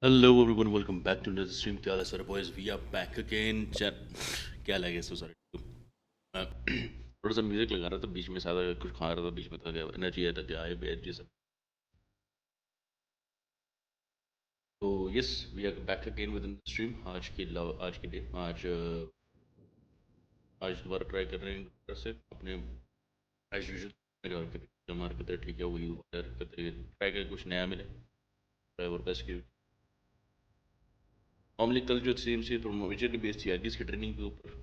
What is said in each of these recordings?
Hello everyone, welcome back to another stream. क्या हाल है सारे boys? We are back again. Chat क्या लगे so sorry. थोड़ा सा म्यूजिक लगा रहा था बीच में, सारा कुछ खा रहा था बीच में, था क्या एनर्जी है, था क्या है बैटरी सब. तो yes, we are back again with the stream. आज की डे आज दोबारा ट्राई कर रहे हैं फिर से अपने एज यूजुअल मेरे और जो हमारे कहते हैं ठीक है वही करते ट्राई करके कुछ नया मिले, ट्राई और बेस्ट की. नॉर्मली कल जो सेम से थोड़ा मेजरली बेस्ड थी आईटीज की ट्रेनिंग के ऊपर,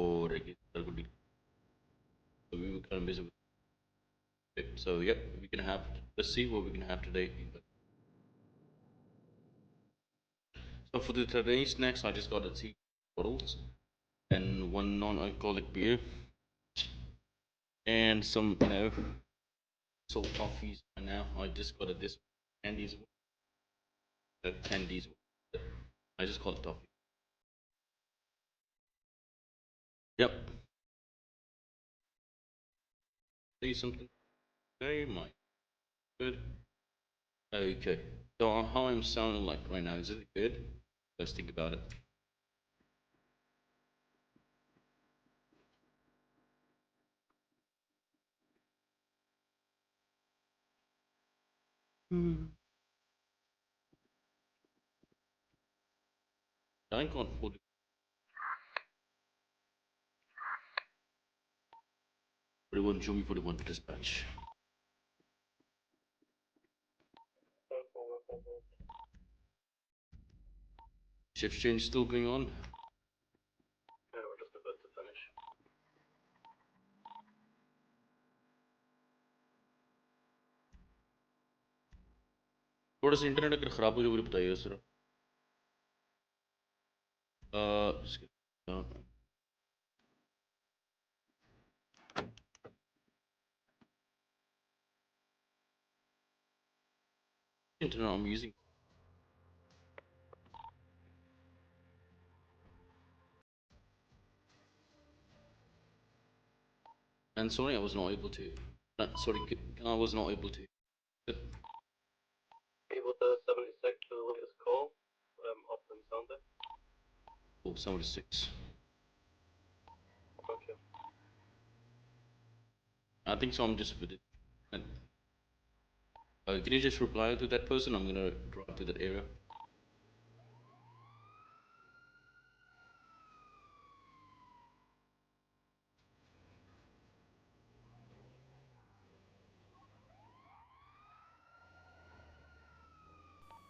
और एक सर को so we were kind of busy with it. So yeah, we can have, let's see what we can have today. So for the today's snacks, I just got a tea bottles and one non-alcoholic beer and some salt toffees. And now I just got this candies, candies. I just call it toffee. Yep. Say something. Hey, Mike. Good. Okay. So how I'm sounding like right now, is it good? Let's think about it. I can't hold it. 41, show me 41 dispatch. Shift change still going on? Yeah, we're just about to finish. थोड़ा सा internet अगर ख़राब हो जाए मुझे बताइएगा sir. Internet I'm using. And sorry, I was not able to. Sorry, I was not able to. Able to 76 to the latest call, up and Sunday. Oh, 76. Okay. I think so. I'm just with it. And, can you just reply to that person? I'm gonna drive to that area.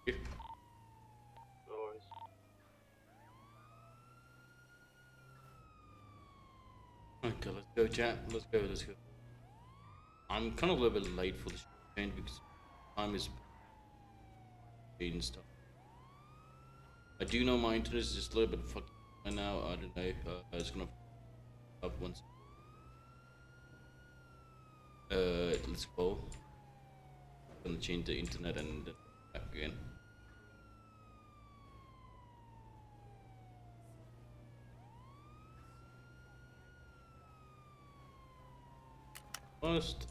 Okay. No worries. Okay, let's go, chat. Let's go. Let's go. I'm kind of a little bit late for the change because time is and stuff. I do know my internet is just a little bit fucked right now. I don't know. It's gonna up once. Let's go. Gonna change the internet and then back again. First.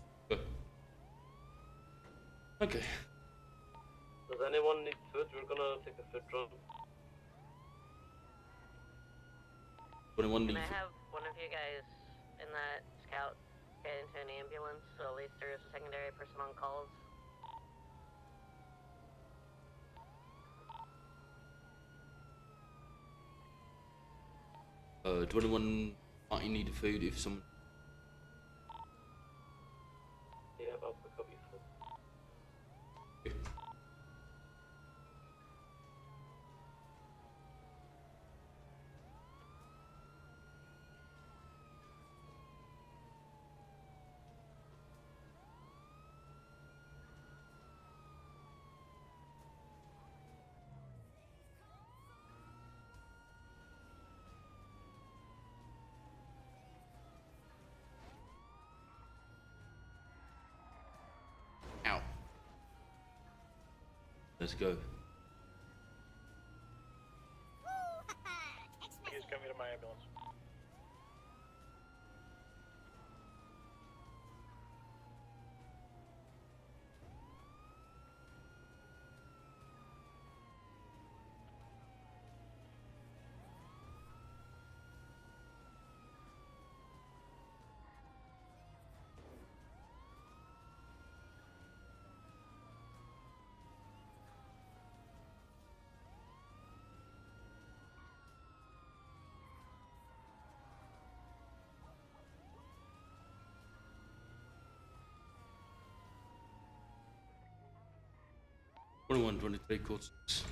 Okay. Does anyone need food? We're gonna take a food run. 21 Can leave. I have one of you guys in that scout get into an ambulance so at least there's a secondary person on calls? 21 might need food if someone. Yeah, I'll pick up your food. Ow. Let's go. Please get me to my ambulance. 21, 23, code 6.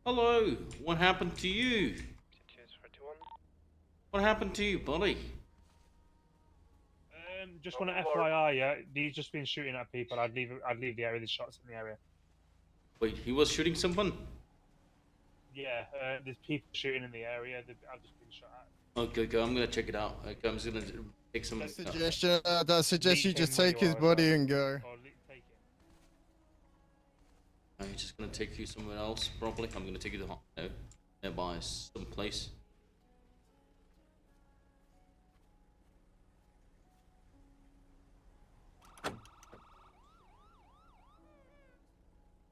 Hello, what happened to you? What happened to you, buddy? Just want to FYI, yeah, he's just been shooting at people. I'd leave the area. There's shots in the area. Wait, he was shooting someone? Yeah, there's people shooting in the area. I've just been shot at. Okay, okay, I'm gonna check it out. Okay, I'm just gonna take some. I suggest you just take his body and go. Take it. I'm just gonna take you somewhere else. Probably, I'm gonna take you to nearby someplace.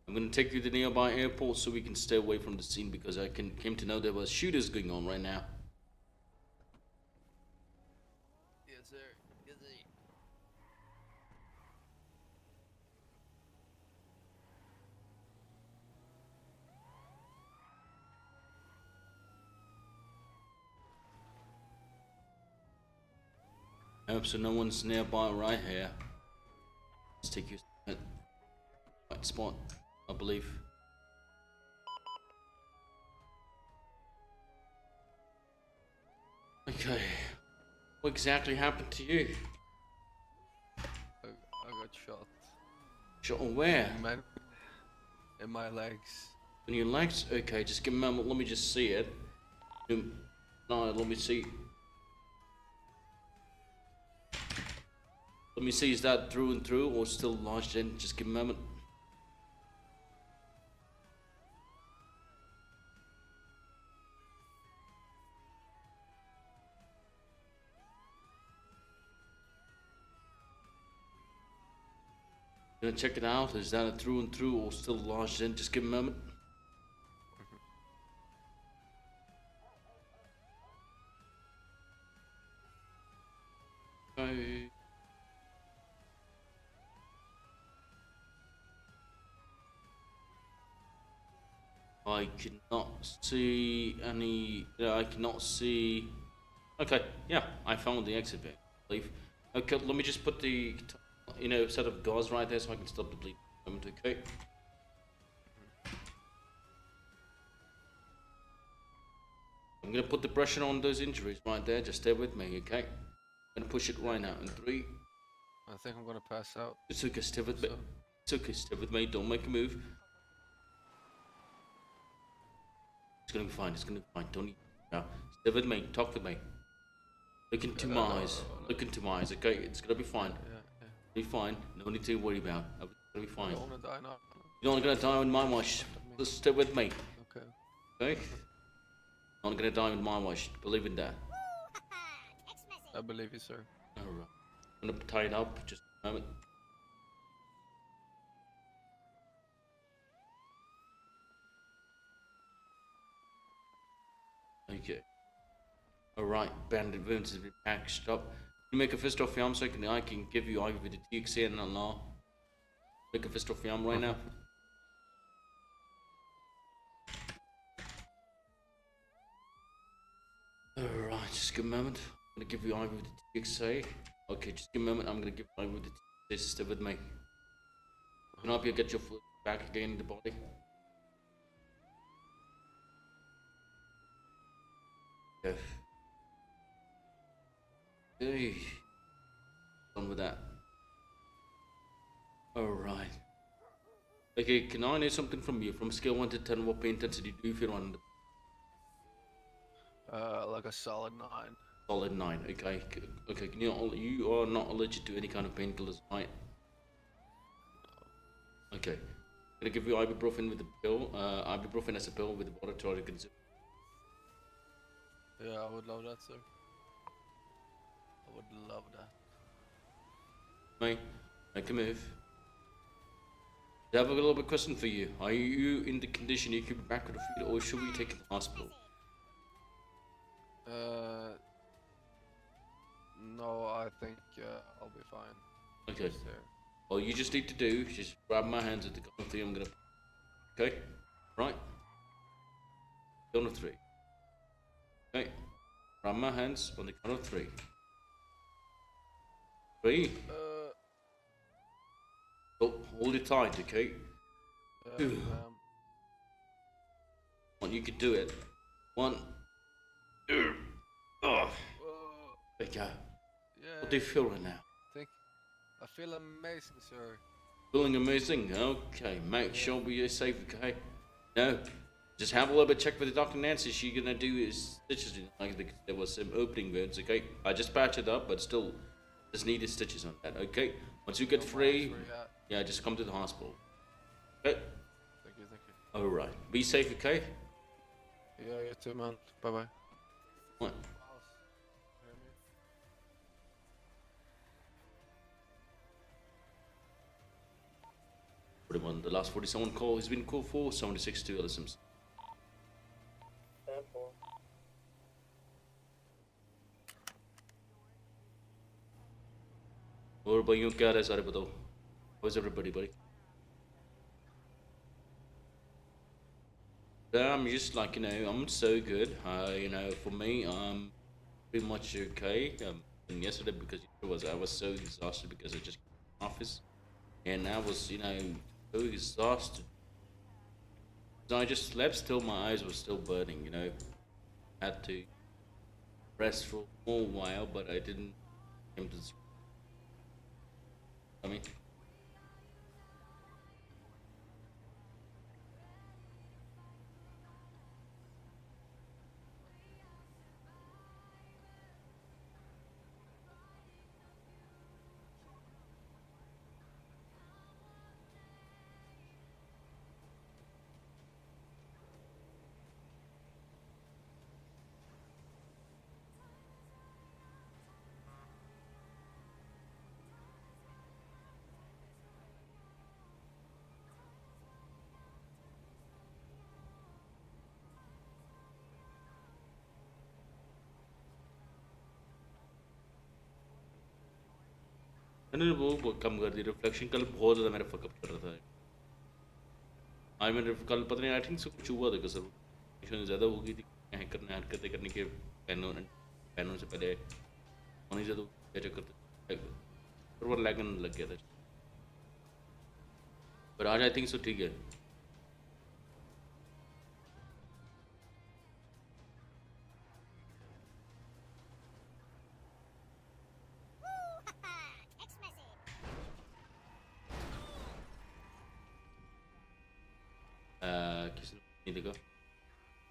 I'm gonna take you to the nearby airport so we can stay away from the scene because I came to know there was shooters going on right now. Yes, sir. Yes, sir. I hope so no one's nearby right here. Let's take you to the right spot, I believe. Okay. What exactly happened to you? I got shot. Shot where? In my legs. In your legs? Okay, just give me a moment, let me just see it. No, let me see. Let me see, is that through and through or still lodged in? Just give me a moment. Gonna check it out. Is that a through and through or still lodged in? Just give me a moment. Okay. I cannot see any. I cannot see. Okay, yeah, I found the exit bit, I believe. Okay, let me just put the set of gauze right there so I can stop the bleed. Okay. I'm gonna put the pressure on those injuries right there. Just stay with me, okay? I'm gonna push it right now in 3. I think I'm gonna pass out. It's okay, stay with me. It's okay, stay with me. Don't make a move. It's gonna be fine. It's gonna be fine. Don't need. Now, stay with me. Talk with me. Look into my eyes. Look into my eyes. Okay, it's gonna be fine. Yeah. Be fine. No need to worry about. It's gonna be I fine. don't wanna die now. You're not gonna die on my watch. Just stay with me. Okay. Okay. You're not gonna die on my watch. Believe in that. I believe you, sir. Alright. I'm gonna tie it up. Just a moment. Okay. Alright, banded wounds have been patched up. You make a fist of yam so I can give you either with the 𝐒𝐚𝐢𝐿 and Allah. Make a fist of yam right now. Alright, just give me a moment. I'm gonna give you either with the 𝐒𝐚𝐢𝐿. Okay, just give me a moment. I'm gonna give you either with the 𝐒𝐚𝐢𝐿. Stay with me. Can I help you get your foot back again in the body? Okay. Hey. Done with that. Alright. Okay, can I know something from you? From scale 1 to 10, what pain intensity do you feel on the Like a solid 9. solid 9? Okay. Okay, you are not allergic to any kind of painkillers, right? Okay. I'm gonna give you ibuprofen with the pill, ibuprofen as a pill with water to consume. Yeah, I would love that, sir. I would love that. Make a move. I have a little bit question for you. Are you in the condition you could be back with the feet, or should we take you to the hospital? No, I think I'll be fine. Okay. Sir. All you just need to do is just grab my hands at the count of 3. I'm gonna. Okay. Right. Count of 3. Okay. Grab my hands on the count of 3. 3. Oh, hold it tight, okay? 2. Come on, you can do it. 1. 2. Oh. There you go. Yeah. What do you feel right now? I feel amazing, sir. Feeling amazing? Okay, make sure you're safe, okay? No, just have a little bit check with the Dr. Nancy. She gonna do his stitches, like there was some opening wounds, okay? I just patched it up, but still, just needed stitches on that, okay? Once you get free, yeah, just come to the hospital. Okay? Thank you. Alright, be safe, okay? Yeah, you too, man. Bye-bye. What? The last 47 call has been called for 76 to LSMs. 10-4. और भाइयों क्या रहा है सारे बताओ? How's everybody, buddy? I'm just like, I'm so good. For me, I'm pretty much okay. And yesterday because I was so exhausted because I just came to the office, and I was, so exhausted. So I just slept still. My eyes were still burning. Had to rest for a whole while, but I didn't come to. I mean. मैंने वो कम कर दी reflection कल बहुत ज़्यादा मेरा fuck up कर रहा था आज मैंने कल पता नहीं आई थिंक से कुछ हुआ था कि सर ज़्यादा हो गई थी हरकतें करने के पैनों से पहले होने ज़्यादा क्या चक्कर सर्वर लैगन लग गया था पर आज आई थिंक सो ठीक है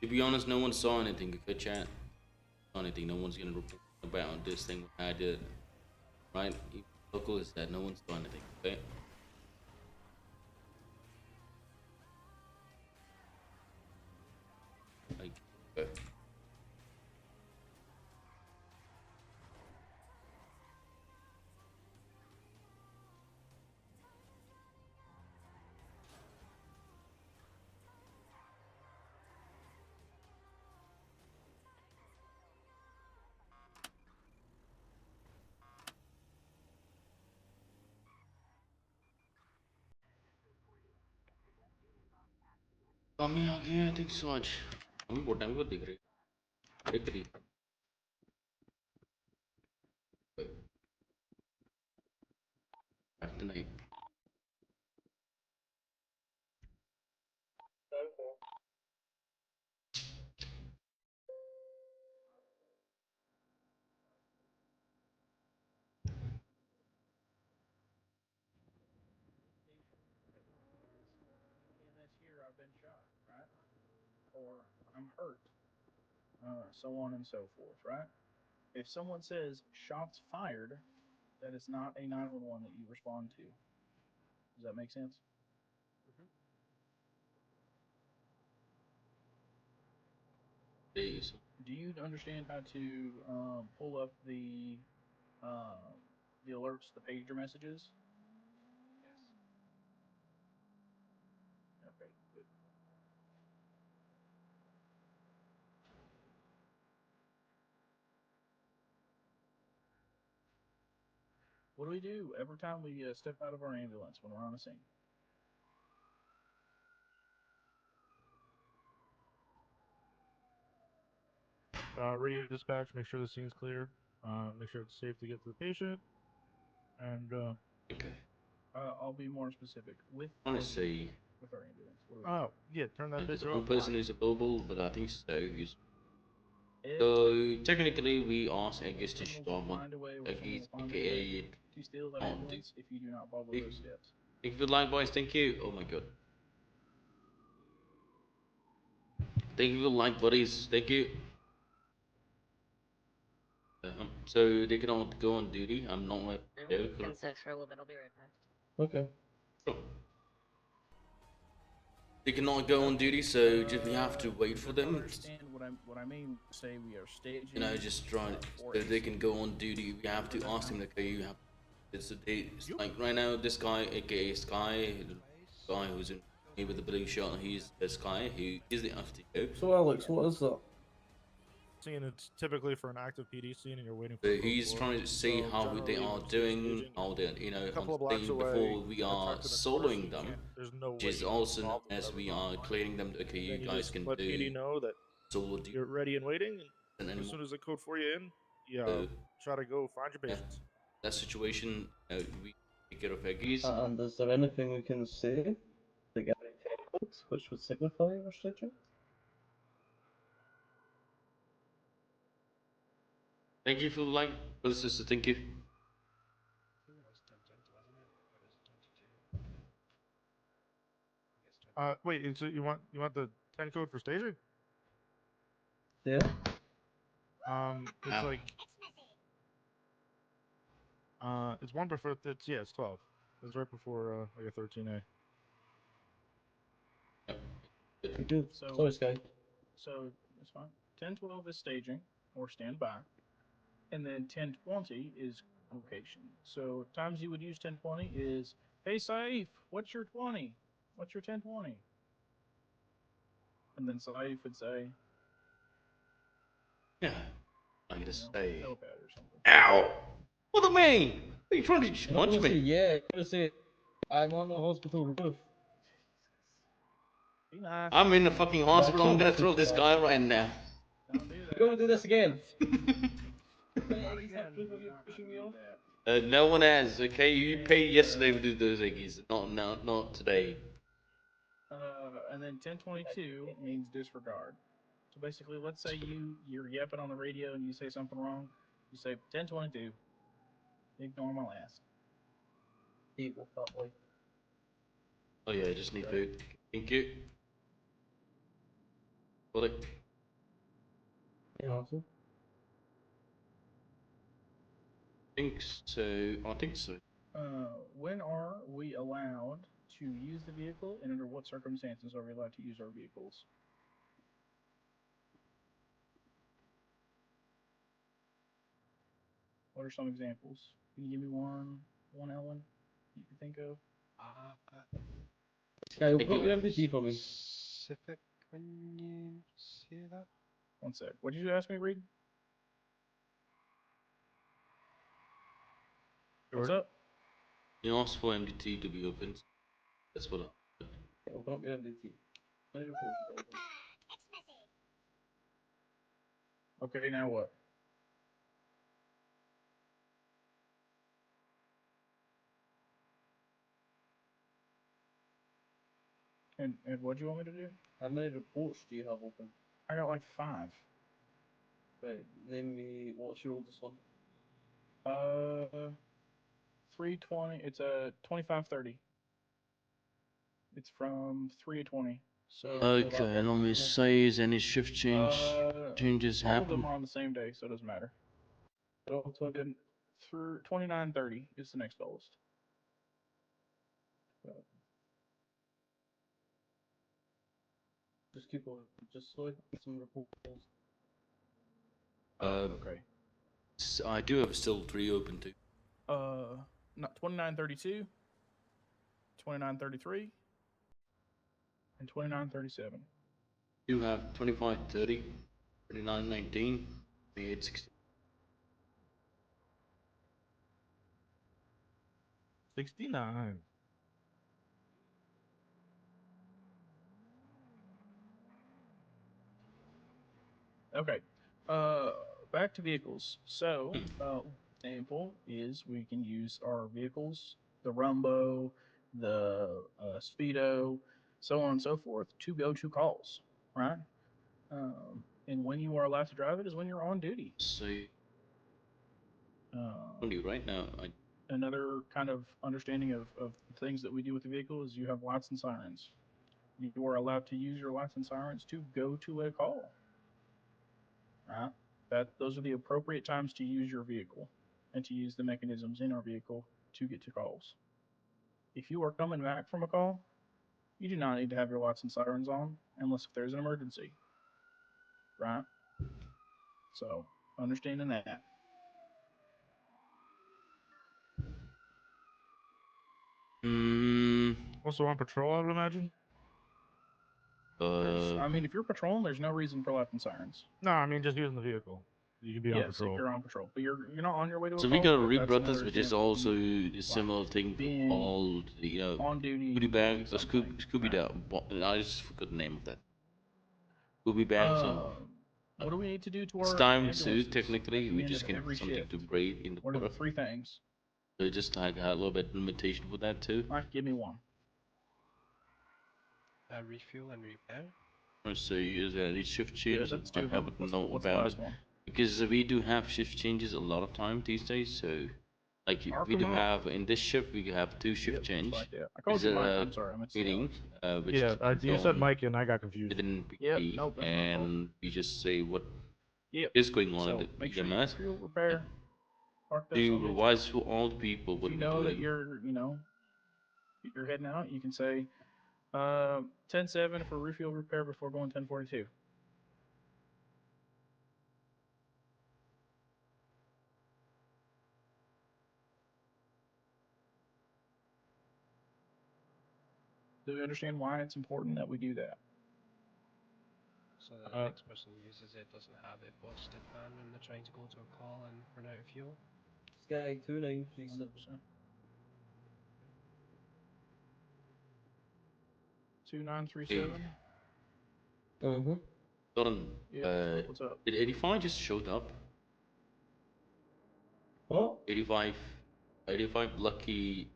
To be honest, no one saw anything. Good chat. Anything. No one's gonna report about this thing I did. Right? Local is that no one saw anything. Okay. Okay. कमी आ गई I think so आज कमी बहुत time को दिख रही एक रही after night 10-4. I've been shot, right? Or I'm hurt, so on and so forth, right? If someone says shots fired, that is not a 911 that you respond to. Does that make sense? days Do you understand how to pull up the alerts, the pager messages? Okay, good. What do we do every time we step out of our ambulance when we're on a scene? Radio dispatch, make sure the scene's clear. Make sure it's safe to get to the patient. And, Okay. I'll be more specific. With I want to see. with our ambulance. oh, yeah, turn that There's bitch one up. person who's available, but I think so. If So technically, we ask Aegis to someone show will up on find a way, or someone Aegis, will find a way aka. to steal that Oh, ambulance if you do not follow If- those steps. Thank you for the line, boys. Thank you. Oh my god. Thank you for the line, buddies. Thank you. So they can all go on duty. I'm not like. I'm 10-6 for a little bit. I'll be right back. Okay. They cannot go on duty, so just we have to wait for them. Understand what I mean? Say we are staging. You know, just trying so they can go on duty. We have to ask them, okay, you have. It's a date. It's like right now, this guy, aka Sky, the guy who's in me with the blue shot, he's the Sky, who is the FTO. So Alex, what is that? Scene, it's typically for an active PD scene, and you're waiting for. So he's trying to see So how they generally, are when doing, staging, how they're, you know, a couple of on blocks scene away, before we and are tucked in the corner, so soloing you them, can't- There's no which way is you also known involve them as ever we gone are on. clearing them. Okay, you Then you guys just can let PD do know that solo duty. you're ready and waiting, and And as then soon as they code for you in, yeah, So, try to go find your yeah. patients. That situation, we take care of Aegis. And is there anything we can say to get codes which would signify our staging? Thank you for the like, brother sister. Thank you. Wait, so you want the 10 code for staging? Yeah. It's Ow. like it's one before it's 12. It's right before like a 13A. You do. So- Sorry, Sky. So it's fine. 10-12 is staging or standby, and then 10-20 is location. So times you would use 10-20 is, hey Saif, what's your 20? What's your 10-20? And then Saif would say, Yeah. I gotta you know, say. notepad or something. Ow! What do you mean? Are you trying to I'm not punch gonna say me? yeah. I'm gonna say I'm on the hospital roof. Be nice. I'm in the fucking hospital. I'm gonna can't throw do this that. guy right now. Don't do that. We're gonna do this again. No one has. Okay, you paid yesterday to do those Iggies, not today. And then 10-22 means disregard. So basically, let's say you're yapping on the radio and you say something wrong. You say 10-22. Ignore my last. Eat with that boy. Oh yeah, I just need food. Thank you. What? Yeah, awesome. Think so. I think so. When are we allowed to use the vehicle, and under what circumstances are we allowed to use our vehicles? What are some examples? Can you give me one, Ellen, you can think of? Sky, we've got your MVT for me. Specific when you see that? One sec. What did you ask me, Reed? What's up? You asked for MDT to be opened. That's what. Yeah, we've got your MVT. Okay, now what? And what do you want me to do? How many reports do you have open? I got like 5. Right, name me what's your oldest one? 320. It's a 2530. It's from 320. So Okay, let me say, is any shift changes all of happen? them are on the same day, so it doesn't matter. Then through 2930 is the next oldest. Just keep going. Just so I get some reports. Okay. I do have still 3 open too. Not 2932, 2933, and 2937. You have 25, 30, 39, 19, 28, 60. 69. Okay. Back to vehicles. So, example is we can use our vehicles, the Rumbo, the Speedo, so on and so forth, to go to calls, right? And when you are allowed to drive it is when you're on duty. So, Uh, only right now, Another kind of understanding of things that we do with the vehicle is you have lights and sirens. You are allowed to use your lights and sirens to go to a call. Right? Those are the appropriate times to use your vehicle and to use the mechanisms in our vehicle to get to calls. If you are coming back from a call, you do not need to have your lights and sirens on unless if there's an emergency. Right? So, understanding that. Also on patrol, I would imagine. I mean, if you're patrolling, there's no reason for lights and sirens. No, I mean just using the vehicle. You can be on Yes, patrol. if you're on patrol, but you're not on your way to a so call. we got a but Reap that's Brothers, another which is example. also a similar thing being called on duty. Goodie Bag, doing something. Scooby Doo. I just forgot the name of that. Scooby Bag. So What do we need to do to it's our time ambulances to technically at the we end just of get every something shift? to braid in the What are the water. 3 things? So just like a little bit limitation for that too. Mike, give me one. Refuel and repair. So is these shift changes Good, that's I 2 of have them. to know What's the about last it one? because we do have shift changes a lot of time these days. So like we do have in this shift we have 2 shift change. Like that. I called you Mike. I'm sorry, I meant to say Meeting, which Yeah, you said Mike and I got confused. within Yep, PE, nope, that's my fault. and we just say what Yep. is going on in So the make sure you EMS. fuel repair. Park that To son of a bitch. revise for all the people If what you we're know that doing. you're heading out, you can say 10-7 for refuel repair before going 10-42. Do you understand why it's important that we do that? So that the next person who uses it doesn't have it busted van when they're trying to go to a call and run out of fuel. Sky 2937. 2937. Sudden, Yeah. What's up? did 85 just showed up? What? 85 lucky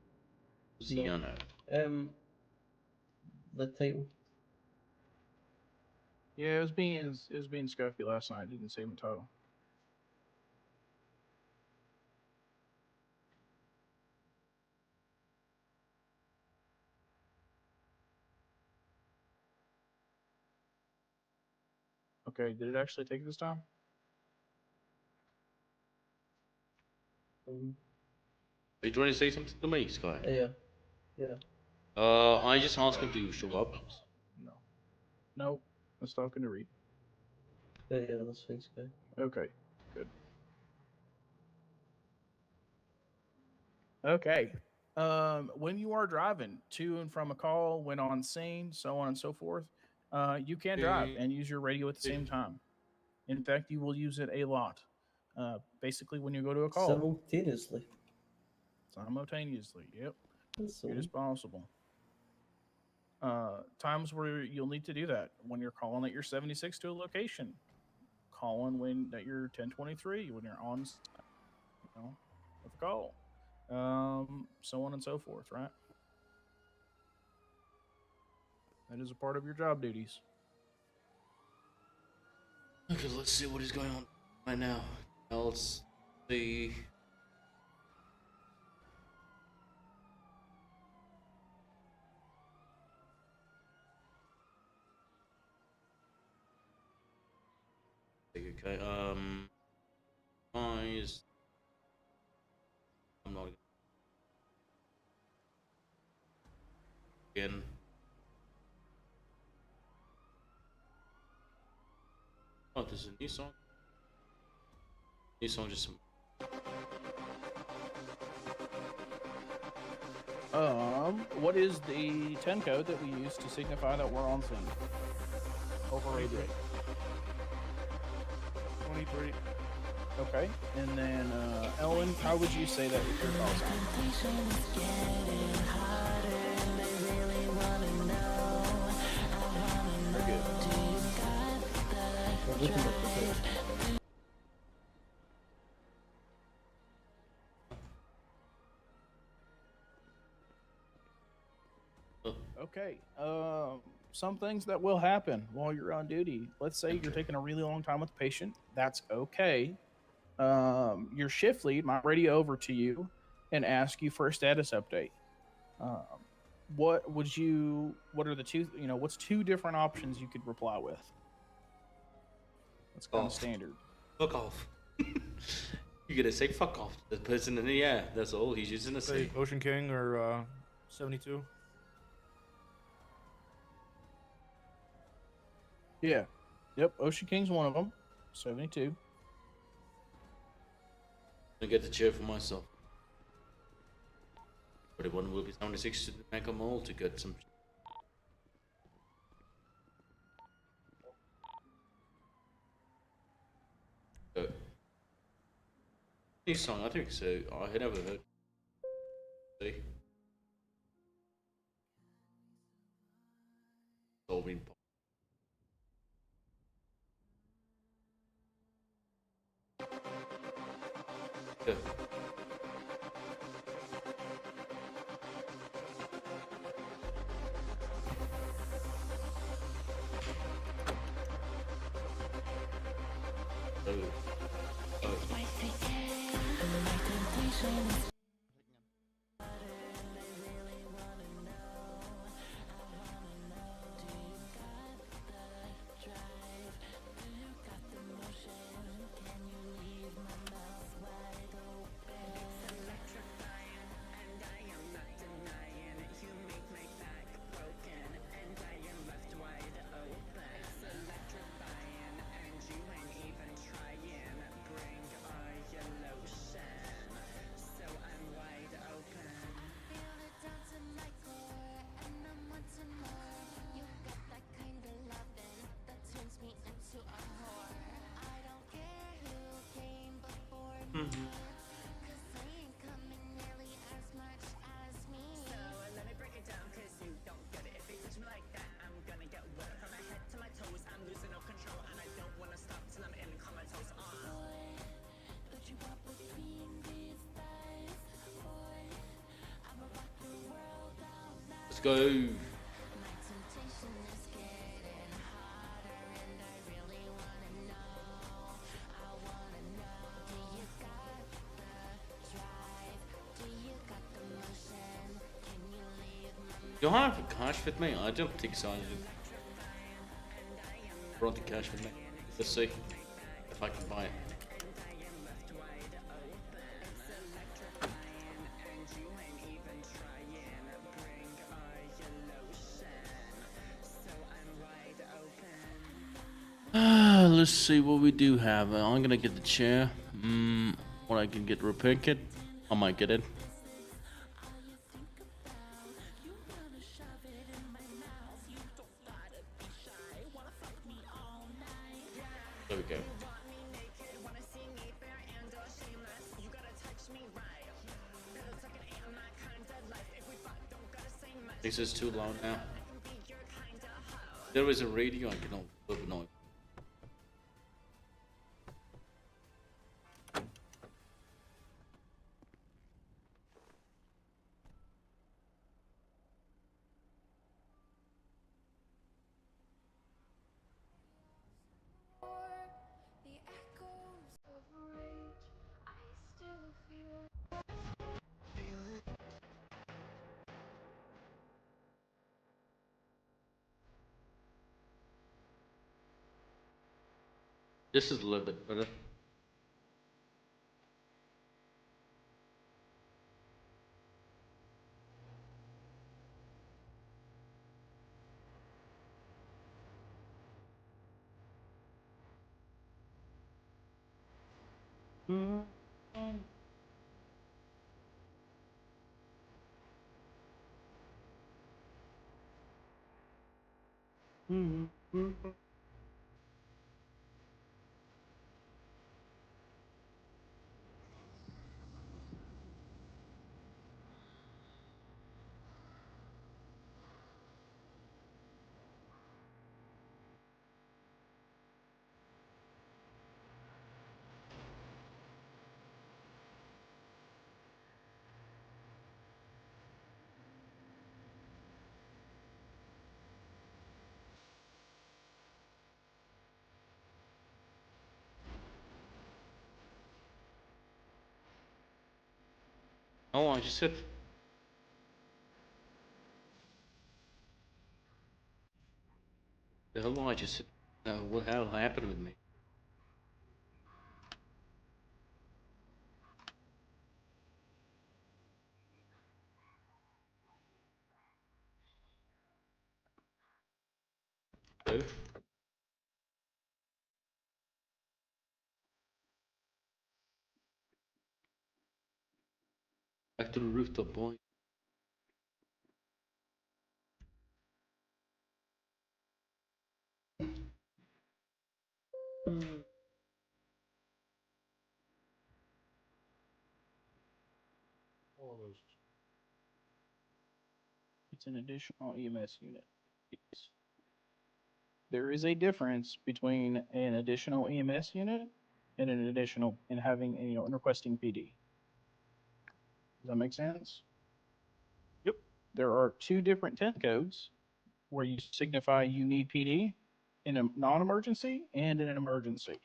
Luciano. The title. Yeah, it was being Scuffy last night. Didn't say Mato. Okay, did it actually take this time? Are you trying to say something to me, Sky? Yeah. I just asked him to show up. No. Nope. I was talking to Reed. Yeah, that's fine, Sky. Okay, good. Okay. When you are driving to and from a call, when on scene, so on and so forth, you can drive and use your radio at the same time. In fact, you will use it a lot. Basically, when you go to a call. Simultaneously, yep. It is possible. Times where you'll need to do that when you're calling at your 76 to a location, calling when at your 1023 when you're on, with a call, so on and so forth, right? That is a part of your job duties. Okay, let's see what is going on right now. Let's see. Okay, guys, I'm not again. Oh, there's a new song. New song just. What is the 10 code that we use to signify that we're on scene? Over radio. 23. Okay, and then Ellen, how would you say that with your call sign? Very good. Okay. Some things that will happen while you're on duty. Let's say you're taking a really long time with the patient. That's okay. Your shift lead might radio over to you and ask you for a status update. What are the two, what's two different options you could reply with? That's kind of standard. Fuck off. You're gonna say fuck off to the person in the air. That's all he's using to say. Ocean King or 72. Yeah. Yep. Ocean King's one of them. 72. I get the chair for myself. But one will be 76 to make them all to get some. New song, I think so. I had never heard. See? All been pop. Yeah. Let's go. Do I have cash with me? I don't think so. I brought the cash with me. Let's see if I can buy it. Let's see what we do have. I'm gonna get the chair. Or I can get repair kit. I might get it. There we go. This is too loud now. There is a radio I can open on. This is a little bit better. Oh, I just said. The hell I just said. No, what the hell happened with me? Hello? Back to the rooftop, boy. All of those. It's an additional EMS unit. Yes. There is a difference between an additional EMS unit and an additional and having and requesting PD. Does that make sense? Yep. There are two different 10 codes where you signify you need PD in a non-emergency and in an emergency.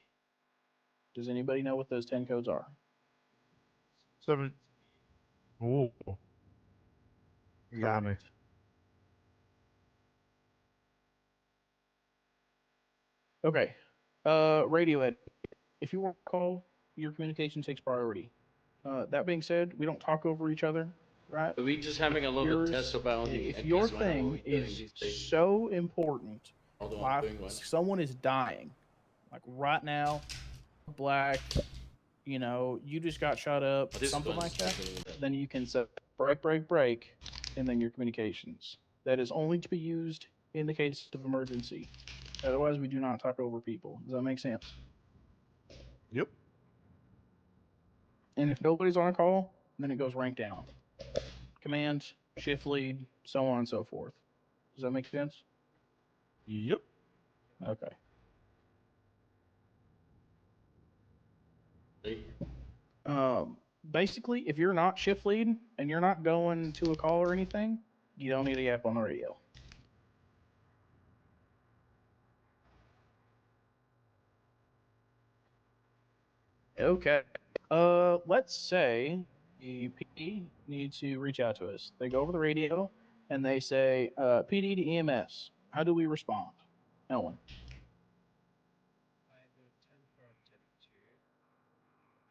Does anybody know what those 10 codes are? 7. Oh. You got me. Okay. Radio ed. If you want to call, your communication takes priority. That being said, we don't talk over each other, right? Are we just having a little test about the If your NPs right now, or are thing we doing is these things? so important, Although I'm like doing one. someone is dying, like right now, black, you just got shot up, This something one's like that, definitely that. then you can set break, and then your communications. That is only to be used in the case of emergency. Otherwise, we do not talk over people. Does that make sense? Yep. And if nobody's on a call, then it goes rank down. Command, shift lead, so on and so forth. Does that make sense? Yep. Okay. Basically, if you're not shift lead and you're not going to a call or anything, you don't need a yap on the radio. Okay. Let's say the PD need to reach out to us. They go over the radio and they say, PD to EMS. How do we respond? Noen. Either 10 for 10 2,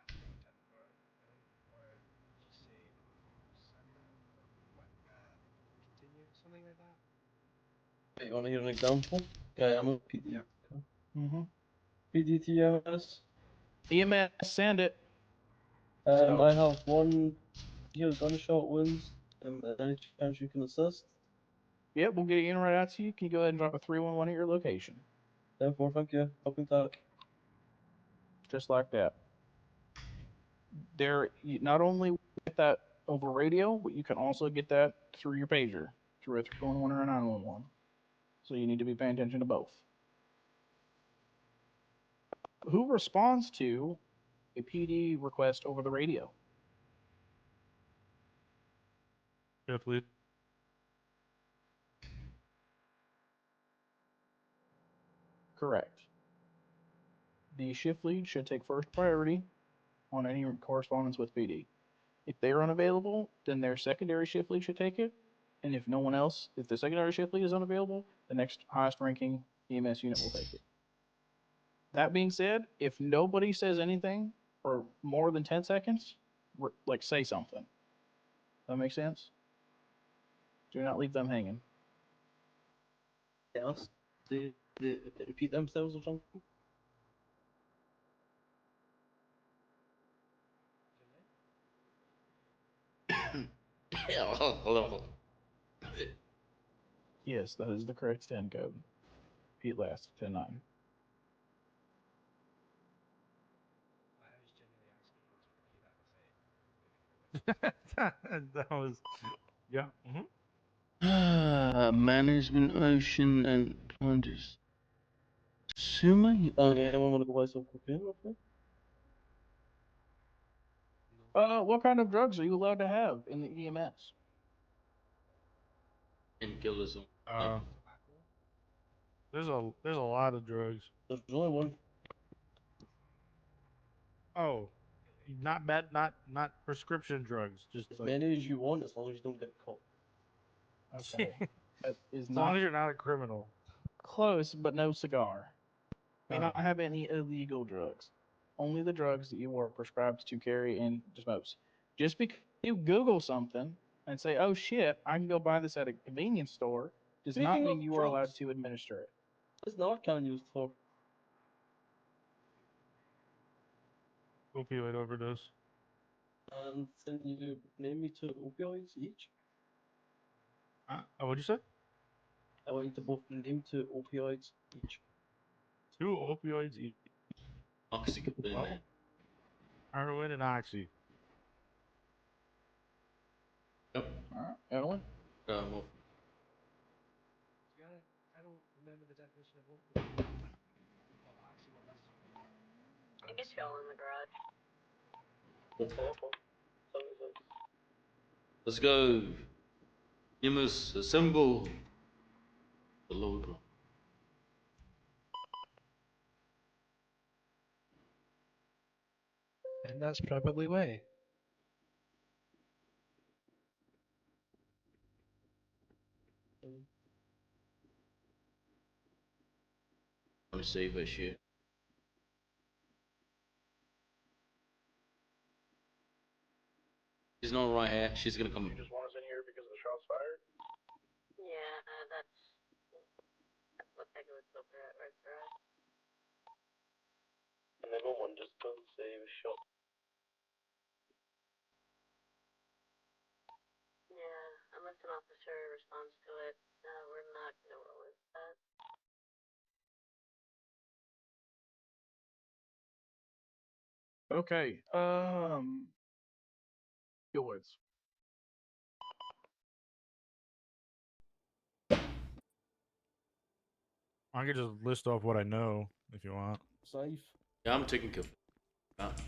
10 for, or just say send continue, something like that. Okay, you want to hear an example? Okay, I'm a PD. Yeah. Mm-hmm. PDTMS. EMS, send it. I have one here gunshot wounds. Any chance you can assist? Yep, we'll get it in right out to you. Can you go ahead and drop a 311 at your location? Therefore, thank you. Helping tack. Just like that. You not only get that over radio, but you can also get that through your pager, through a 311 or a 911. So you need to be paying attention to both. Who responds to a PD request over the radio? Shift lead. Correct. The shift lead should take first priority on any correspondence with PD. If they are unavailable, then their secondary shift lead should take it. And if no one else, if the secondary shift lead is unavailable, the next highest ranking EMS unit will take it. That being said, if nobody says anything for more than 10 seconds, like say something. That make sense? Do not leave them hanging. Yes. They repeat themselves or something? Yes, that is the correct 10 code. Repeat last, 10-9. I was genuinely asking That was. Yeah. Mm-hmm. Management, ocean, and plungers. Sumi? Okay, anyone want to go buy some cocaine real quick? What kind of drugs are you allowed to have in the EMS? And kill us all. There's a lot of drugs. There's only one. Oh, not bad, not prescription drugs. Just As like many as you want, as long as you don't get caught. Okay. That is as long not as you're not a criminal. close, but no cigar. May Ah. not have any illegal drugs. Only the drugs that you are prescribed to carry and dispose. Just because you Google something and say, "Oh shit, I can go buy this at a convenience store," does not Speaking mean of you are allowed drugs, to administer it. what's Narcan used for? Opioid overdose. And then you name me 2 opioids each. What'd you say? I want you to both name 2 opioids each. 2 opioids each. Oxycodone. Heroin and oxy. Yep. All right, Ellen. Well, I don't remember the definition of opioid. Well, actually, what is? You can chill in the garage. let's go. You must assemble the load. And that's probably why. Let me save her shit. She's not right here. She's gonna come. You just want us in here because of the shots fired? Yeah, that's what I would go for it right there. And everyone just doesn't say he was shot. Yeah, unless an officer responds to it, we're not gonna roll with that. Okay. Opioids. I could just list off what I know if you want. Safe. Yeah, I'm taking care of it.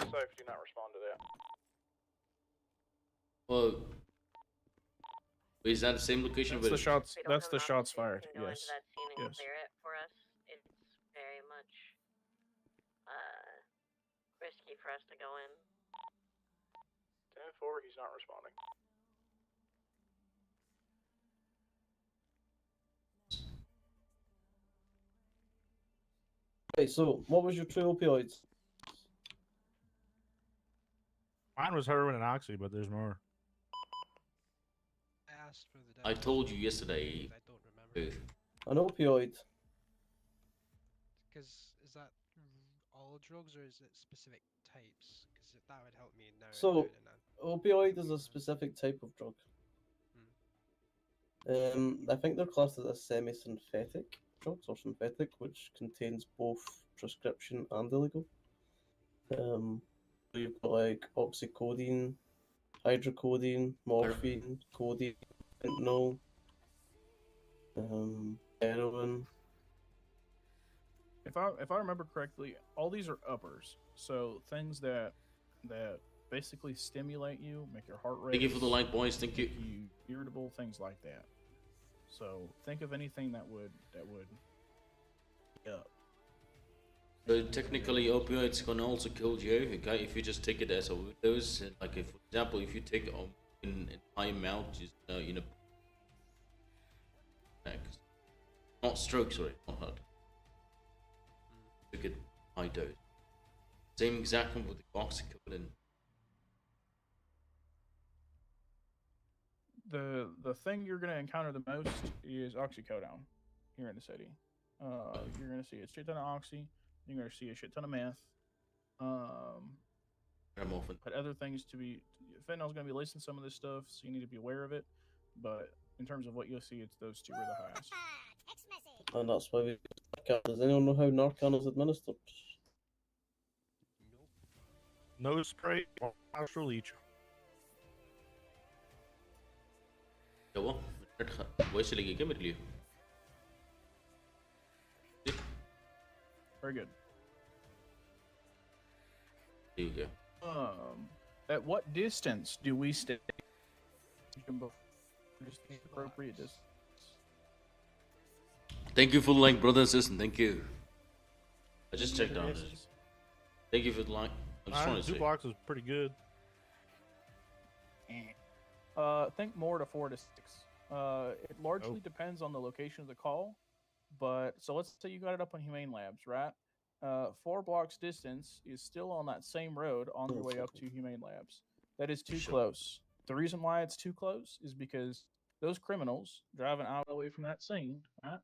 Safe, do not respond to that. Well, is that the same location? That's the where- shots. We don't That's have the an shots officer who fired. can go Yes. into that scene and Yes. clear it for us. It's very much risky for us to go in. 10-4, he's not responding. Okay, so what was your 2 opioids? Mine was heroin and oxy, but there's more. I asked for the I definition told you of yesterday. opioid, I don't remember. An opioid. Because is that all drugs or is it specific types? Because that would help me narrow So, it down. opioid is a specific type of drug. I think they're classed as a semi-synthetic drugs or synthetic, which contains both prescription and illegal. So you've got like oxycodone, hydrocodone, morphine, codeine, fentanyl, heroin. If I remember correctly, all these are uppers. So things that basically stimulate you, make your heart rate. Thank you for the like, boys. Thank you. Make you irritable, things like that. So think of anything that would up. So technically, opioids can also kill you. Okay, if you just take it as a overdose, like if, for example, if you take it in high amount, just not stroke, sorry, not heart. Took it high dose. Same exact one with the oxycodone. The thing you're gonna encounter the most is oxycodone here in the city. You're gonna see a shit ton of oxy. You're gonna see a shit ton of meth. But other things to be, fentanyl's gonna be lacing some of this stuff, so you need to be aware of it. But in terms of what you'll see, it's those two are the highest. And that's why we Narcan. Does anyone know how Narcan is administered? No spray or astral leech. جوا ويش اللي كم رجليه Very good. There you go. At what distance do we stay? Just appropriate distance. Thank you for the like, brother and sister. Thank you. I just checked out. Thank you for the like. I just want to Two say. blocks is pretty good. Think more to 4 to 6. It largely depends on the location of the call, but so let's say you got it up on Humane Labs, right? 4 blocks distance is still on that same road on your way up to Humane Labs. That is too close. The reason why it's too close is because those criminals driving out away from that scene, right?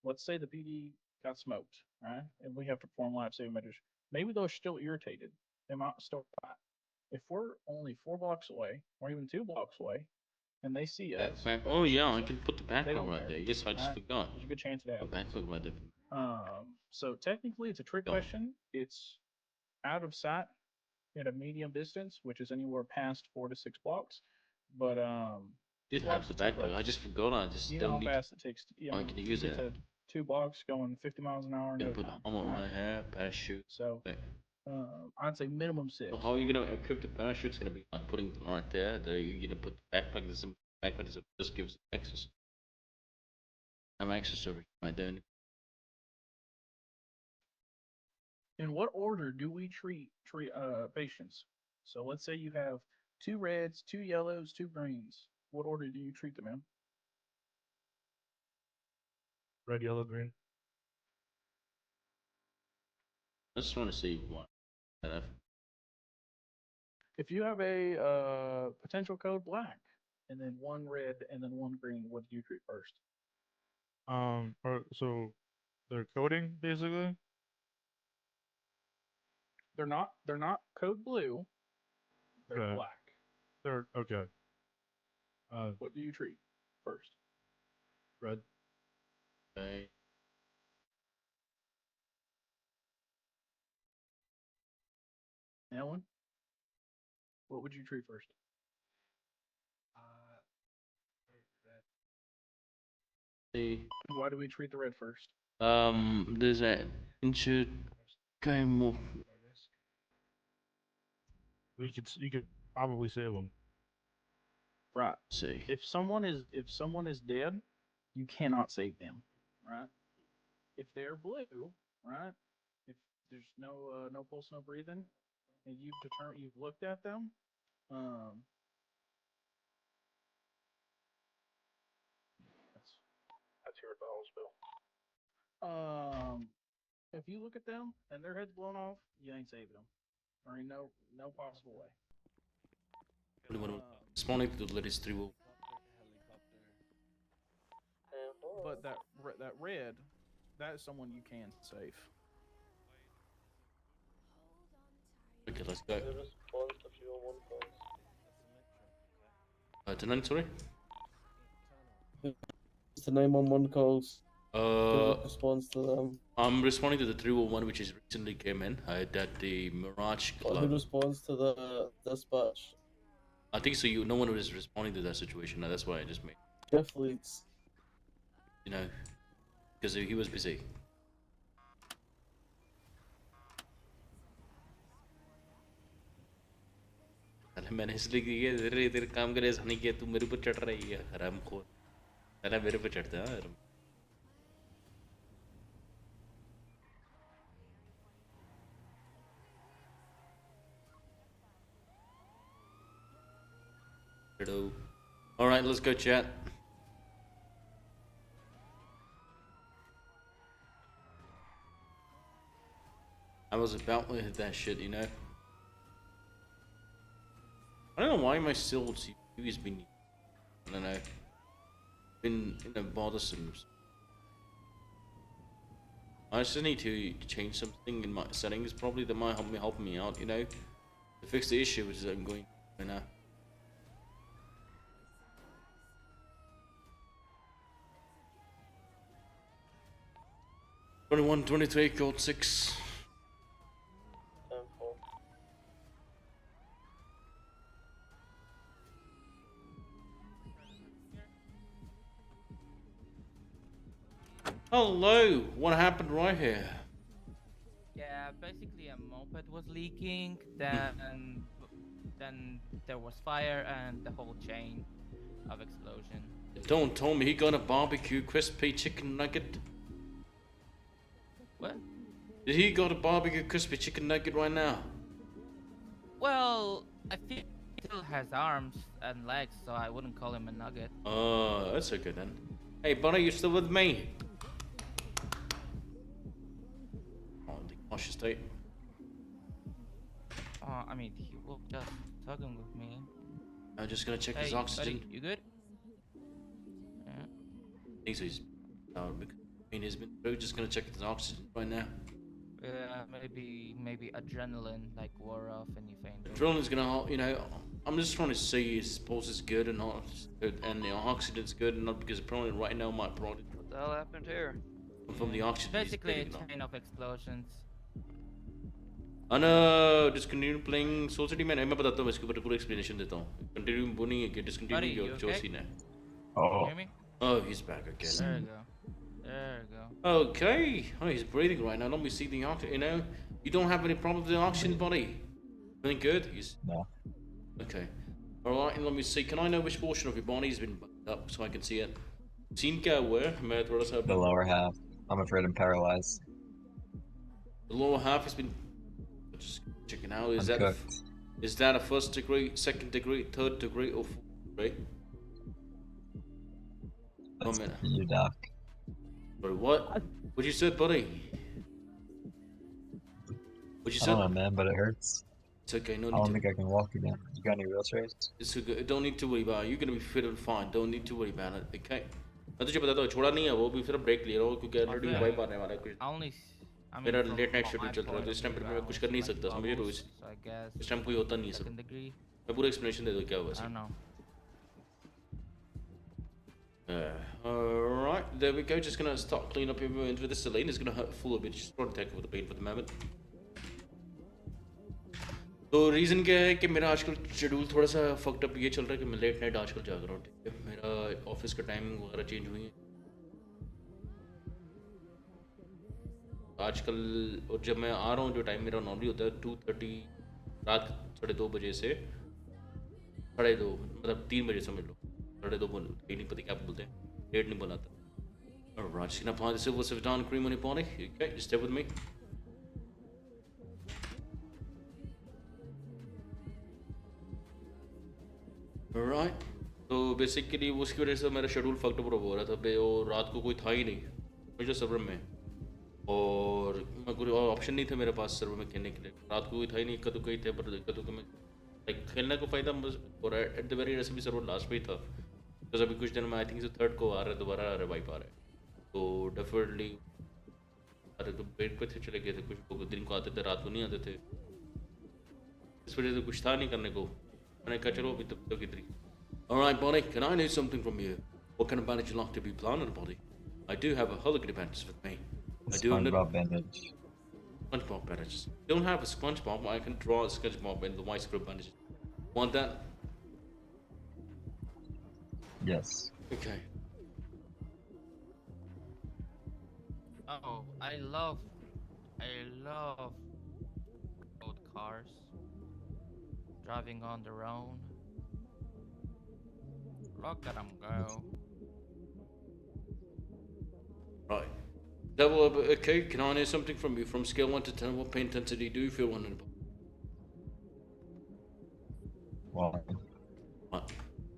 Let's say the PD got smoked, right? And we have to perform life-saving measures. Maybe they're still irritated. They might still fight. If we're only 4 blocks away, or even 2 blocks away, and they see us, Oh yeah, I can put the they backpack don't right care. there. Yes, I just forgot. There's a good chance it The happens. backpack right there. So technically, it's a trick question. It's out of sight at a medium distance, which is anywhere past 4 to 6 blocks. But Did have the backpack. I just forgot. I just you know don't how need. fast it takes. I can use it. it. 2 blocks going 50 miles an hour. Gonna No put time. the armor on my hair, parachute. So I'd say minimum 6. So how are you gonna equip the parachute? It's gonna be like putting it right there. There you're gonna put the backpack. This backpack just gives access. I'm access to it right there. In what order do we treat patients? So let's say you have 2 reds, 2 yellows, 2 greens. What order do you treat them in? Red, yellow, green. I just want to see what. If you have a potential code black, and then 1 red, and then 1 green, what do you treat first? So they're coding basically. They're not code blue. They're Okay. black. They're okay. What do you treat first? Red. Okay. Ellen? What would you treat first? Red. See. Why do we treat the red first? There's a injured guy more. You could probably save them. Right. See. If someone is dead, you cannot save them. Right. If they're blue, right? If there's no pulse, no breathing, and you've looked at them, that's your dolls, Bill. If you look at them and their head's blown off, you ain't saving them. There ain't no possible way. Responding to the latest 3 will. But that red, that is someone you can save. Okay, let's go. Tonight, sorry. It's the 911 calls. Response to them. I'm responding to the 301 which is recently came in. That the Mirage Who Club. responds to the dispatch? I think so. No one was responding to that situation. That's why I just made. Jeff leads. You know, because he was busy. मैंने इसलिए किया तेरे तेरे काम करे ऐसा नहीं किया तू मेरे ऊपर चढ़ रही है हरामखोर है ना मेरे पे चढ़ता है All right, let's go chat. I was about to hit that shit, you know. I don't know why my still CPU has been, I don't know, been bothersome. I just need to change something in my settings, probably that might help me out, you know, to fix the issue which is I'm going right now. '21, '23, code 6. Hello, what happened right here? Yeah, basically a moped was leaking, then there was fire and the whole chain of explosion. Don't tell me he got a barbecue crispy chicken nugget. What? He got a barbecue crispy chicken nugget right now. Well, I think he still has arms and legs, so I wouldn't call him a nugget. Oh, that's okay then. Hey, buddy, you still with me? Oh, the cautious state. I mean, he was just talking with me. I'm just gonna check his Hey, oxygen. buddy, you good? Yeah. I think so. He's. I mean, he's been through. Just gonna check his oxygen right now. Yeah, maybe adrenaline like wore off and you fainted. Adrenaline's gonna, you know, I'm just trying to see his pulse is good and not good, and the oxygen's good, and not because apparently right now my product What the hell happened here? from the oxygen. he's Basically a breathing on. chain of explosions. Just continue playing Soul City Man. मैं बताता हूँ इसके ऊपर पूरा explanation देता हूँ. Continue वो नहीं है कि Buddy, discontinue you जो okay? scene है. You hear me? Oh, he's back again. There you go. There you go. Okay. Oh, he's breathing right now. Let me see the oxygen. You know, you don't have any problem with the oxygen, buddy. Feeling good? He's No. okay. All right. And let me see. Can I know which portion of your body's been bumped up so I can see it? Scene क्या हुआ है? मैं थोड़ा सा. The lower half. I'm afraid I'm paralyzed. The lower half has been. Just checking out. I'm cooked. Is that a first degree, second degree, third degree, or fourth degree? That's minute. you, Doc. Bro, what? What you said, buddy? What you I said? don't know, man, but it hurts. It's okay. No I need don't to. think I can walk again. You got any wheelchairs? It's okay. Don't need to worry about it. You're gonna be fit and fine. Don't need to worry about it. Okay. मैं तुझे बताता हूँ छोड़ा नहीं है वो भी फिर ब्रेक ले रहा हूँ क्योंकि ऑलरेडी वाइप आने वाला है कुछ मेरा लेट नाइट शेड्यूल चल रहा है तो इस टाइम पर मैं कुछ कर नहीं सकता समझे रोज इस टाइम कोई होता नहीं है सब मैं पूरा एक्सप्लेनेशन दे दूँ क्या हुआ alright, there we go. Just gonna start cleaning up your wounds with this. Celine is gonna hurt full a bit. Just trying to take over the pain for the moment. तो reason क्या है कि मेरा आजकल schedule थोड़ा सा fucked up ये चल रहा है कि मैं लेट नाइट आजकल जाग रहा हूँ ठीक है मेरा ऑफिस का टाइमिंग वगैरह चेंज हुई है आजकल और जब मैं आ रहा हूँ जो टाइम मेरा नॉर्मली होता है 2:30 रात 2:30 बजे से 2:30 मतलब 3 बजे समझ लो 2:30 बोल नहीं पता क्या बोलते हैं लेट नहीं बनाता Alright, just gonna apply the Silver Savidan cream on your body. Okay, just stay with me. Alright, तो बेसिकली उसकी वजह से मेरा शेड्यूल फक्ड अप हो रहा था बे और रात को कोई था ही नहीं मुझे सर्वर में और मैं कोई ऑप्शन नहीं था मेरे पास सर्वर में खेलने के लिए रात को कोई था ही नहीं कदू कहीं थे पर कदू को मैं लाइक खेलने को फ़ायदा और at the very recipe server last पे ही था तो अभी कुछ दिन में आई थिंक 3rd को आ रहा है दोबारा आ रहा है वाइप आ रहा है तो डेफिनेटली अरे तो बेड पे थे चले गए थे कुछ दिन को आते थे रात को नहीं आते थे इस वजह से कुछ था नहीं करने को मैंने कहा चलो अभी तब तक इधर Alright, buddy, can I know something from you? What kind of bandage you like to be planning, buddy? I do have a hologram bandage with me. I do have SpongeBob bandage. SpongeBob bandage. Don't have a SpongeBob, I can draw a SpongeBob in the white script bandage. Want that? Yes. Okay. Oh, I love old cars. Driving on their own. Look at them go. Right. Level up, okay, can I know something from you? From scale 1 to 10, what pain intensity do you feel on it? 1.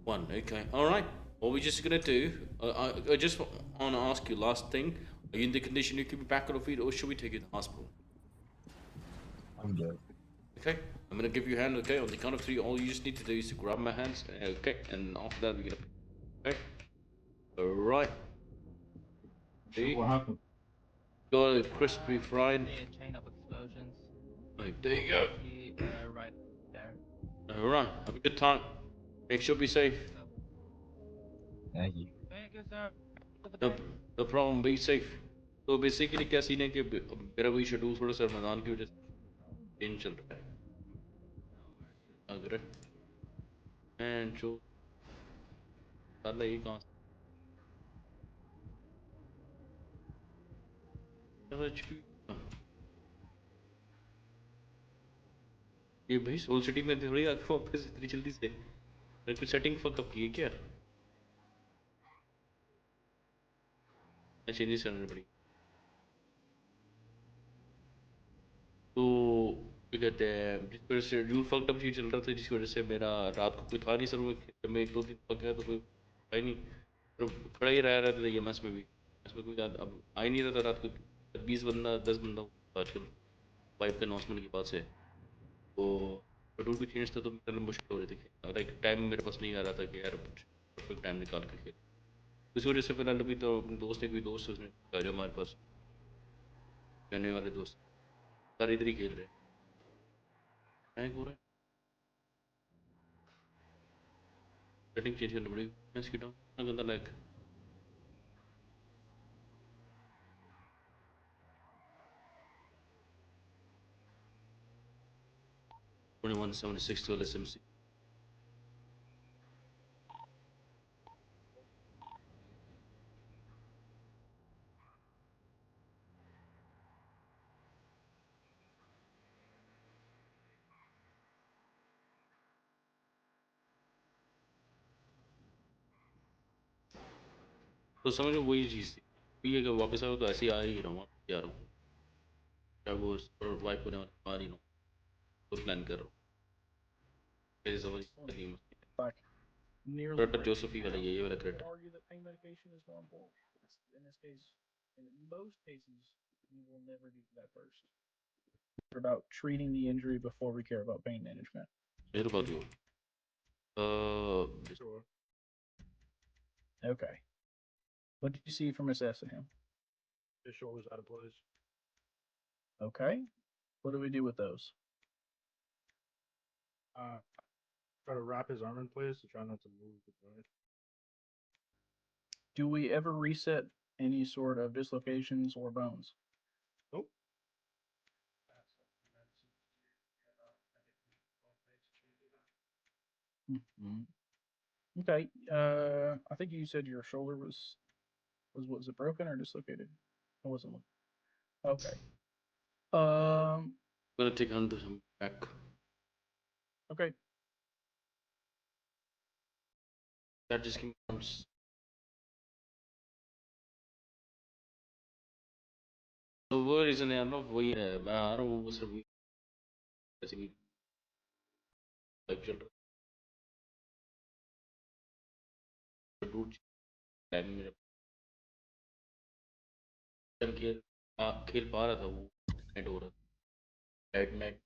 1, okay. Alright. What we're just gonna do, I just want to ask you, last thing. Are you in the condition you can be back on your feet or should we take you to the hospital? I'm good. Okay, I'm gonna give you a hand, okay? On the count of 3, all you just need to do is to grab my hands, okay? And after that, we're gonna... Okay? Alright. See? What happened? Got a crispy fried. A chain of explosions. Right, there you go. Right there. Alright, have a good time. Make sure be safe. Thank you. Thank you, sir. No problem, be safe. तो basically क्या scene है कि मेरा वही schedule थोड़ा सा रमजान की वजह से चेंज चल रहा है अगर एंड जो साला ये कहाँ ये भाई सोल सिटी में थोड़ी आपको वापस इतनी जल्दी से कुछ सेटिंग फक अप की है क्या चेंजेस करने पड़ी तो क्या कहते हैं, जिस वजह से ड्यू फक्ड अप चीज चल रहा था, जिसकी वजह से मेरा रात को कोई था नहीं सर, वो जब मैं 1-2 दिन पक गया तो कोई था ही नहीं, तो खड़ा ही रह रहा था ये मस में भी, इसमें कोई अब आ ही नहीं रहा था रात को, 20 बंदा 10 बंदा आजकल वाइफ के अनाउंसमेंट के बाद से, तो शेड्यूल भी चेंज था, तो मेरे लिए मुश्किल हो रही थी, लाइक टाइम मेरे पास नहीं आ रहा था कि यार परफेक्ट टाइम निकाल के खेल, इस वजह से फिलहाल अभी तो अपने दोस्त ने कोई दोस्त है, उसने कहा जो हमारे पास रहने वाले दोस्त सारे इधर ही खेल रहे हैं पूरा, सेटिंग चेंज करनी पड़ेगी, मैं इसकी डाउन इतना गंदा लैग, 2176 to SMC. तो समझ लो वही चीज़ थी, ये अगर वापस आओ तो ऐसे ही आ ही रहा हूँ, वापस आ रहा हूँ, क्या वो वाइफ होने वाला आ रही हूँ, तो प्लान कर रहा हूँ, कैसे समझ नहीं, Like nearly क्रेटर जोसेफी वाला ये वाला I would crater, argue that pain medication is more important. In this case, in most cases, we will never do that first. We're about treating the injury before we care about pain management. what about you? Sure. Okay. What did you see from assessing him? His shoulder's out of place. Okay. What do we do with those? Try to wrap his arm in place to try not to move the joint. Do we ever reset any sort of dislocations or bones? Nope. Mhm. Okay. I think you said your shoulder was it broken or dislocated? I wasn't looking. Okay. gonna take on some back. Okay. That just came out. The word is an end of way, I don't know what's a week, basically, like children, root time मेरे चल खेल खेल पा रहा था, वो night हो रहा था, एट नाइट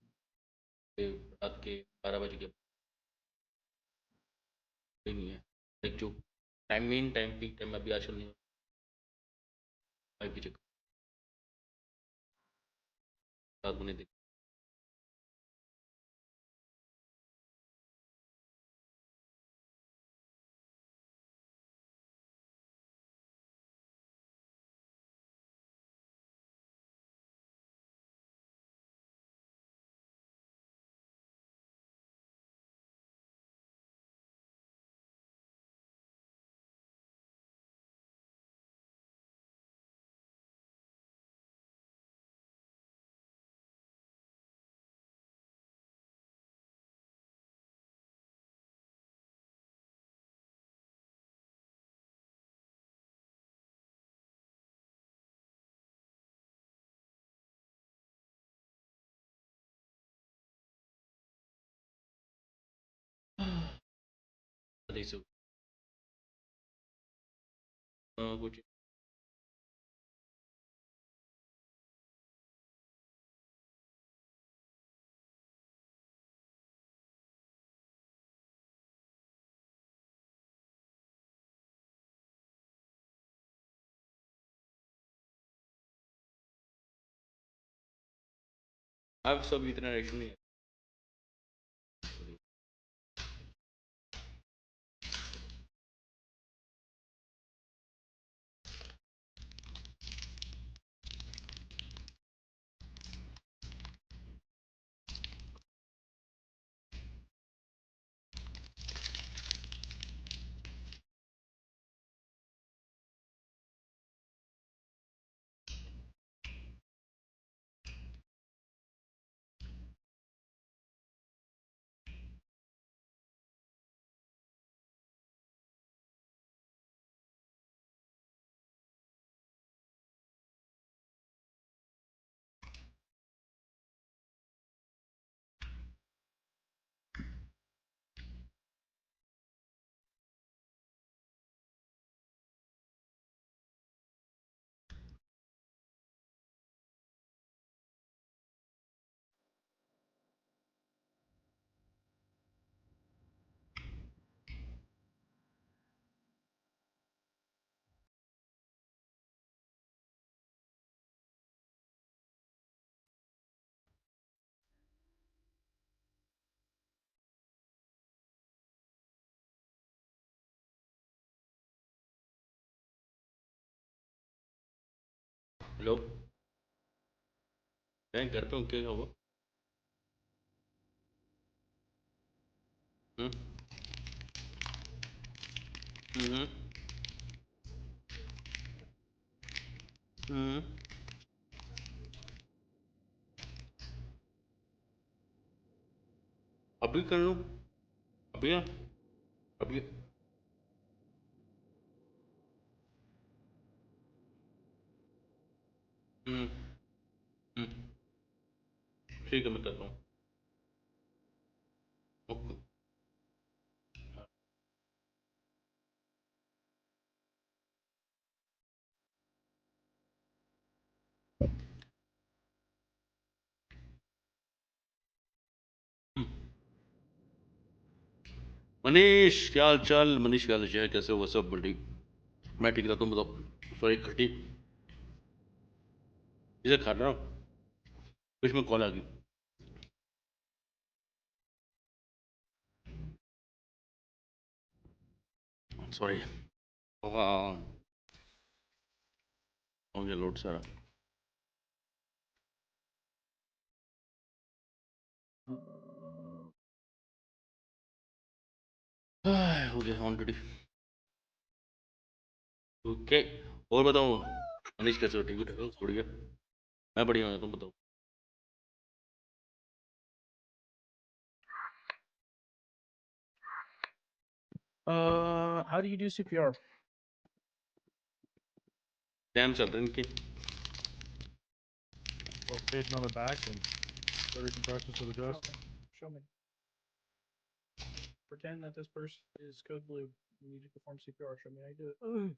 रात के 12 बजे के कोई नहीं है, लाइक जो time main time peak time अभी आजकल नहीं, 5 की जगह रात बने देख, से कुछ अब सब इतना रेशो नहीं है। हेलो मैं घर पे हूँ क्या हुआ हम्म हम्म हम्म अभी कर लूँ अभी अभी हम्म हम्म ठीक है मैं करता हूँ ओके मनीष क्या हाल चाल मनीष क्या हाल चाल कैसे हो सब बड़ी मैं ठीक था तुम बताओ सॉरी खट्टी इसे खा रहा हूँ बीच में कॉल आ गई सॉरी होगा हो गया लोड सारा हो गया ऑलरेडी ओके और बताओ मनीष कैसे हो ठीक है बढ़िया मैं बढ़िया हूँ तुम बताओ How do you do CPR? Time चल रहा है इनके Well, patient on the back and 30 compressions to the chest. Show me. Pretend that this person is code blue. You need to perform CPR. Show me how you do it. Hmm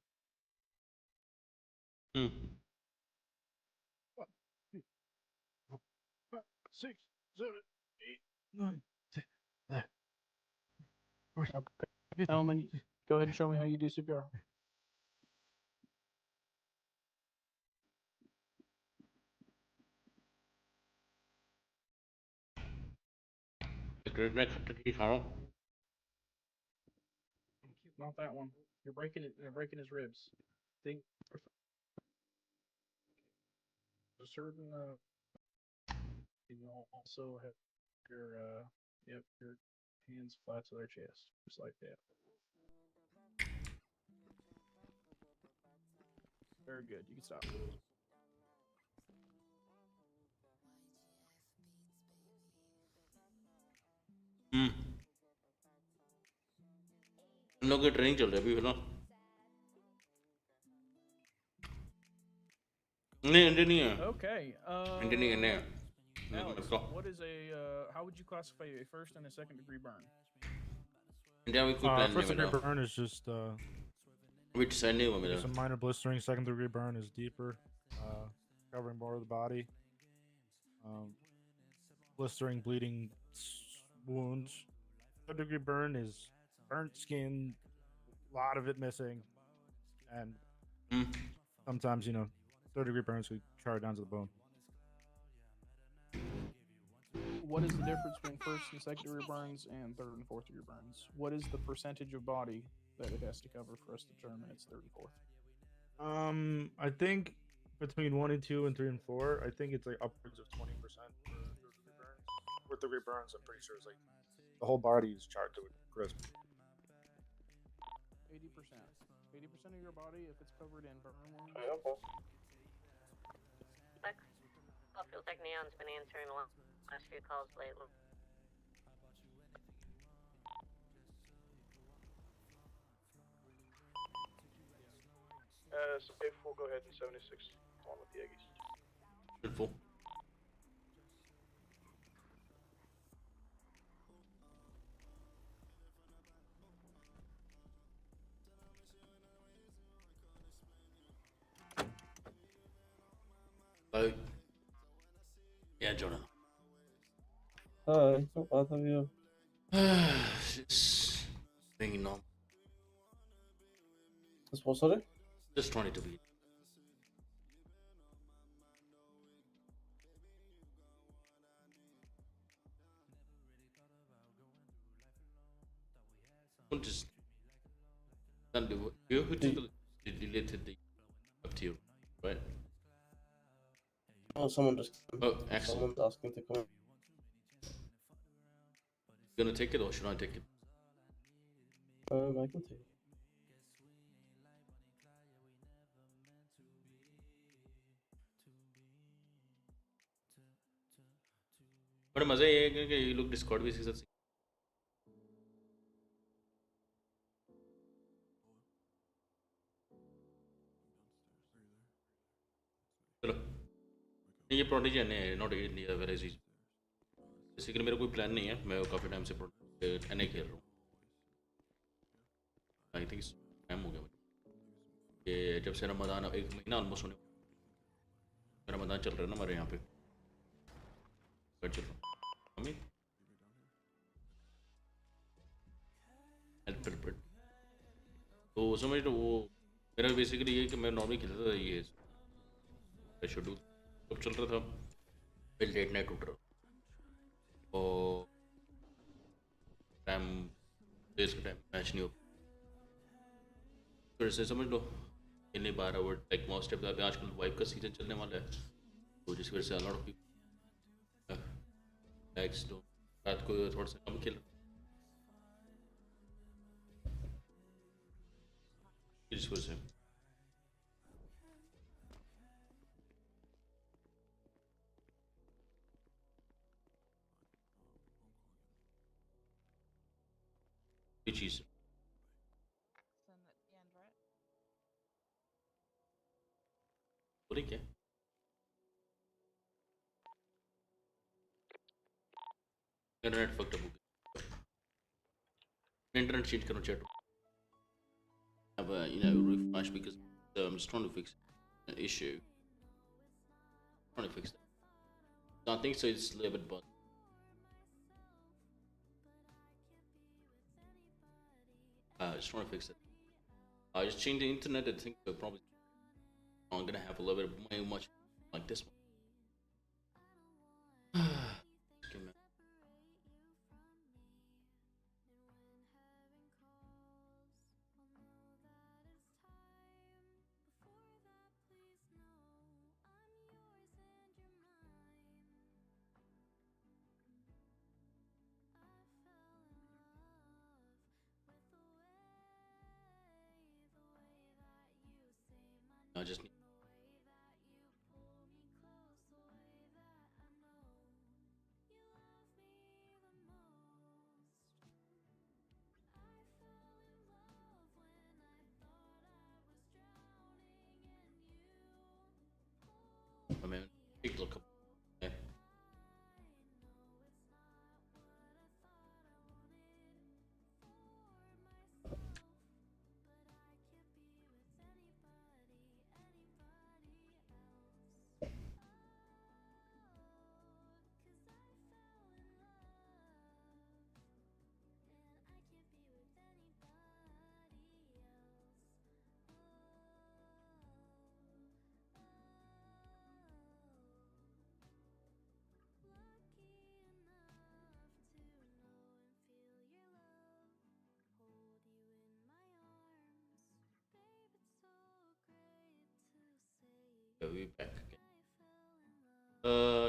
5, 6, 7, 8, 9, 10, 11, 12, Okay. Elman, go ahead and show me how you do CPR. मैं खट्टी खा रहा हूँ Not that one. You're breaking it. You're breaking his ribs. Think. A certain. You also have your. Yep. Your hands flat to their chest, just like that. Very good. You can stop. हम लोग की training चल रही है अभी ना नहीं Indian नहीं है Okay. इंडियन नहीं है नहीं है Alex, what is a? How would you classify a first and a second degree burn? India में कोई प्लान नहीं First degree बना burn is just अभी डिसाइड नहीं हुआ मेरा some minor blistering. Second degree burn is deeper, covering more of the body. Blistering, bleeding wounds. Third degree burn is burnt skin, a lot of it missing, and sometimes third degree burns could char down to the bone. What is the difference between first and second degree burns and third and fourth degree burns? What is the percentage of body that it has to cover for us to determine it's third and fourth? I think between 1 and 2 and 3 and 4, I think it's like upwards of 20% for third degree burns. Fourth degree burns, I'm pretty sure it's like the whole body is charred to a crisp. 80%. 80% of your body, if it's covered in burn wounds. I feel like Neon's been answering the last few calls lately. Saif, we'll go ahead and 76 along with the Eggies. Beautiful. Hello. Yeah, Jonah. Hi, not bad, how are you? Just being normal. That's what, sorry? Just trying to be. Don't just can't do it. You who deleted the up to you, right? Oh, someone just. Oh, excellent. Someone's asking to come. You gonna take it or should I take it? I can take it. बड़ा मजा ये है कि ये लोग Discord भी इसी के साथ चलो ये प्रोडिजी है not India very easy basically मेरा कोई प्लान नहीं है मैं काफ़ी टाइम से एन खेल रहा हूँ आई थिंक टाइम हो गया मुझे ये जब से रमज़ान एक महीना ऑलमोस्ट होने रमज़ान चल रहा है ना हमारे यहाँ पे चल रहा हूँ मम्मी हेल्प तो समझ लो वो मेरा बेसिकली ये कि मैं नॉर्मली खेलता था ये शेड्यूल जब चल रहा था फिर लेट नाइट उठ रहा और टाइम डेज का टाइम मैच नहीं हो फिर से समझ लो खेल नहीं पा रहा वो लाइक मोस्ट स्टेप अभी आजकल वाइफ का सीजन चलने वाला है तो जिसकी वजह से अलॉट ऑफ लाइक्स तो रात को थोड़ा सा कम खेल इस वजह से ये चीज़ बोले क्या इंटरनेट फक्ड अप हो गया इंटरनेट चेंज करो chat have a refresh because I'm just trying to fix an issue. Trying to fix that. So I think so. It's a little bit bug. Just trying to fix it. I just changed the internet. I think probably I'm gonna have a little bit of much like this one. I just need I mean, take a look up. Yeah. Yeah, we're back again.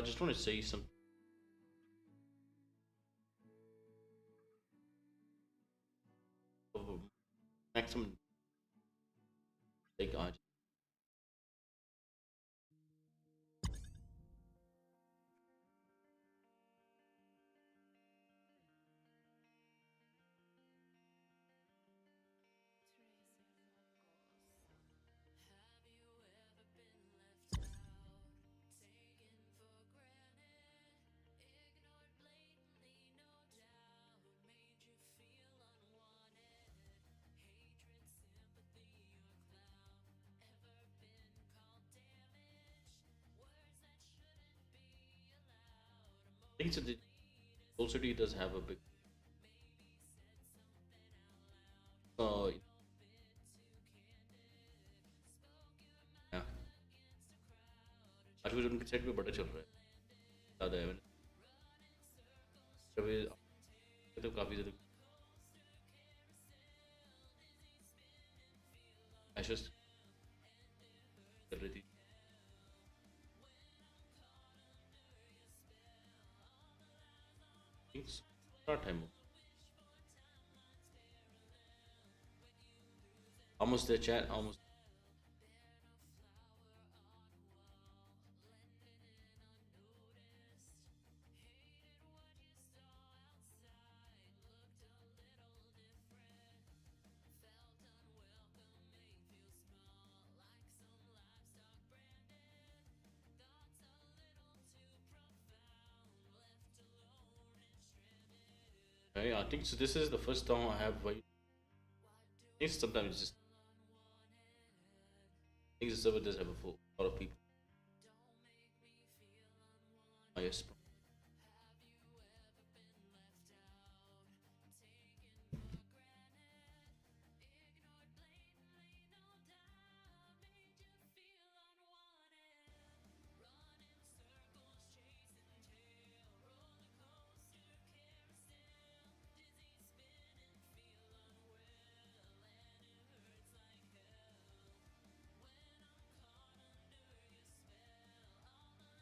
Just want to say something. Maximum take on. I think so. The Soul City does have a big. Yeah. आजकल उनके set में बड़ा चल रहा है ज़्यादा है मैंने तो काफ़ी ज़्यादा एशेस कर रही थी Start time. Almost there, chat. Almost. Okay, I think so. This is the first time I have. I think sometimes it's just. I think the server does have a full lot of people. Oh, yes.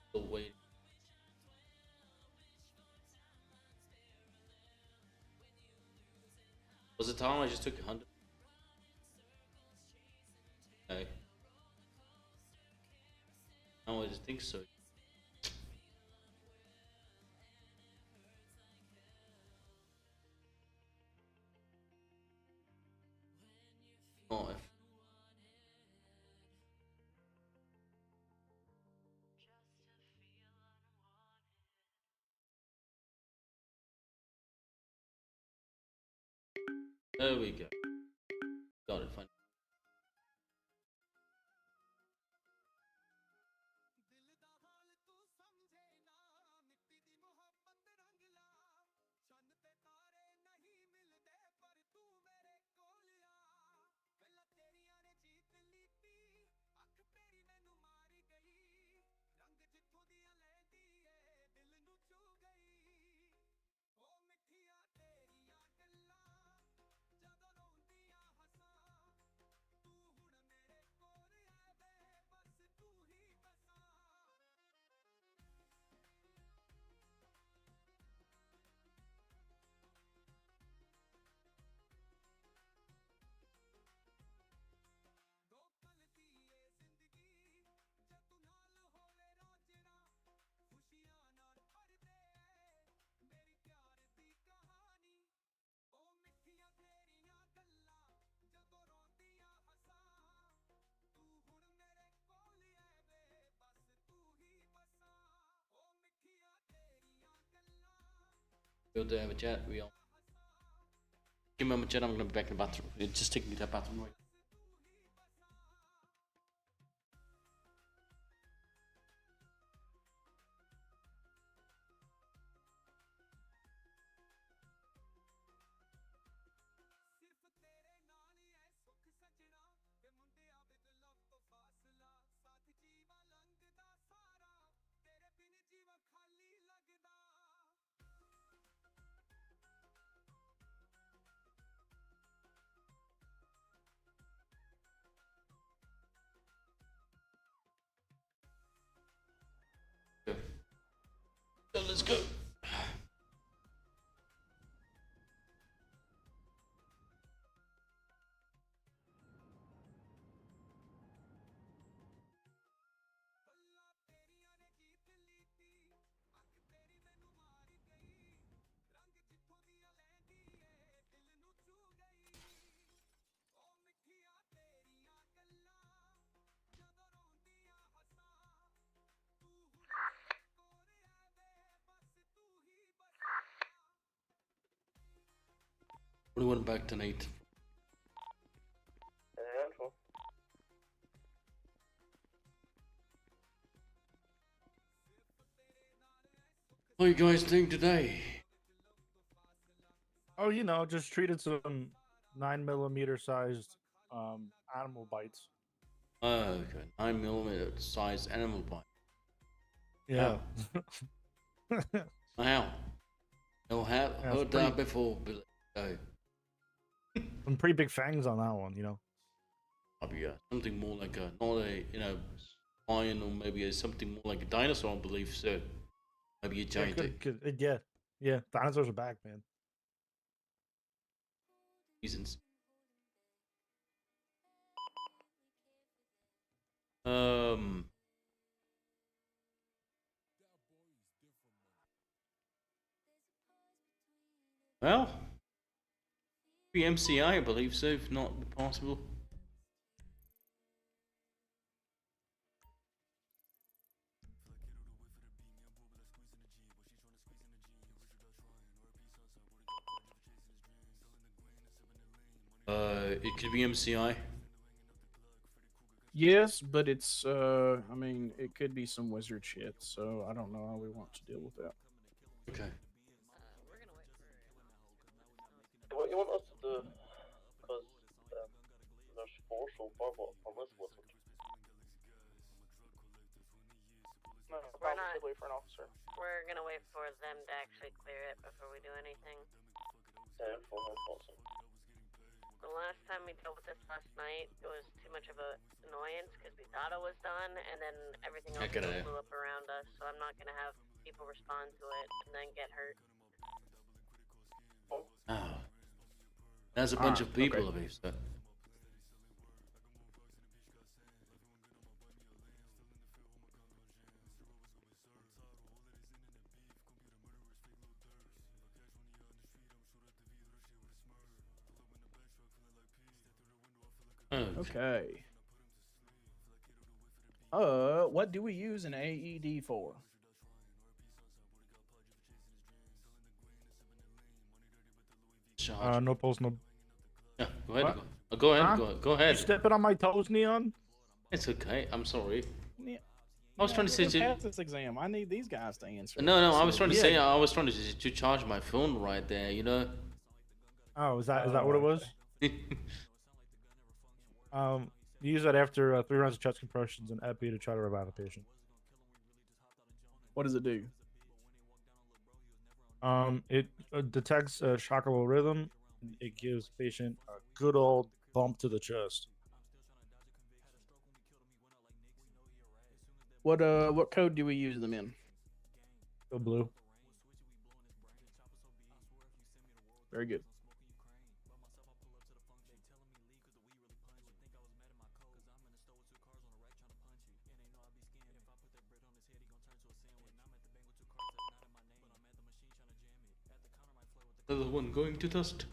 Still waiting. Was the time I just took 100? Okay. No, I just think so. Oh, if there we go. Got it. Fine. We'll do have a chat. We all. Give me a moment, chat. I'm gonna be back in the bathroom. It's just taking me to the bathroom right. So let's go. We went back tonight. What are you guys doing today? Oh, you know, just treated some 9mm sized animal bites. Okay, 9mm size animal bite. Yeah. Wow. I'll have Yeah, heard that before, Billy. Oh. Some pretty big fangs on that one, you know. Probably something more like a, not a, lion, or maybe something more like a dinosaur, I believe so. Maybe a giant. Yeah, dinosaurs are back, man. reasons. Um. Well, PMCI, I believe so, if not possible. It could be MCI. Yes, but it's I mean, it could be some wizard shit, so I don't know how we want to deal with that. Okay. We're gonna wait for. What you want us to do? Because there's 4 so far, but unless what's No, We're not- wait for an officer. We're gonna wait for them to actually clear it before we do anything. The last time we dealt with this last night, it was too much of a annoyance because we thought it was done, and then everything else blew up around us. So I'm not gonna have people respond to it and then get hurt. Oh. There's a bunch of people of it, so. Okay. What do we use an AED for? No pulse, no. Yeah, go ahead. Go ahead. Huh? Go ahead. You stepping on my toes, Neon? It's okay. I'm sorry. Yeah. I was trying to say pass this exam. I need these guys to answer. No. I was trying to say I was trying to charge my phone right there. You know. Oh, is that what it was? You use that after 3 rounds of chest compressions and epi to try to revive a patient. What does it do? It detects a shockable rhythm. It gives patient a good old bump to the chest. What code do we use them in? Go blue. Very good. The one going to dust.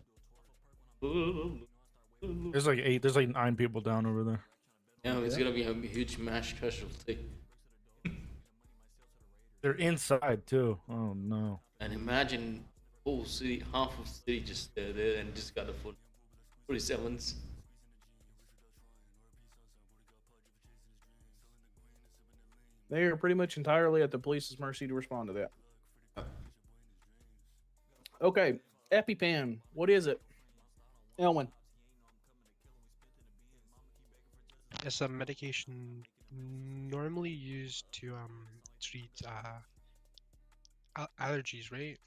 There's like 9 people down over there. Yeah, it's gonna be a huge mass casualty. They're inside too. Oh no. And imagine whole city, half of the city just there and just got a full 47s. They are pretty much entirely at the police's mercy to respond to that. Okay, EpiPen. What is it? Elwin. It's a medication normally used to treat allergies, right?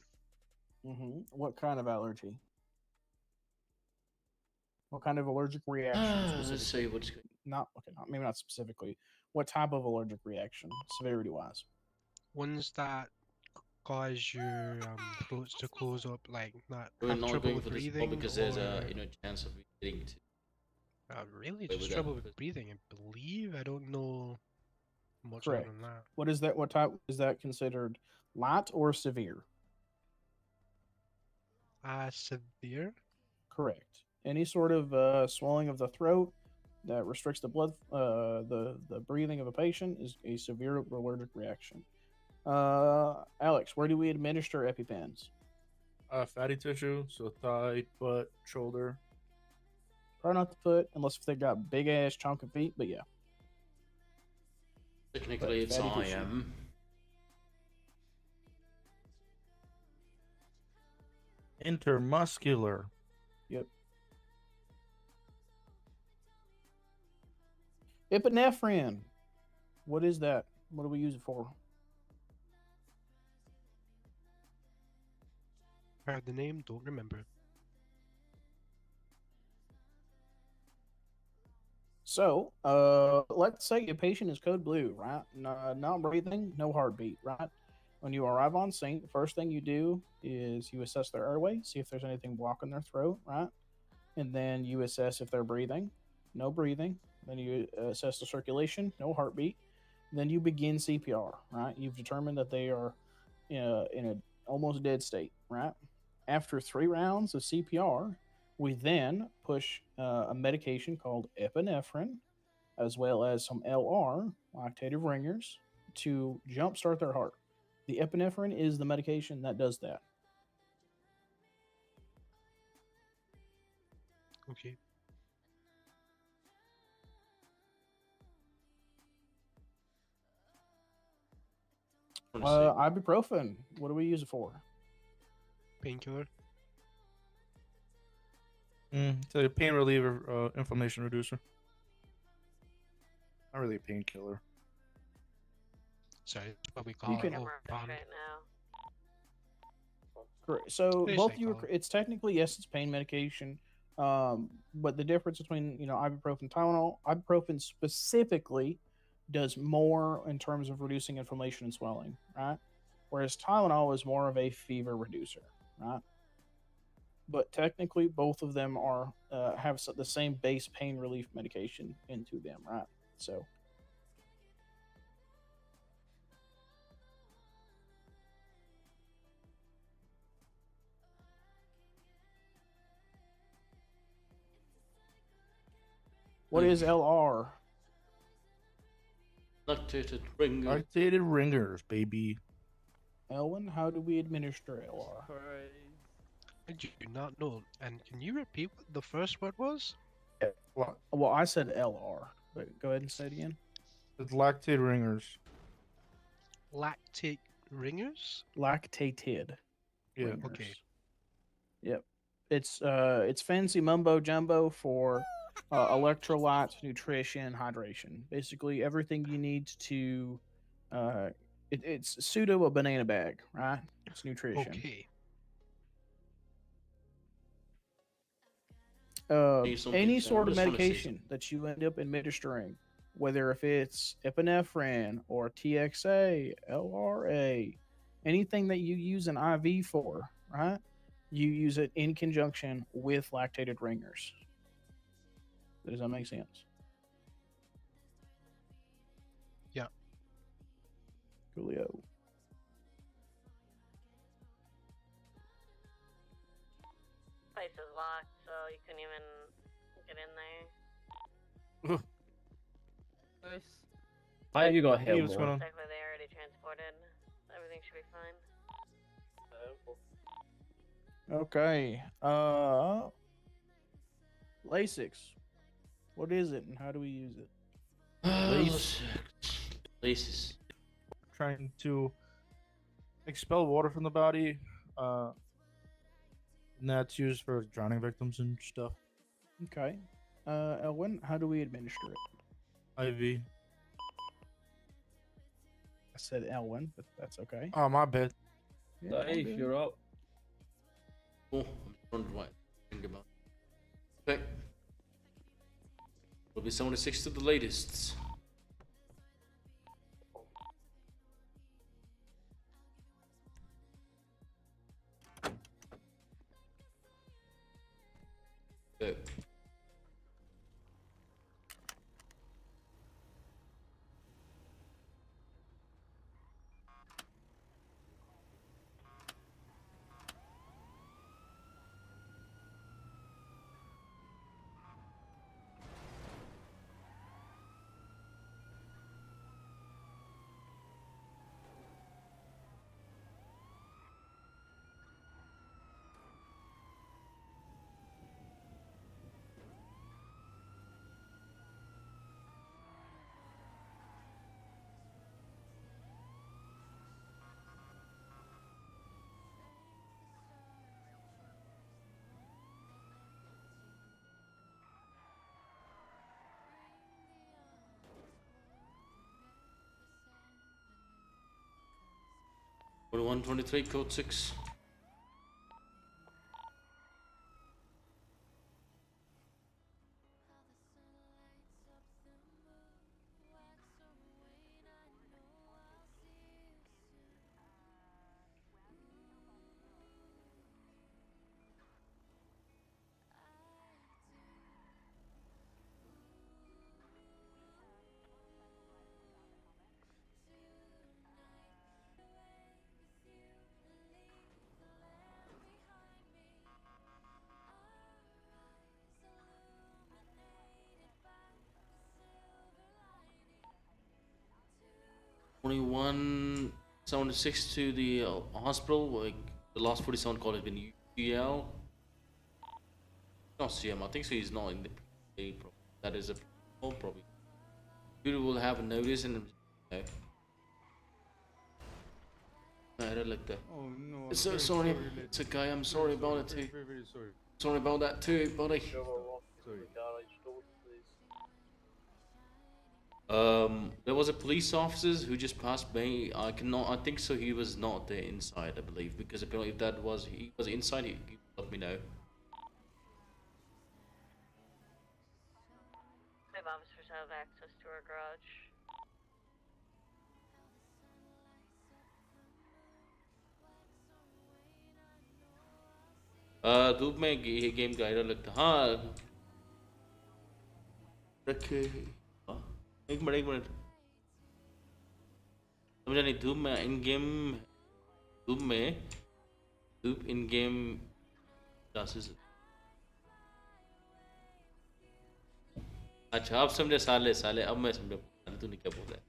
Mm-hmm. What kind of allergy? What kind of allergic reaction? Let's say what's good. Maybe not specifically. What type of allergic reaction, severity-wise? Ones that cause your throats to close up, like We're have not trouble going with for this breathing, because there's a or- chance of getting to. Really, Wait, just with trouble that. with breathing, I believe. I don't know much Correct. other than that. What is that? What type is that considered? Light or severe? Severe. Correct. Any sort of swelling of the throat that restricts the blood, the breathing of a patient is a severe allergic reaction. Alex, where do we administer EpiPens? Fatty tissue, so thigh, butt, shoulder. Probably not the foot, unless if they got big ass chunky feet. But yeah, Technically, it's fatty tissue. IM. Intermuscular. Yep. Epinephrine. What is that? What do we use it for? Heard the name, don't remember. So, let's say a patient is code blue, right? Not breathing, no heartbeat, right? When you arrive on scene, the first thing you do is you assess their airway, see if there's anything blocking their throat, right? and then you assess if they're breathing. No breathing. Then you assess the circulation. No heartbeat. Then you begin CPR. Right. You've determined that they are in a almost dead state. Right. After 3 rounds of CPR, we then push a medication called epinephrine, as well as some LR, lactative ringers, to jumpstart their heart. The epinephrine is the medication that does that. Okay. Ibuprofen. What do we use it for? Painkiller. It's a pain reliever, inflammation reducer. Not really a painkiller. Sorry, that's what we call You it. can- Oh, Ron. Right now. Correct. So Pretty both safe, you, Colin. it's technically yes, it's pain medication. But the difference between ibuprofen and Tylenol, ibuprofen specifically does more in terms of reducing inflammation and swelling, right? Whereas Tylenol is more of a fever reducer, right? But technically, both of them are have the same base pain relief medication into them, right? So. What is LR? Lactated ringer. Lactated ringers, baby. Elwin, how do we administer LR? I do not know. And can you repeat what the first word was? Well, I said LR, but go ahead and say it again. It's lactated ringers. Lactate ringers? Lactated. Yeah. ringers. Okay. Yep. It's fancy mumbo jumbo for electrolytes, nutrition, hydration. Basically, everything you need to. It's pseudo a banana bag, right? It's nutrition. Okay. Any sort of medication that you end up administering, whether if it's epinephrine or TXA, LRA, anything that you use an IV for, right? You use it in conjunction with lactated ringers. Does that make sense? Yeah. Coolio. Place is locked, so you couldn't even get in there. Why have you got Hey, hell what's more? going on? Technically, they already transported. Everything should be fine. Okay. Lasix. What is it and how do we use it? Laces. Trying to expel water from the body. And that's used for drowning victims and stuff. Okay. Elwin, how do we administer it? IV. I said Elwin, but that's okay. Oh, my bad. Yeah, all Saif, good. you're up. Oh, I'm wondering what I think about. Okay. Will be 76 to the latest. Go. For 123, code 6. 2176 to the hospital. Like the last 47 call has been UL. Not CM. I think so. He's not in the PA. That is a probably. You will have a notice and. I like that. Oh no. It's so sorry. It's okay. I'm sorry about it too. Very sorry. Sorry about that too, buddy. Sorry. There was a police officer who just passed by. I think so. He was not there inside, I believe, because apparently if that was he was inside, he let me know. Five officers have access to our garage. धूप में ये game का idea लगता हाँ रखे एक minute समझा नहीं धूप में इन गेम क्लासेस अच्छा अब समझे साले अब मैं समझा तूने क्या बोला है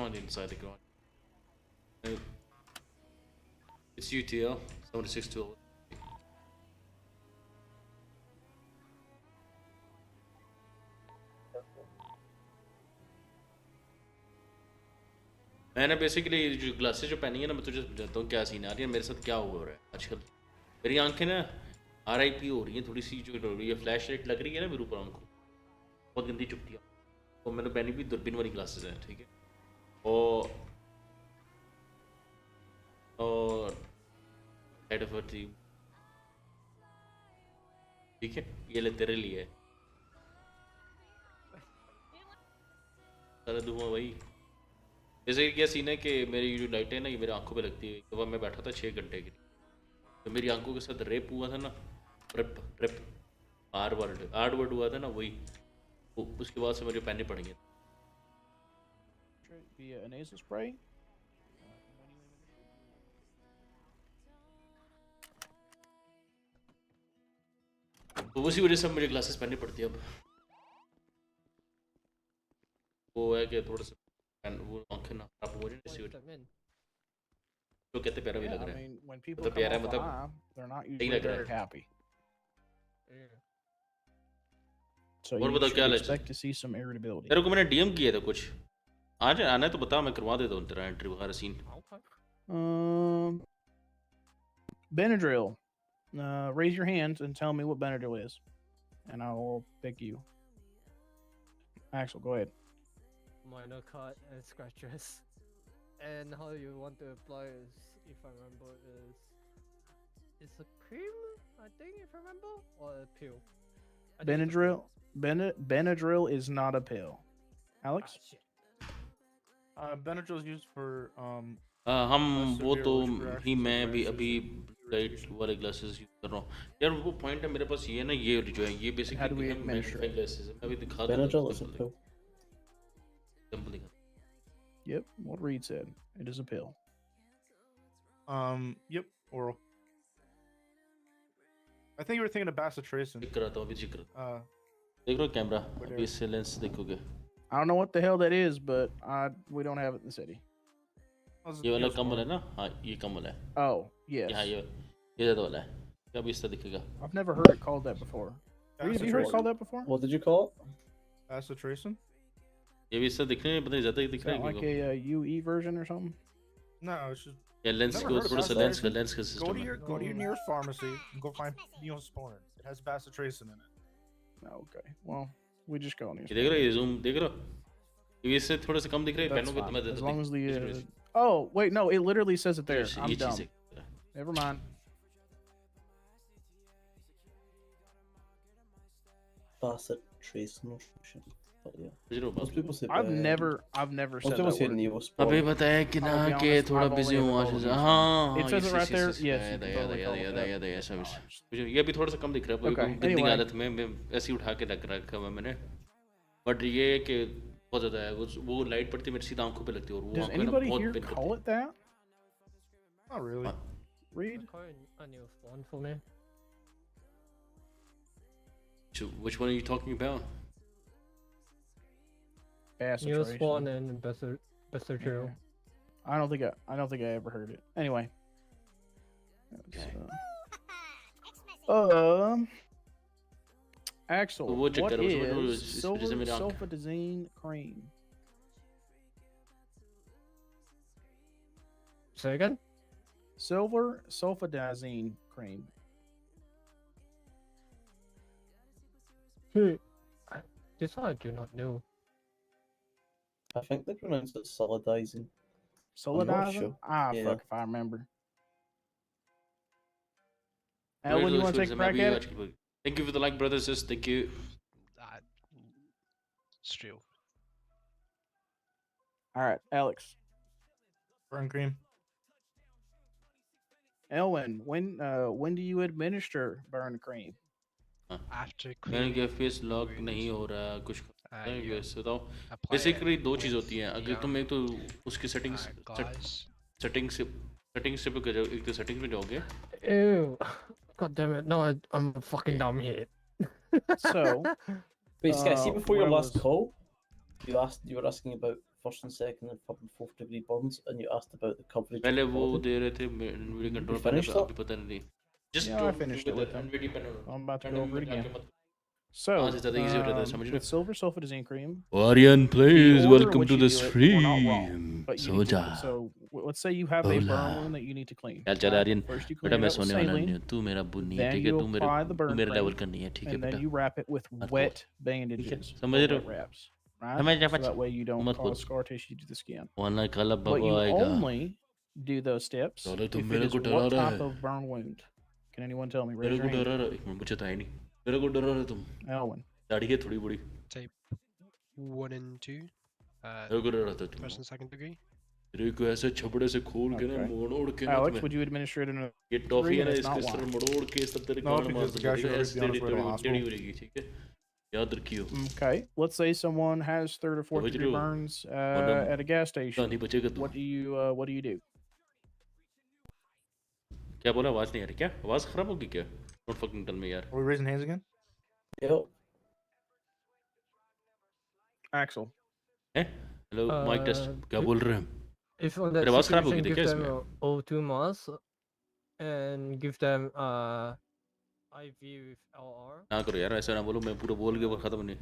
on inside the garage. No. It's UTL 762. मैंने बेसिकली जो ग्लासेस जो पहनी है ना मैं तुझे समझाता हूँ क्या सीन आ रही है मेरे साथ क्या हो रहा है आजकल मेरी आंखें ना RIP हो रही हैं थोड़ी सी जो ये फ्लैश लाइट लग रही है ना मेरे ऊपर आंखों बहुत गंदी चुभती है तो मैंने पहनी भी दूरबीन वाली ग्लासेस हैं ठीक है और हेड ऑफ थी ठीक है ये ले तेरे लिए सारा धुआं भाई जैसे क्या सीन है कि मेरी जो लाइट है ना ये मेरी आंखों पे लगती है तो मैं बैठा था 6 घंटे के लिए तो मेरी आंखों के साथ रेप हुआ था ना रेप आर वर्ड हुआ था ना वही उसके बाद से मुझे पहनने पड़ गए via a nasal spray. तो उसी वजह से मुझे ग्लासेस पहननी पड़ती है अब वो है कि थोड़ा सा वो आंखें ना खराब हो जाए इसी वजह तो कहते प्यारा भी लग रहा है तो प्यारा मतलब सही लग रहा है happy. So और बता क्या expect to see some irritability. तेरे को मैंने DM किया था कुछ आज आना है तो बता मैं करवा देता हूँ तेरा एंट्री वगैरह scene Benadryl. Raise your hands and tell me what Benadryl is, and I will pick you. Axel, go ahead. Minor cut and scratches, and how you want to apply is, if I remember, is a cream, I think, if I remember, or a pill. Benadryl is not a pill. Alex? Benadryl is used for हम वो तो ही मैं भी अभी light वाले glasses use कर रहा हूँ यार वो पॉइंट है मेरे पास ये ना ये जो है ये बेसिकली मैग्नीफाइंग ग्लासेस है मैं अभी दिखा दूँ Benadryl is a pill. Yep, what Reed said. It is a pill. Yep, oral. I think you were thinking of bacitracin. Check कराता हूँ अभी चेक करता हूँ देख रहे हो कैमरा अभी इससे लेंस देखोगे I don't know what the hell that is, but we don't have it in the city. ये वाला कम्बल है ना हाँ ये कम्बल है Oh, yes. हाँ ये ज़्यादा वाला है क्या भी इससे दिखेगा I've never heard it called that before. Reed, have you heard it called that before? What did you call it? Bacitracin? ये भी इससे दिखने में पता नहीं ज़्यादा ही दिख रहा है Like a UE version or something? No, it's just या लेंस को थोड़ा सा लेंस का सिस्टम है go to your nearest pharmacy and go find Neosporin. It has bacitracin in it. Okay, well, we just go on ये देख रहे हो ये ज़ूम देख रहे हो ये इससे थोड़ा सा कम दिख रहा है पहनोगे तो मैं as long as the oh wait no it literally says it there. I'm dumb. Never mind. Bacitracin or shit. But yeah. Most people say I've never said most people that say word. Neosporin. अभी बताया कि ना कि थोड़ा busy हूँ आज से हाँ It says it right there. Yes. मुझे ये भी थोड़ा सा कम दिख रहा है गंदी हालत में मैं ऐसे ही उठा के रख रखा हुआ मैंने बट ये कि बहुत ज़्यादा है वो लाइट पड़ती है मेरी सीधा आंखों पे लगती है और वो Does anybody here call it that? Not really. Read. A new spawn for me. So which one are you talking about? New spawn and Besser Trail. I don't think I ever heard it. Anyway. Axel, So what check that out. So is is silver sulfadazine cream? Say again? Silver sulfadazine cream. This I do not know. I think they pronounce it solidizing. Solidizing? Sure. Fuck if I remember. Where Ellen, you those want to take a shows crack maybe at you it? actually- Thank you for the like, brothers. Sis. Thank you. It's true. All right, Alex. Burn cream. Elwin, when do you administer burn cream? After मैंने cleaning FPS lock नहीं हो रहा है कुछ you बताओ apply basically it दो चीज़ with होती हैं अगर the, तुम एक तो उसकी सेटिंग्स gauze. सेटिंग्स पे जाओ एक तो सेटिंग्स में जाओगे Ew. God damn it. No, I'm fucking dumb here. So, Wait, Sky, see before your what I last was- call, you were asking about first and second and third and fourth degree burns, and you asked about the coverage. पहले of वो body. दे रहे थे video control You पहले finished that? अभी पता नहीं just Yeah, I don't finished do it with them. NVIDIA panel I'm about to panel go over it में जाके again. मत So, हाँ, ज़्यादा easy हो रहा था, समझ रहे हो? with silver sulfadazine cream. Aryan, please the order in welcome which to you the do it, we're not wrong, stream. but you need to- Soja. So, let's say you have a Hola. burn wound that you need to clean. चल चल right? Aryan First you बेटा clean मैं it up with सोने वाला saline, नहीं हूँ तू मेरा बुन्नी है then ठीक है you तू मेरे apply the burn तू मेरे cream, लेवल का नहीं है ठीक है and then बेटा you wrap it with मत wet बोल bandages, समझ or रहे wet हो wraps, right? समझ जा So that way you don't मत बोल cause scar tissue to the skin. वरना कल But बाबा you आएगा only do those steps चलो तुम if it मेरे is को डरा what रहा type है of burn wound. Can anyone tell me? मेरे Raise को your hand. डरा रहा एक मिनट मुझे तो है नहीं मेरे को डरा रहा तुम Elwin. दाढ़ी है थोड़ी बड़ी Type 1 and 2. मेरे को डरा था तुम First and second degree. तेरे को ऐसे छबड़े से खोल के ना Okay. मोड़ के ना Alex, तुम्हें would you administer it in a ये टॉफी three है and ना it's इसके not सर wine? मोड़ के सब तेरे No, कान मार because the दूंगा guy ठीक है should ऐसे already be on his way to the टेढ़ी hospital. हो जाएगी ठीक है याद रखियो Okay, let's say someone has third or fourth समझ degree रहे हो burns Madam, at a gas Gandhi station. बचेगा तू What do you do? क्या बोला आवाज नहीं आ रही क्या आवाज खराब होगी क्या डोंट फकिंग टेल मी यार Are we raising hands again? Yep. Axel. Hello mike test क्या बोल रहे हैं If on तेरी that आवाज खराब situation, होगी थी give क्या them इसमें O2 mask and give them IV with LR. ना करो यार ऐसा ना बोलो मैं पूरा बोल के वो खत्म नहीं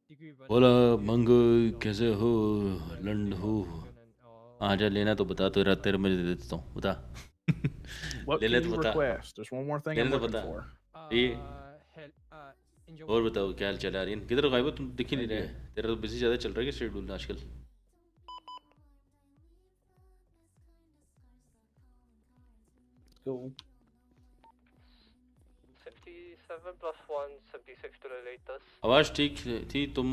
Degree one. बोला मंगो कैसे हो लंड हो आजा लेना तो बता तो रात तेरे में दे देता हूँ बता What ले ले can तो you बता request? There's one more thing ले I'm ले तो looking बता for. ये Injure और बताओ क्या हाल चल रहा है किधर गायब हो तुम दिख ही नहीं रहे तेरा तो बिजी ज़्यादा चल रहा है क्या शेड्यूल आजकल Cool. 77 plus 1, 76 to the latest. आवाज़ ठीक थी तुम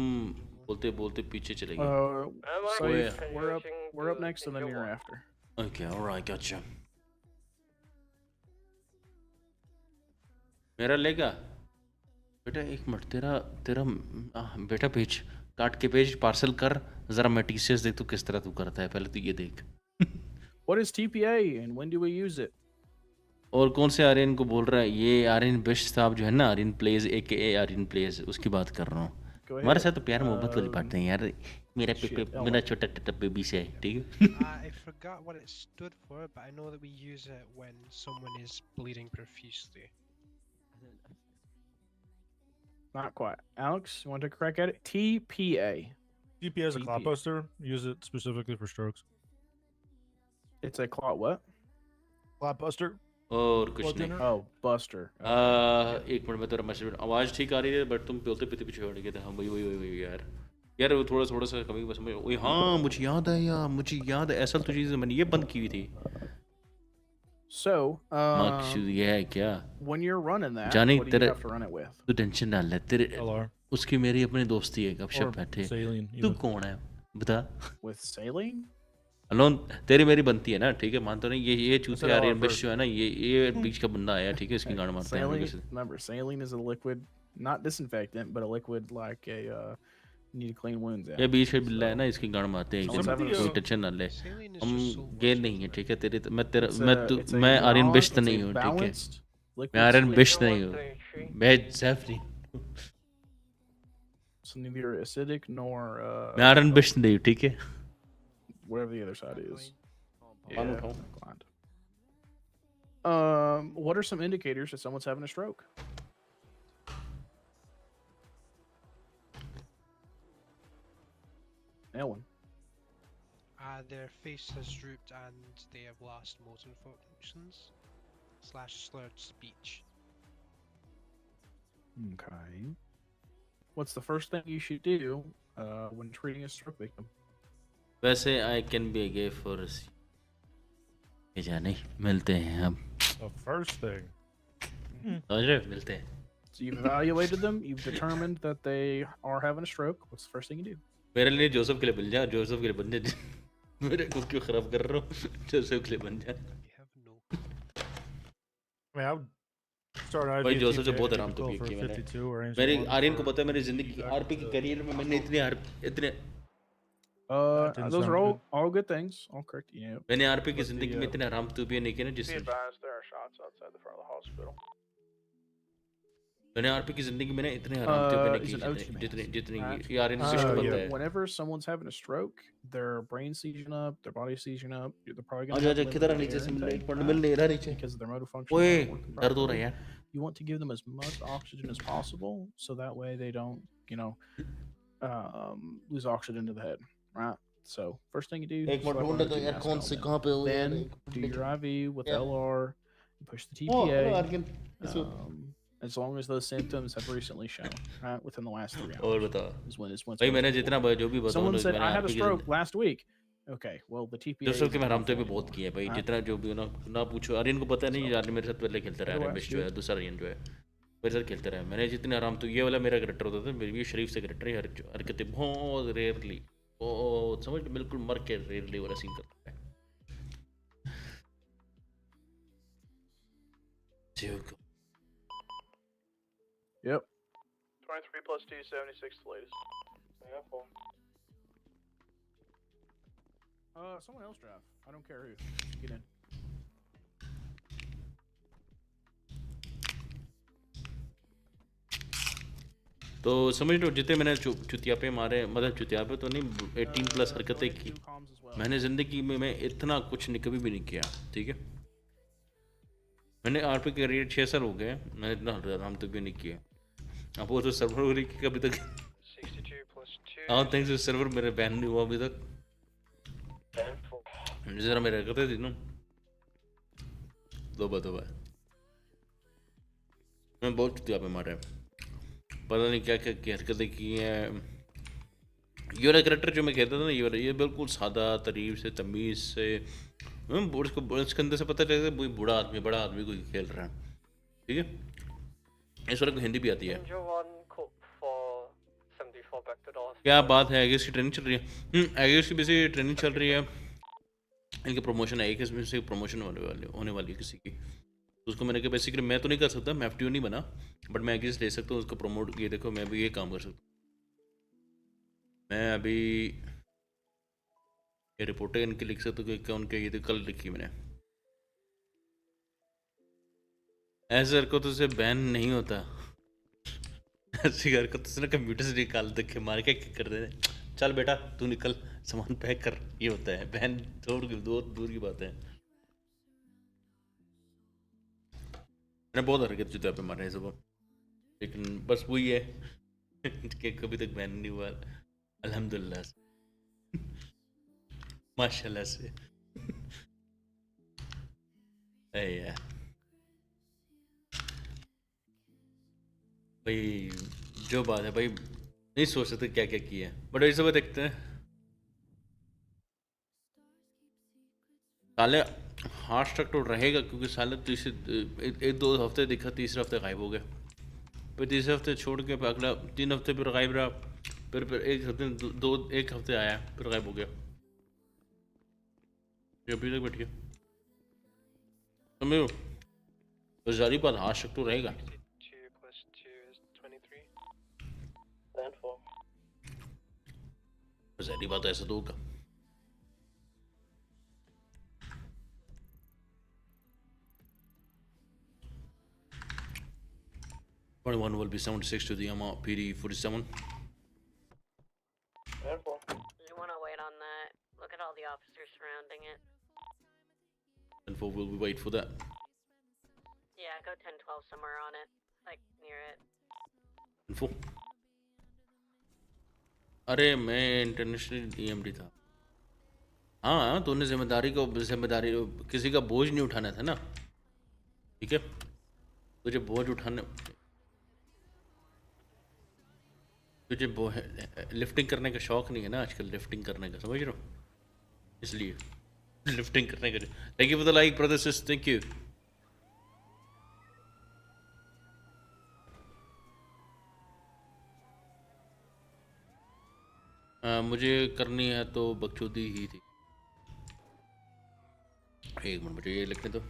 बोलते बोलते पीछे चले गए Saif, we're up next and then you're after. Okay, alright, gotcha. मेरा लेगा बेटा एक मिनट तेरा तेरा बेटा भेज काट के भेज पार्सल कर जरा मैं टीसीएस देख तू किस तरह तू करता है पहले तू ये देख What is TPA and when do we use it? और कौन से आर्यन को बोल रहा है ये आर्यन बिश साहब जो है ना Aryan pledge AKA Aryan pledge उसकी बात कर रहा हूँ हमारे साथ तो प्यार मोहब्बत वाली बातें हैं यार मेरा मेरा छोटा छोटा बेबी से है ठीक है I forgot what it stood for, but I know that we use it when someone is bleeding profusely. Not quite. Alex, you want to take a crack at it? TPA. TPA is a clot buster. Use it specifically for strokes. It's a clot what? Clot buster. और कुछ नहीं Oh, buster. एक minute में तेरा message आवाज़ ठीक आ रही है बट तुम बोलते पीते पीछे हट गए थे हाँ वही वही वही यार यार वो थोड़ा सा कभी बस वही हाँ मुझे याद है यार मुझे याद है असल तो चीज़ मैंने ये बंद की हुई थी So, मकसूद ये है क्या when you're running that, जानी what do you तेरे have to run it with? तू टेंशन ना ले तेरे उसकी मेरी अपनी दोस्ती है गपशप Or बैठे saline, तू even. कौन है बता With saline? अलोन तेरी मेरी बनती है ना ठीक है मानता नहीं ये चूते it आ रही all है बिश जो है ना ये बीच का बंदा आया ठीक है इसकी गाड़ मारते हैं हम लोग Saline, इसे remember, saline is a liquid, not disinfectant, but a liquid like a You need to clean wounds out. ये बीच में बिल्ला है ना, इसकी गाड़ मारते हैं, Someone's having a कोई stroke. टेंशन ना ले। Saline is हम just so गेन much नहीं है, better. ठीक है? तेरे मैं तेरा It's मैं a- तू it's a मैं Aryan non- Bisht it's a नहीं हूँ, ठीक है? balanced liquid मैं आर्यन solution. बिश्त नहीं हूँ, मैं सैफ नहीं हूँ। It's neither acidic nor मैं आर्यन बिश्त नहीं हूँ, ठीक है? whatever the other side is. Yeah. Inclined. What are some indicators that someone's having a stroke? Noen. Their face has drooped and they have lost motor functions / slurred speech. Okay. What's the first thing you should do when treating a stroke victim? वैसे I can be a gay for us. ये जाने मिलते हैं हम। The first thing. समझ रहे? मिलते हैं। So you've evaluated them. You've determined that they are having a stroke. What's the first thing you do? मेरे लिए जोसेफ के लिए बन जा, जोसेफ के लिए बन जा। मेरे खुद क्यों खराब कर रहा हूँ? जोसेफ के लिए बन जा। We have no. I mean, I would start out भाई with जोसेफ से TJ बहुत and आराम तो go किया for कि मैंने। 52 or anything मेरी one आर्यन को for- पता है, मेरी जिंदगी की आरपी की करियर में मैंने इतने didn't Those sound are good. all good things. All correct. Yeah. मैंने आरपी की But the, जिंदगी में इतने आराम तो भी नहीं किया ना, Be जिससे advised, there are shots outside the front of the hospital. मैंने आरपी की जिंदगी में ना इतने आराम तो भी नहीं Is an किए OT जितने man. जितने Right. ये आर्यन So, बिश्त को yeah. पता है। Whenever someone's having a stroke, their brain seizing up, their body seizing up, they're probably going आजा to आजा have किधर limited नीचे air से मिल intake, पढ़ right? मिल नहीं रहा नीचे। Because their motor function ओए isn't working दर्द हो रहा properly. है यार। You want to give them as much oxygen as possible, so that way they don't, lose oxygen to the head, right? So first thing you do, एक minute slap ढूंढ on a तो tube यार mask कौन on से them. कहाँ पे हो यार? Then do your IV with Yeah. LR, you push the Oh, TPA. Aryan इसको As long as those symptoms have recently shown, right, within the last 3 और hours. बता Is when it's भाई मैंने जितना जो भी बताऊँ Someone ना, said मैंने I had a आरपी की stroke last week. Okay, well the TPA. Joseph के मैं isn't आराम तो भी helpful बहुत anymore, किया है भाई, right? जितना जो भी ना पूछो। आर्यन को पता नहीं, आर्यन मेरे साथ पहले खेलता रहा, आर्यन बिश्त जो है, दूसरा आर्यन जो है मेरे साथ खेलता रहा। मैंने जितने आराम तो, ये वाला मेरा कैरेक्टर होता था, मेरी भी शरीफ से कैरेक्टर है, हरकतें बहुत रेयरली, बहुत समझ, बिल्कुल मर के रेयरली वाला सीन करता है। Yep. 23 plus 2, 76 the latest. Yeah, full. Someone else drive. I don't care who. Get in. तो समझ लो जितने मैंने चुतिया पे मारे, मतलब चुतिया पे तो नहीं, 18 प्लस हरकतें की मैंने ज़िंदगी में, मैं इतना कुछ नहीं कभी भी नहीं किया, ठीक है? मैंने आरपी के करियर 6 साल हो गए, मैंने इतना आराम तो भी नहीं किया। अब वो तो सर्वर हो रही कि अभी तक 62 plus 2. हाँ थैंक्स टू सर्वर मेरे बैन नहीं हुआ अभी तक। जरा मेरे हरकतें थी ना दो बार मैं बहुत चुतिया पे मारा है, पता नहीं क्या क्या की हरकतें की हैं। ये वाला करेक्टर जो मैं कहता था ना, ये बिल्कुल सादा तरीब से, तमीज़ से, इसके अंदर से पता चलता है कोई बड़ा आदमी कोई खेल रहा है, ठीक है? इस वाले को हिंदी भी आती है। क्या बात है, एगेस की ट्रेनिंग चल रही है? एगेस की बेसिक ट्रेनिंग चल रही है, इनकी प्रमोशन है, एगेस में से प्रमोशन होने वाली है किसी की, तो उसको मैंने कहा बेसिकली मैं तो नहीं कर सकता, मैं एफटीओ नहीं बना, बट मैं एगेस ले सकता हूँ उसको प्रमोट। ये देखो मैं भी ये काम कर सकता हूँ। मैं अभी ये रिपोर्टें इनकी लिख सकता हूँ कि उनके ये तो कल लिखी मैंने। ऐसे हरकतों से बैन नहीं होता, ऐसी हरकतों से ना कंप्यूटर से निकाल दे के मार के कर देने, चल बेटा तू निकल सामान पैक कर, ये होता है बैन। दूर की बात है। मैंने बहुत हरकत जुता पे मारे हैं सब, लेकिन बस वही है कि कभी तक बैन नहीं हुआ अल्हम्दुलिल्लाह से, माशाल्लाह से। यार भाई जो बात है भाई, नहीं सोच सकते क्या क्या किया है, बट इस बार देखते हैं। साले हार्ट स्ट्रक तो रहेगा, क्योंकि साले एक दो हफ्ते दिखा, तीसरे हफ्ते गायब हो गया, फिर तीसरे हफ्ते छोड़ के अगला 3 हफ्ते फिर गायब रहा, फिर एक हफ्ते आया फिर गायब हो गया, ये अभी तक बैठ गया। समझो तो जारी बात, हार्ट स्ट्रक तो रहेगा। पहली बात ऐसा तो होगा. 21 will be 76 to the MRPD 47. You want to wait on that? Look at all the officers surrounding it. 10-4 will we wait for that? Yeah, go 10-12 somewhere on it, like near it. 10-4. अरे मैं international EMD था. हाँ तूने जिम्मेदारी किसी का बोझ नहीं उठाना था ना. ठीक है तुझे बोझ उठाने तुझे लिफ्टिंग करने का शौक नहीं है ना आजकल. लिफ्टिंग करने का समझ रहे हो इसलिए लिफ्टिंग करने का. Thank you for the like brother sister. Thank you. मुझे करनी है तो बकचोदी ही थी. एक मिनट मुझे ये लिखने दो.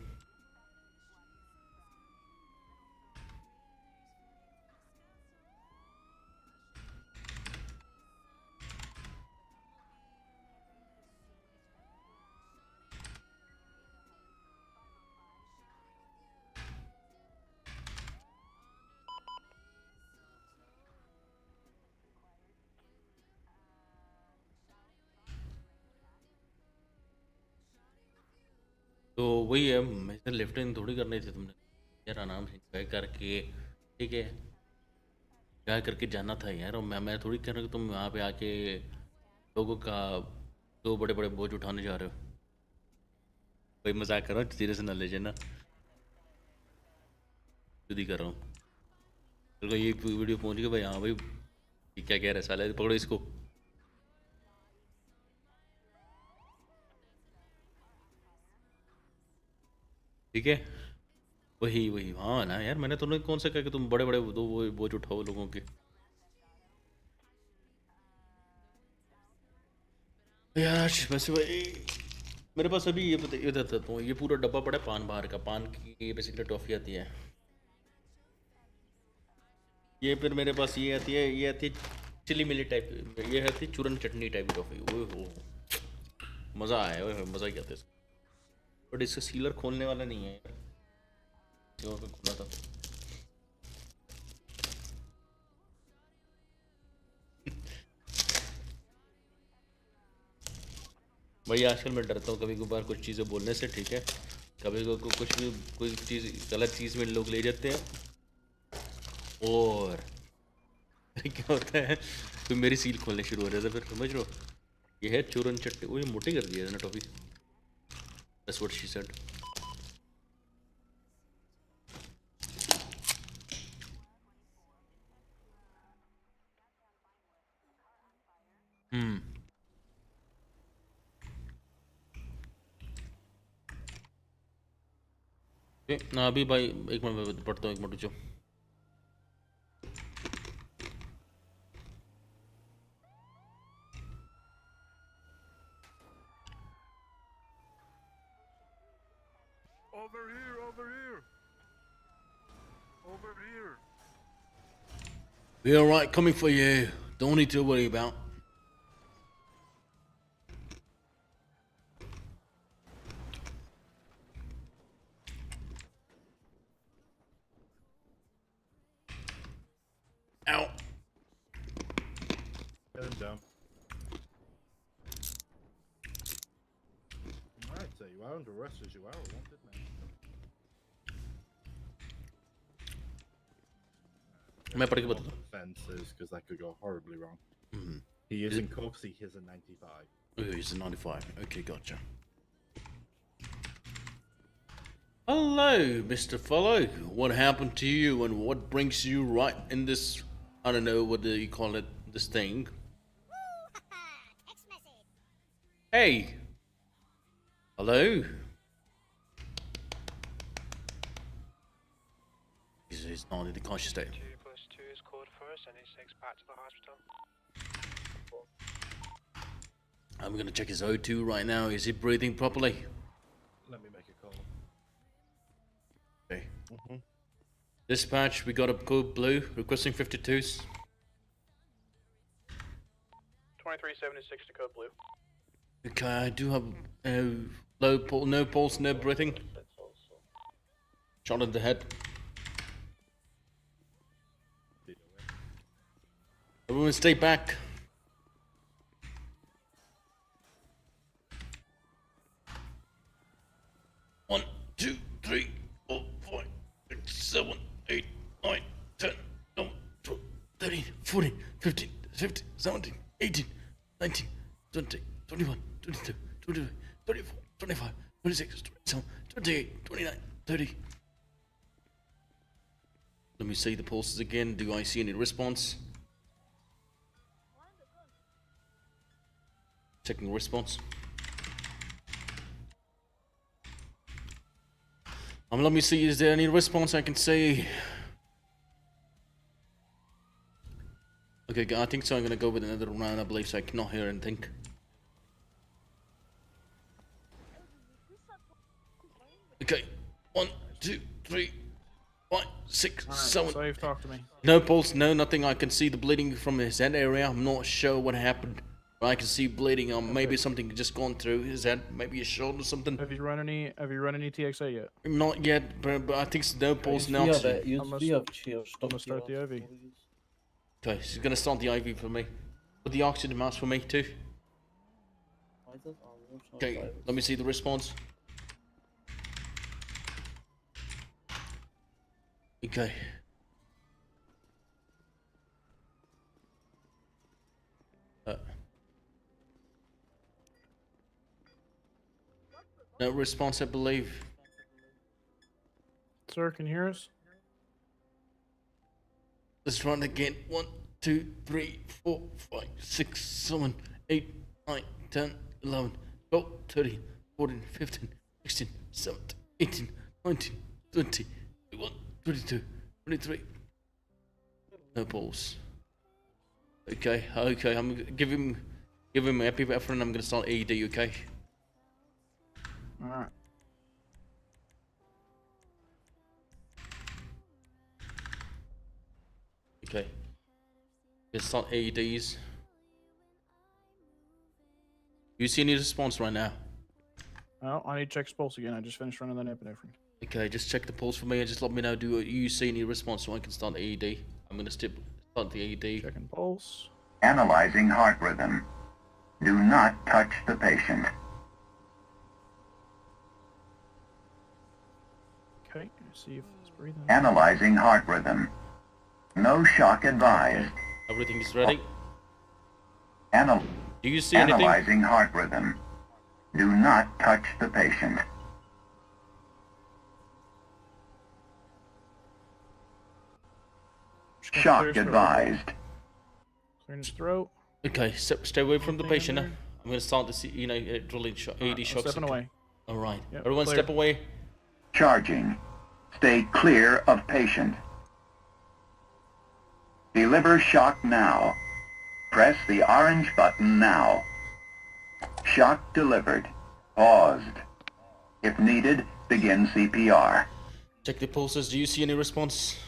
तो वही है मैं लिफ्टिंग थोड़ी करनी थी. तुमने यार आराम से इंजॉय करके ठीक है इंजॉय करके जाना था यार. और मैं थोड़ी कह रहा हूँ कि तुम वहाँ पे आके लोगों का दो बड़े बड़े बोझ उठाने जा रहे हो. कोई मजाक कर रहा हूँ सीरियस ना ले जाना. खुद ही कर रहा हूँ. बिल्कुल ये वीडियो पहुँच गया भाई. हाँ भाई ये क्या कह रहा है साले. पकड़ो इसको. ठीक है वही हाँ ना यार. मैंने तुमने कौन सा कहा कि तुम बड़े बड़े दो वो बोझ उठाओ लोगों के. यार वैसे भाई मेरे पास अभी ये बताता हूँ. ये पूरा डब्बा पड़ा है पान बाहर का. पान की बेसिकली टॉफ़ी आती है. ये फिर मेरे पास ये आती है चिली मिली टाइप. ये आती है चूरन चटनी टाइप की टॉफ़ी. वो हो मज़ा आया. ओए मज़ा ही आता है इसका. बट इसका सीलर खोलने वाला नहीं है यार. जो खुला था. भाई आजकल मैं डरता हूँ कभी कभार कुछ चीज़ें बोलने से. ठीक है कभी को कुछ भी कोई चीज़ गलत चीज़ में लोग ले जाते हैं. और क्या होता है तो मेरी सील खोलने शुरू हो जाता है. फिर समझ लो ये है चूरन चट्टी. वो ये मोटी कर दिया है ना toffee. That's what she said. ना अभी भाई एक मिनट पढ़ता हूँ. एक मिनट जो Over here. We're all right coming for you. Don't need to worry about. Ow. Get him down. I'd say you are under arrest as you are a wanted man. मैं पढ़ के बताता हूँ. Offenses because that could go horribly wrong. Mm-hmm. He isn't cooked. He is a 95. Oh, he's a 95. Okay, gotcha. Hello, Mr. Fellow. What happened to you and what brings you right in this, I don't know, what do you call it, this thing? Hey. Hello. He's not in the conscious state. 2+2 is called for us and he's takes back to the hospital. I'm gonna check his O2 right now. Is he breathing properly? Let me make a call. Okay. Dispatch, we got a code blue requesting 52s. 2376 to code blue. Okay, I do have low pulse, no pulse, no breathing. Shot at the head. Everyone stay back. One, 2, 3, 4, 5, 6, 7, 8, 9, 10, 11, 12, 13, 14, 15, 16, 17, 18, 19, 20, 21, 22, 23, 24, 25, 26, 27, 28, 29, 30. Let me see the pulses again. Do I see any response? Checking response. Let me see, is there any response I can see? Okay, I think so. I'm gonna go with another round, I believe, so I cannot hear anything. Okay, 1, 2, 3, 5, 6, 7. Saif, talk to me. No pulse, no nothing. I can see the bleeding from his head area. I'm not sure what happened. But I can see bleeding. Maybe something just gone through his head. Maybe a shoulder or something. Have you run any TXA yet? Not yet, but I think it's no pulse now. I'm gonna start the IV. Okay, she's gonna start the IV for me. Put the oxygen mask for me too. Okay, let me see the response. Okay. No response, I believe. Sir, can you hear us? Let's run again. 1, 2, 3, 4, 5, 6, 7, 8, 9, 10, 11, 12, 13, 14, 15, 16, 17, 18, 19, 20, 21, 22, 23. No pulse. Okay, I'm give him epinephrine. I'm gonna start AED. Okay. All right. Okay. Let's start AEDs. You see any response right now? Oh, I need to check his pulse again. I just finished running that epinephrine. Okay, just check the pulse for me and just let me know. Do you see any response so I can start the AED? I'm gonna start the AED. Checking pulse. Analyzing heart rhythm. Do not touch the patient. Okay, see if it's breathing. Analyzing heart rhythm. No shock advised. Everything is ready. Do you see anything? Analyzing heart rhythm. Do not touch the patient. Shock advised. Clearing his throat. Okay, stay away from the patient. I'm gonna start the drilling AED shock. Stepping away. All right. Yep, Everyone, clear. step away. Charging. Stay clear of patient. Deliver shock now. Press the orange button now. Shock delivered. Paused. If needed, begin CPR. Check the pulses. Do you see any response?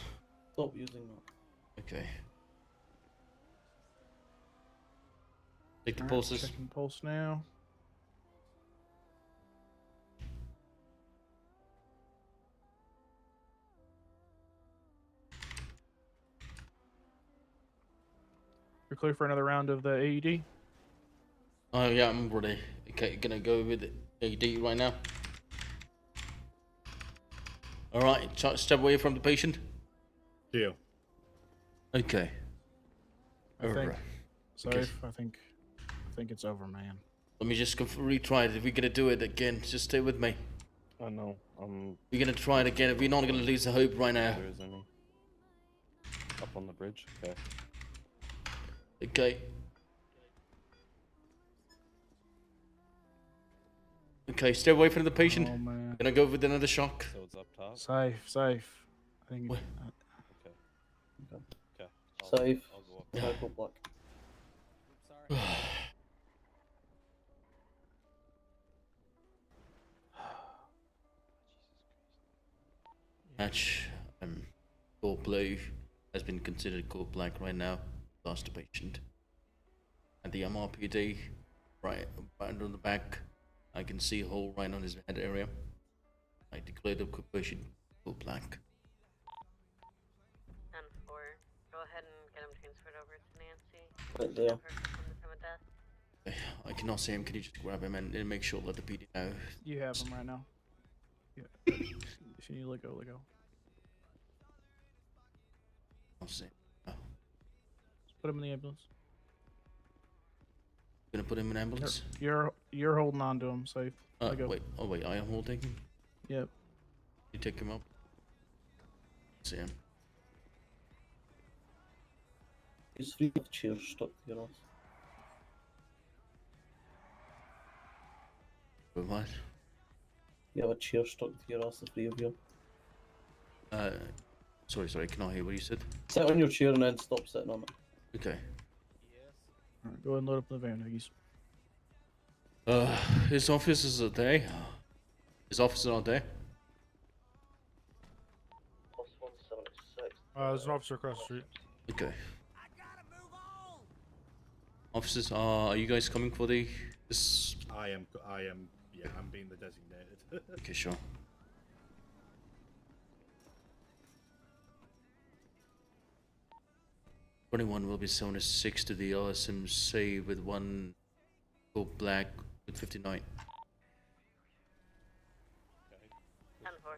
Stop using that. Okay. Check the pulses. Checking pulse now. You're clear for another round of the AED? Oh yeah, I'm ready. Okay, gonna go with AED right now. All right, step away from the patient. Deal. Okay. I think. Safe. Okay. I think it's over, man. Let me just retry it. If we're gonna do it again, just stay with me. I know. We're gonna try it again. We're not gonna lose the hope right now. There is any. Up on the bridge. Okay. Okay. Okay, stay away from the patient. Oh, man. Gonna go with another shock. So it's up top. Safe. I think. Okay. Safe. I'll go up. Yeah. Go black. Match code blue has been considered code black right now. Lost a patient. at the MRPD, right on the back. I can see a hole right on his head area. I declare the occupation full black. 10-4. Go ahead and get him transferred over to Nancy. Right there. From the time of death. I cannot see him. Can you just grab him and make sure let the PD know? You have him right now. Yeah. If you need to let go, let go. I'll see. Oh. Just put him in the ambulance. Gonna put him in ambulance? You're holding on to him, Safe. Let go. Wait. Oh wait, I am holding him. Yep. You take him up. See him. There's 3 chairs stuck to your ass. With what? You have a chair stuck to your ass, the 3 of you. Sorry, I cannot hear what you said. Sit on your chair and then stop sitting on it. Okay. Alright, go ahead and load up the van, Huggies. His office is there. His office is not there. Plus 176. There's an officer across the street. Okay. Officers, are you guys coming for this? I am, yeah, I'm being the designated. Okay, sure. '21 will be 76 to the RSMC with 1 full black with 59. 10-4.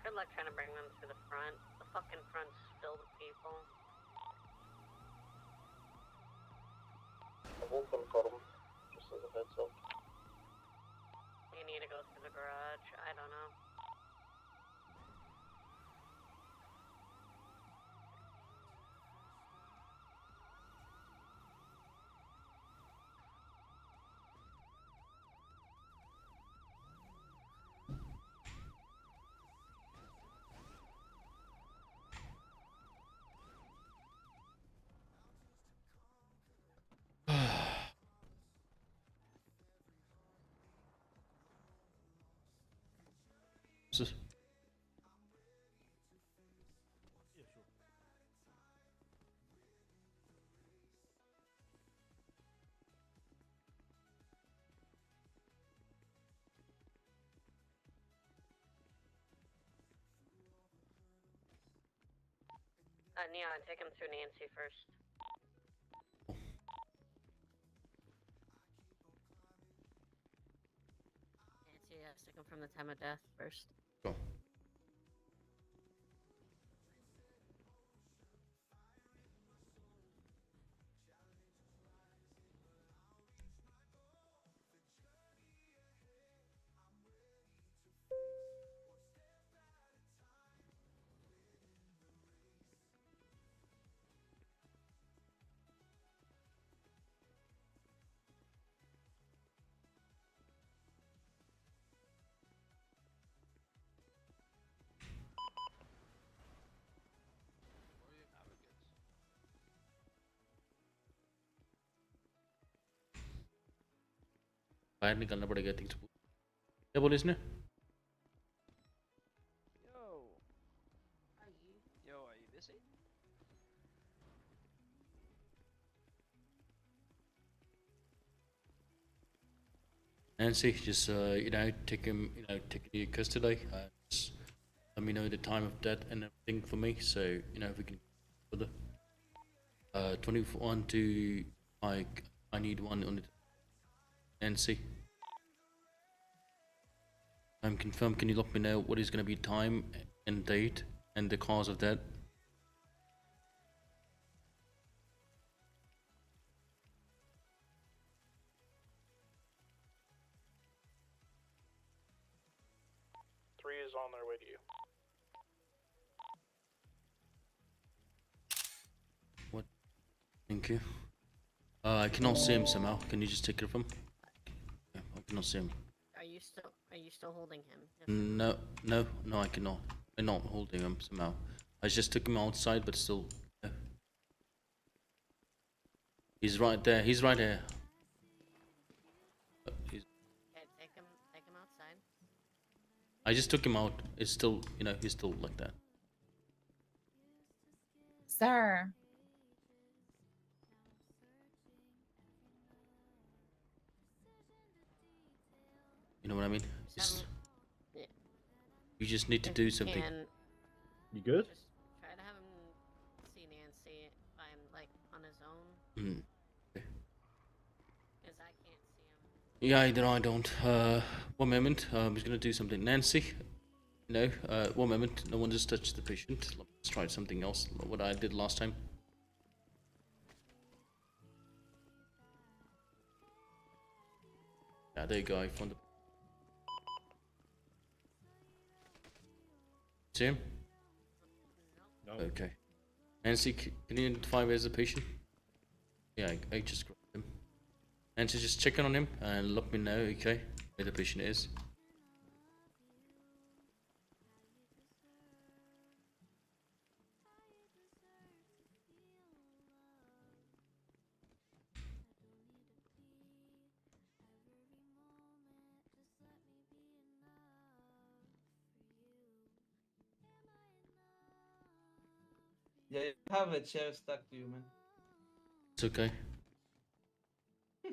Good luck trying to bring them to the front. The fucking front's filled with people. I won't confirm, just as a heads up. You need to go through the garage. I don't know. Officers. Neon, take him through Nancy first. Nancy, yeah, stick him from the time of death first. Go. बाहर निकलना पड़ेगा things क्या बोले इसने Yo, are you busy? Nancy, just take him, take the custody. Just let me know the time of death and everything for me, so if we can further. 21 to I need one on it. Nancy, I'm confirmed. Can you let me know what is going to be time and date and the cause of death? Is on their way to you. What? Thank you. I cannot see him somehow. Can you just take care of him? Yeah, I cannot see him. Are you you still holding him? No, I cannot. I'm not holding him somehow. I just took him outside, but still. He's right there. He's right here. Okay, take him outside. I just took him out. It's still, he's still like that. Sir. You know what I mean? Yeah. You just need to do something. You good? Just try to have him see Nancy by him, like, on his own. Because I can't see him. Yeah, either I don't. One moment. I'm just gonna do something. Nancy? No. One moment. No one just touched the patient. Let's try something else. What I did last time. Yeah, there you go. I found the. See him? No. Okay. Nancy, can you identify me as a patient? Yeah, I just grabbed him. Nancy, just checking on him and let me know, okay, where the patient is. Yeah, you have a chair stuck to you, man. It's okay.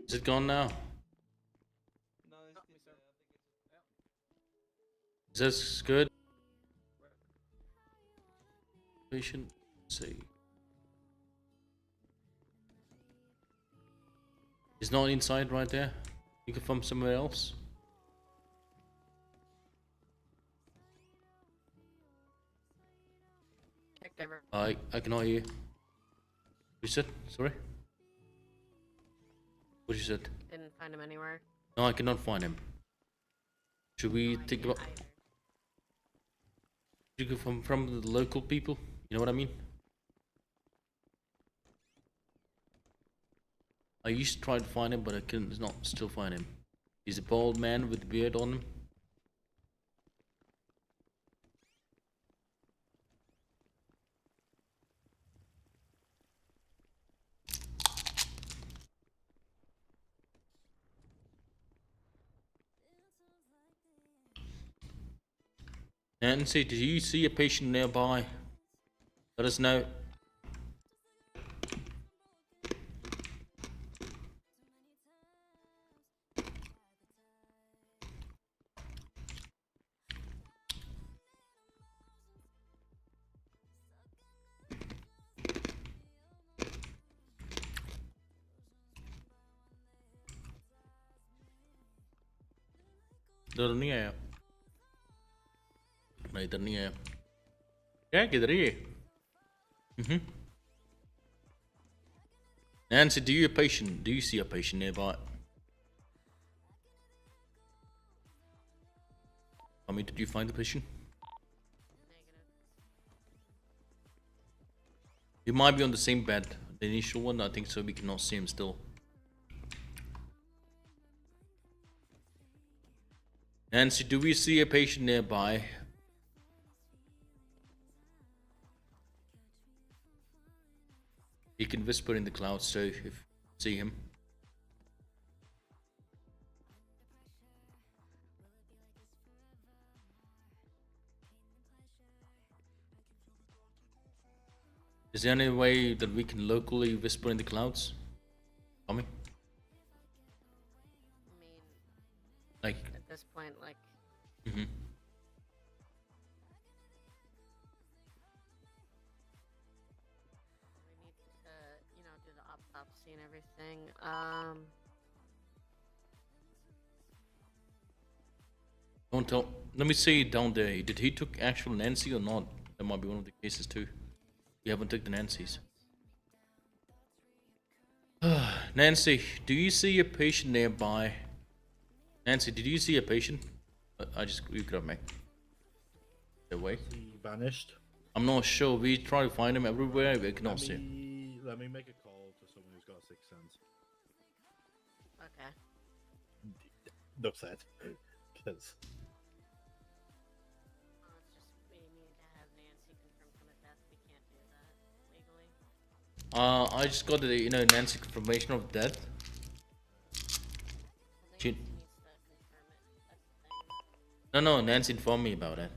Is it gone now? No, it's still Is this good? Patient, let's see. He's not inside right there. You can from somewhere else. I cannot hear you. You said? Sorry? What you said? Didn't find him anywhere. No, I cannot find him. Should we think about... You go from the local people? You know what I mean? I used to try to find him, but I can not still find him. He's a bald man with a beard on him. Nancy, do you see a patient nearby? Let us know. इधर नहीं आया मैं इधर नहीं आया क्या किधर है ये Nancy, do you see a patient nearby? I mean, did you find the patient? He might be on the same bed, the initial one. I think so. We cannot see him still. Nancy, do we see a patient nearby? He can whisper in the clouds, so if you see him. Is there any way that we can locally whisper in the clouds? Tommy? I mean, like at this point, like. Mm-hmm. We need to, do the autopsy and everything. Don't tell. Let me see down there. Did he took actual Nancy or not? That might be one of the cases too. We haven't took the Nancys. Nancy, do you see a patient nearby? Nancy, did you see a patient? You grab me. Away. He vanished. I'm not sure. We try to find him everywhere. We cannot see him. Let me make a call to someone who's got a sixth sense. Okay. Enough said. Because I just got the Nancy confirmation of death. She... No, Nancy informed me about it.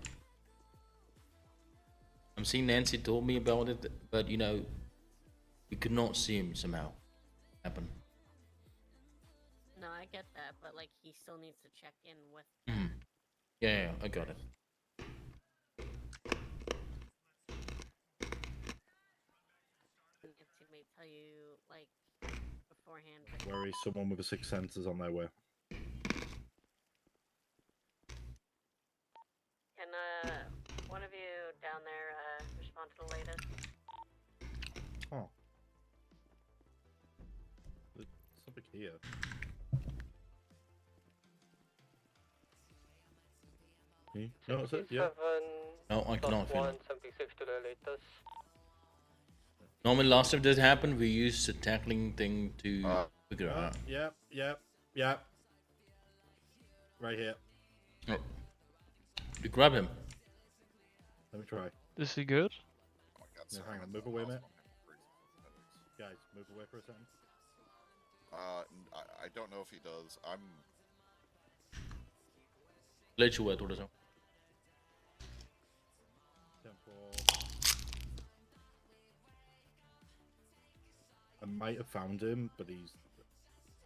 I'm seeing Nancy told me about it, but we could not see him somehow happen. No, I get that, but like he still needs to check in with. Yeah, I got it. Nancy may tell you like beforehand. Worry, someone with a sixth sense is on their way. Can one of you down there respond to the latest? Oh. There's something here. No, that's it? Yeah. No, I cannot feel it. 76 to the latest. Normally, last time this happened, we used the tackling thing to figure out. Yep. Right here. Oh. You grab him. Let me try. Is he good? No, hang on, move away, mate. Guys, move away for a second. I don't know if he does. I'm. Let you wait, थोड़ा सा. I might have found him, but he's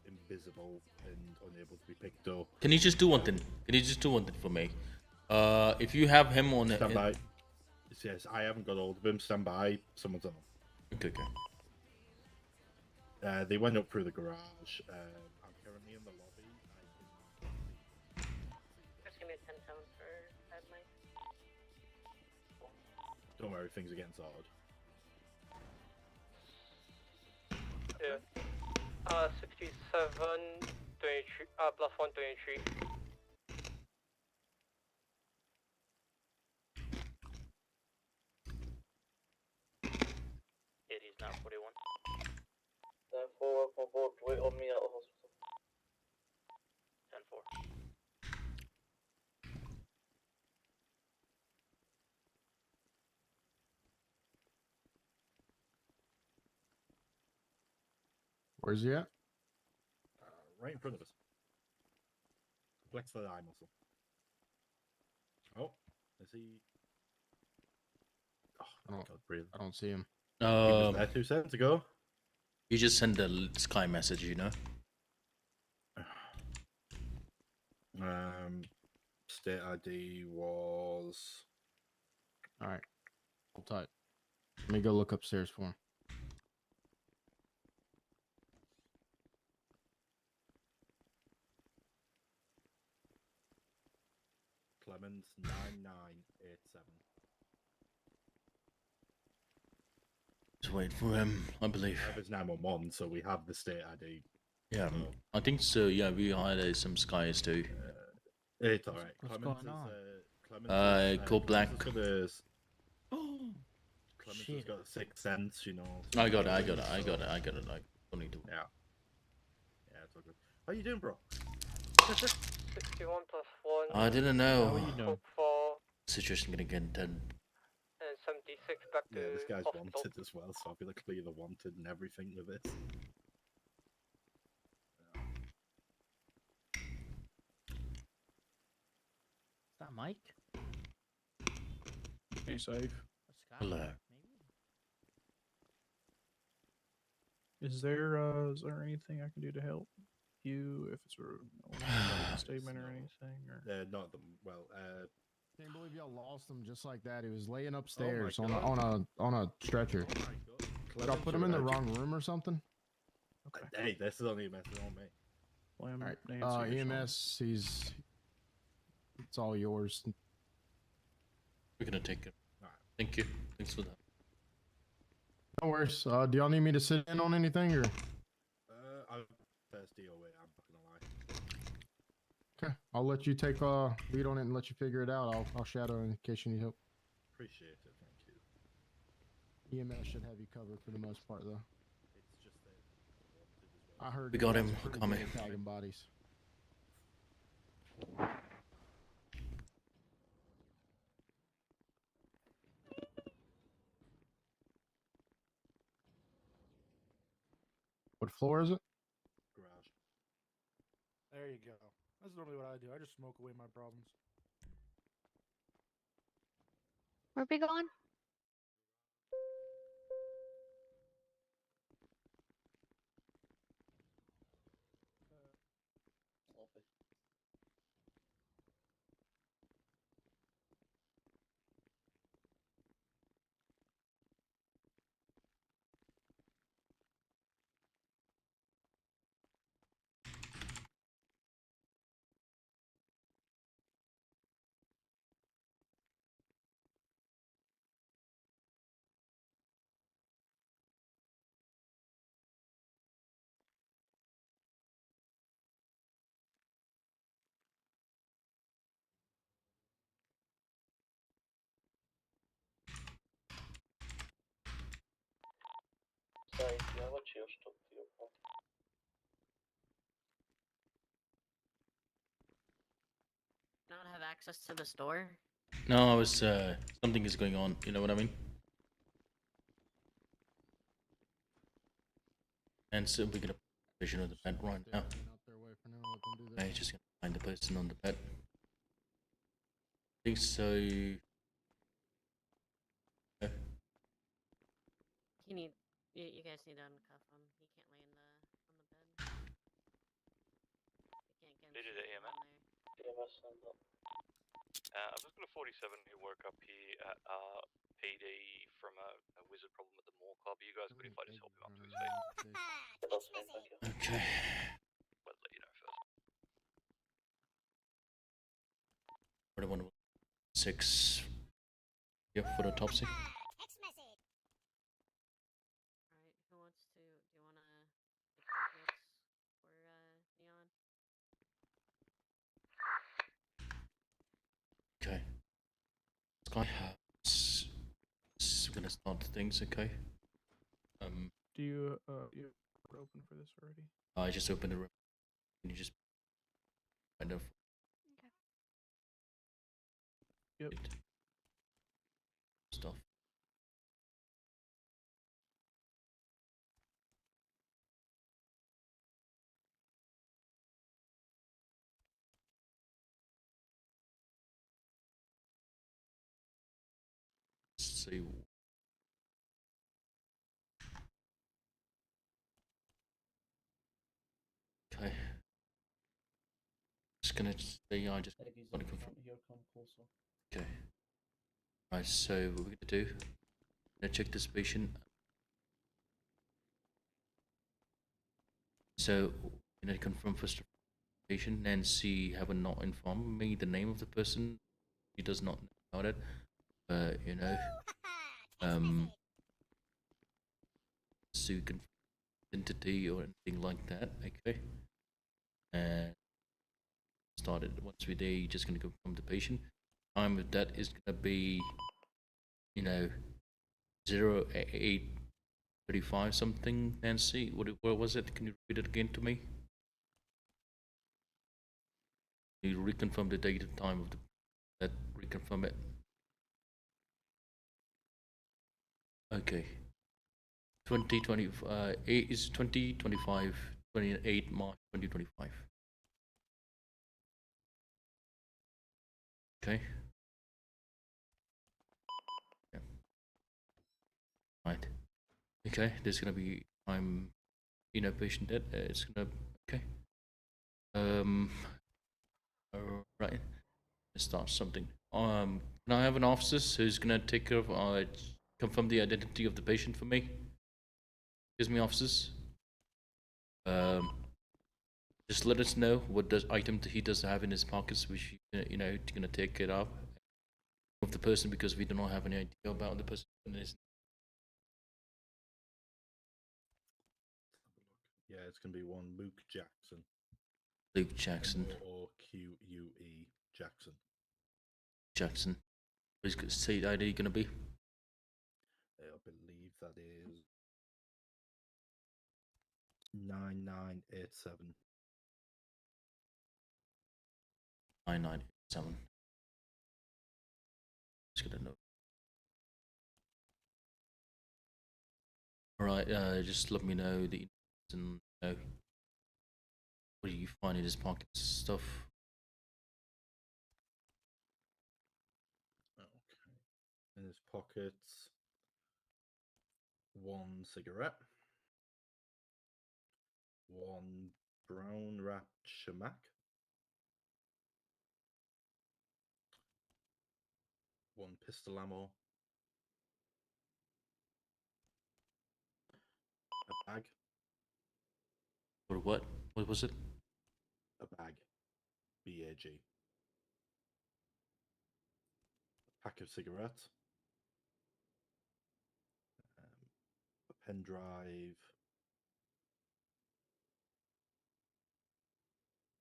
invisible and unable to be picked up. Can you just do one thing? Can you just do one thing for me? If you have him on Stand by. Yes, I haven't got hold of him. Stand by. Someone's on him. Okay. They went up through the garage. I'm currently in the lobby. Just give me a 10 tone for that mic. Don't worry, things are getting sorted. Yeah. 67, 23, plus 123. It is now 41. 10-4, wait on me at the hospital. 10-4. Where's he at? Right in front of us. Flex the eye muscle. Oh, is he? Oh, God, breathe. I don't see him. He was there 2 seconds ago. You just send the Sky message, State ID was. All right. Hold tight. Let me go look upstairs for him. Clemens 9987. Just wait for him, I believe. We have his 911, so we have the state ID. Yeah, I think so. Yeah, we hired some Skies too. It's alright. What's Clemens going on? Called Black. Clemens Shit. has got a sixth sense, I got it. I don't need to. Yeah, it's all good. How you doing, bro? 61 plus 1. I didn't know. How are you doing? Situation gonna get done. And 76 back to Yeah, this guy's hospital. wanted as well, so I feel like clear the wanted and everything with it. Is that Mike? Hey, Saif. Hello. Is there anything I can do to help you if it's a statement or anything? Or Not the Can't believe y'all lost him just like that. He was laying upstairs Oh on a stretcher. Did I put him in the wrong room or something? Okay. Hey, this is only a message on me. Blame All right. Nancy or EMS, it's all yours. We're gonna take it. Alright. Thank you. Thanks for that. No worries. Do y'all need me to sit in on anything or? I'm thirsty away, I'm not gonna lie. Okay, I'll let you take lead on it and let you figure it out. I'll shadow in case you need help. Appreciate it, thank you. EMS should have you covered for the most part, though. It's just that I heard We you got guys him. are pretty Come good here. at tagging bodies. What floor is it? Garage. There you go. That's normally what I do. I just smoke away my problems. Where we going? Lobby. Saif, you have a chair stuck to your back. Not have access to the store? No, I was something is going on. You know what I mean? And so we're gonna position of the bed right now. Okay, just gonna find the person on the bed. I think so. You need, you guys need to uncuff him. He can't lay on the bed. You can't get him. Did it EMS? EMS stand up. I've just got a 47 who woke up here at PD from a wizard problem at the mall club. Are you guys good if I just help him up to his feet? That's fine, thank you. Okay. Let's let you know first. 4116. Yeah, for autopsy. Alright, who wants to, do you wanna take notes for Neon? Okay. Sky has. We're gonna start things, okay? Do you open for this already? I just opened the room. Can you just kind of Yep. stuff? Let's see. Okay. Just gonna say I just Peggy's want in to front confirm. here, come closer. Okay. Right, so what we're gonna do, gonna check this patient. So we're gonna confirm first the patient. Nancy have not informed me the name of the person. He does not know that. You know. So you can identity or anything like that, okay? And started once we do, you're just gonna confirm the patient. Time of that is gonna be, you know, 0835 something. Nancy, what was it? Can you repeat it again to me? You reconfirm the date and time of the that reconfirm it. Okay. 2025 is 2025 28 March 2025. Okay. Yeah. Right. Okay, there's gonna be patient dead. It's gonna okay. Right. Let's start something. Can I have an officer who's gonna take care of confirm the identity of the patient for me? Excuse me, officers. Just let us know what does item he does have in his pockets, which gonna take it up of the person because we do not have any idea about the person. Yeah, it's gonna be one Luke Jackson. Luke Jackson. Or 𝐂𝐢𝐸 Jackson. Jackson. What is state ID gonna be? I believe that is 9987. 9987. Just gonna know. Alright, just let me know the and what do you find in his pockets? Stuff. Okay. In his pockets, 1 cigarette, 1 brown wrapped shamak, 1 pistol ammo, a bag. Or what? What was it? A bag. BAG. A pack of cigarettes. A pen drive.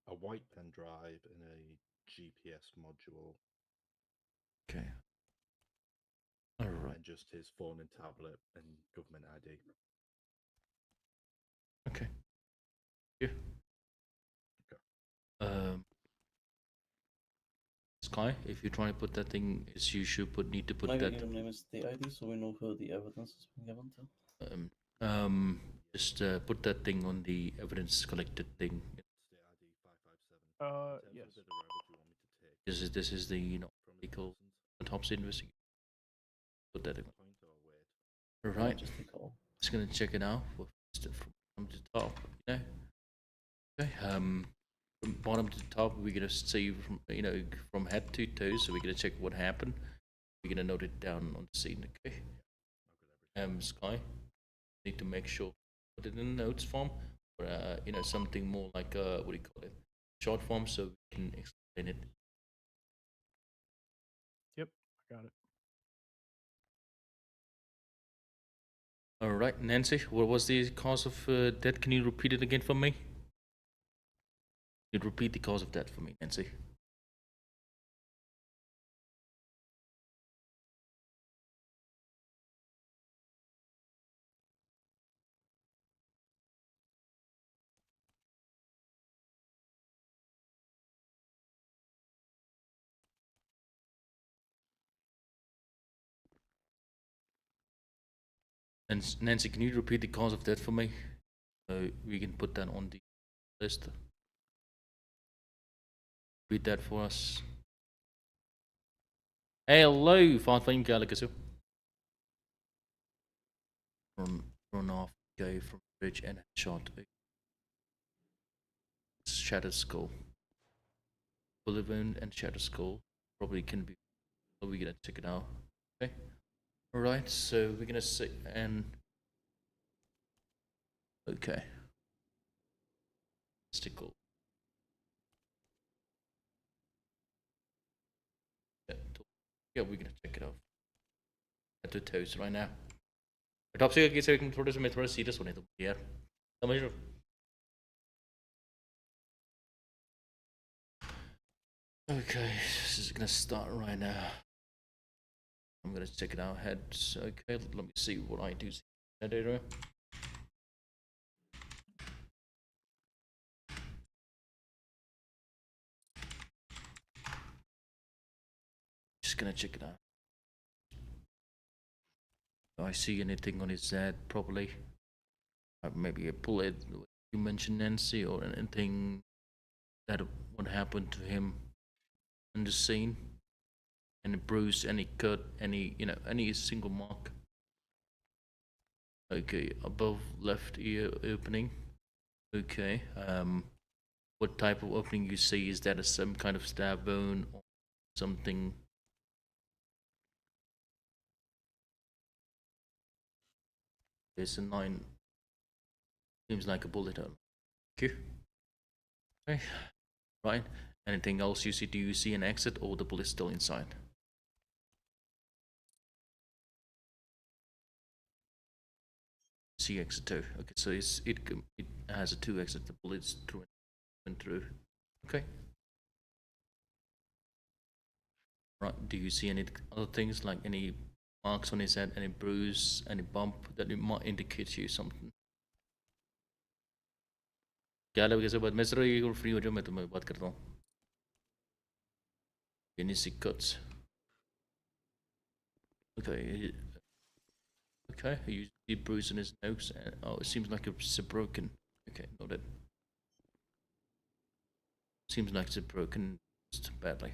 A white pen drive and a GPS module. Okay. Alright. And just his phone and tablet and government ID. Okay. Yeah. Okay. Sky, if you're trying to put that thing, you should need to put Maybe that. your name is the ID, so we know who the evidence has been given to. Just put that thing on the evidence collected thing. Yes. This is the medical autopsy investigation. Put that in. Right. Just gonna check it out from the top. Okay. From bottom to top, we're gonna see from head to toe. So we're gonna check what happened. We're gonna note it down on the scene. Okay. Sky, need to make sure put it in notes form, or something more like what do you call it, short form, so we can explain it. Yep, I got it. All right, Nancy, what was the cause of death? Can you repeat it again for me? You'd repeat the cause of death for me, Nancy. And Nancy, can you repeat the cause of death for me? We can put that on the list. Read that for us. Hello, Fathin Galaxy. Run off, go from bridge and shot. Shattered skull. Bullet wound and shattered skull. Probably can be. We're gonna check it out. Okay. Alright, so we're gonna say and okay. Stickle. Yeah, we're gonna check it out. At the toes right now. Autopsy का case है थोड़े से मैं थोड़ा serious होने दो यार समझ रहे हो Okay, this is gonna start right now. I'm gonna check it out heads. Okay, let me see what I do. Data. Just gonna check it out. Do I see anything on his head? Probably. Maybe a bullet. You mentioned Nancy or anything that would happen to him in the scene. Any bruise, any cut, any any single mark. Okay, above left ear opening. Okay. What type of opening you see? Is that some kind of stab wound or something? There's a 9. Seems like a bullet hole. Okay. Okay. Right. Anything else you see? Do you see an exit or the bullet still inside? See exit 2. Okay, so it has a 2 exit. The bullets through and through. Okay. Right. Do you see any other things like any marks on his head, any bruise, any bump that it might indicate to you something? क्या लगे कैसे बात मैं sir ये free हो जाओ मैं तुम्हें बात करता हूँ any sick cuts okay you see bruise in his nose and, oh it seems like it's broken Okay, noted. Seems like it's broken just badly.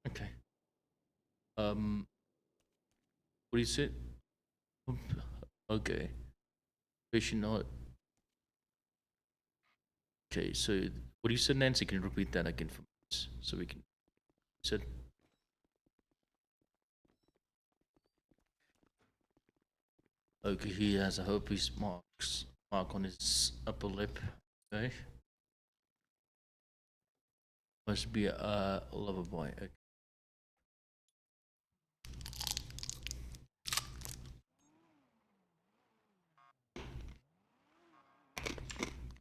Okay. What is it? Okay. Patient not. Okay, so what you said, Nancy? Can you repeat that again for us so we can? You said. Okay, he has a herpes mark on his upper lip. Okay. Must be a lover boy. Okay.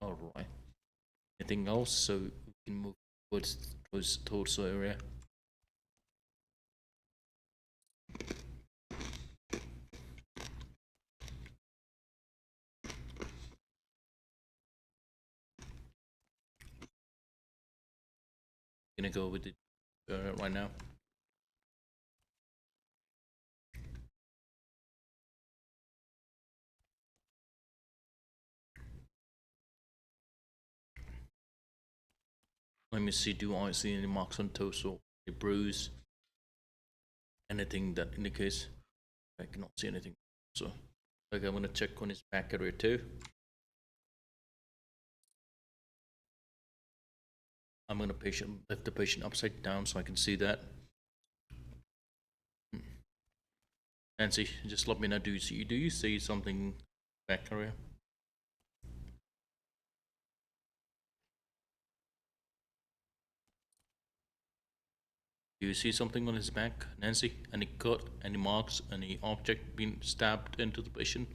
Alright. Anything else so we can move towards the area? Gonna go with it right now. Let me see, do I see any marks on torso, a bruise, anything that indicates? I cannot see anything. So, okay, I'm gonna check on his back area too. I'm gonna lift the patient upside down so I can see that. Nancy, just let me know. Do you see something back area? Do you see something on his back, Nancy? Any cut, any marks, any object being stabbed into the patient?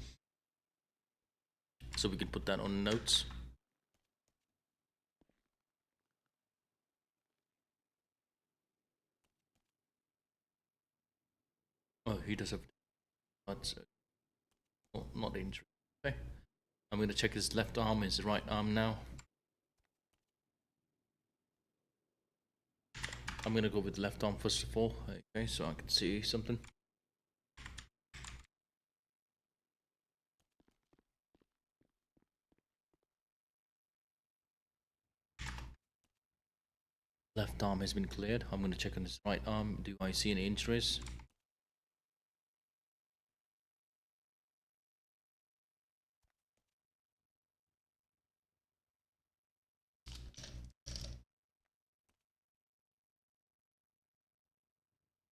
So we can put that on notes. Oh, he does have. That's not dangerous. Okay. I'm gonna check his left arm, his right arm now. I'm gonna go with left arm first of all. Okay, so I can see something. Left arm has been cleared. I'm gonna check on his right arm. Do I see any injuries?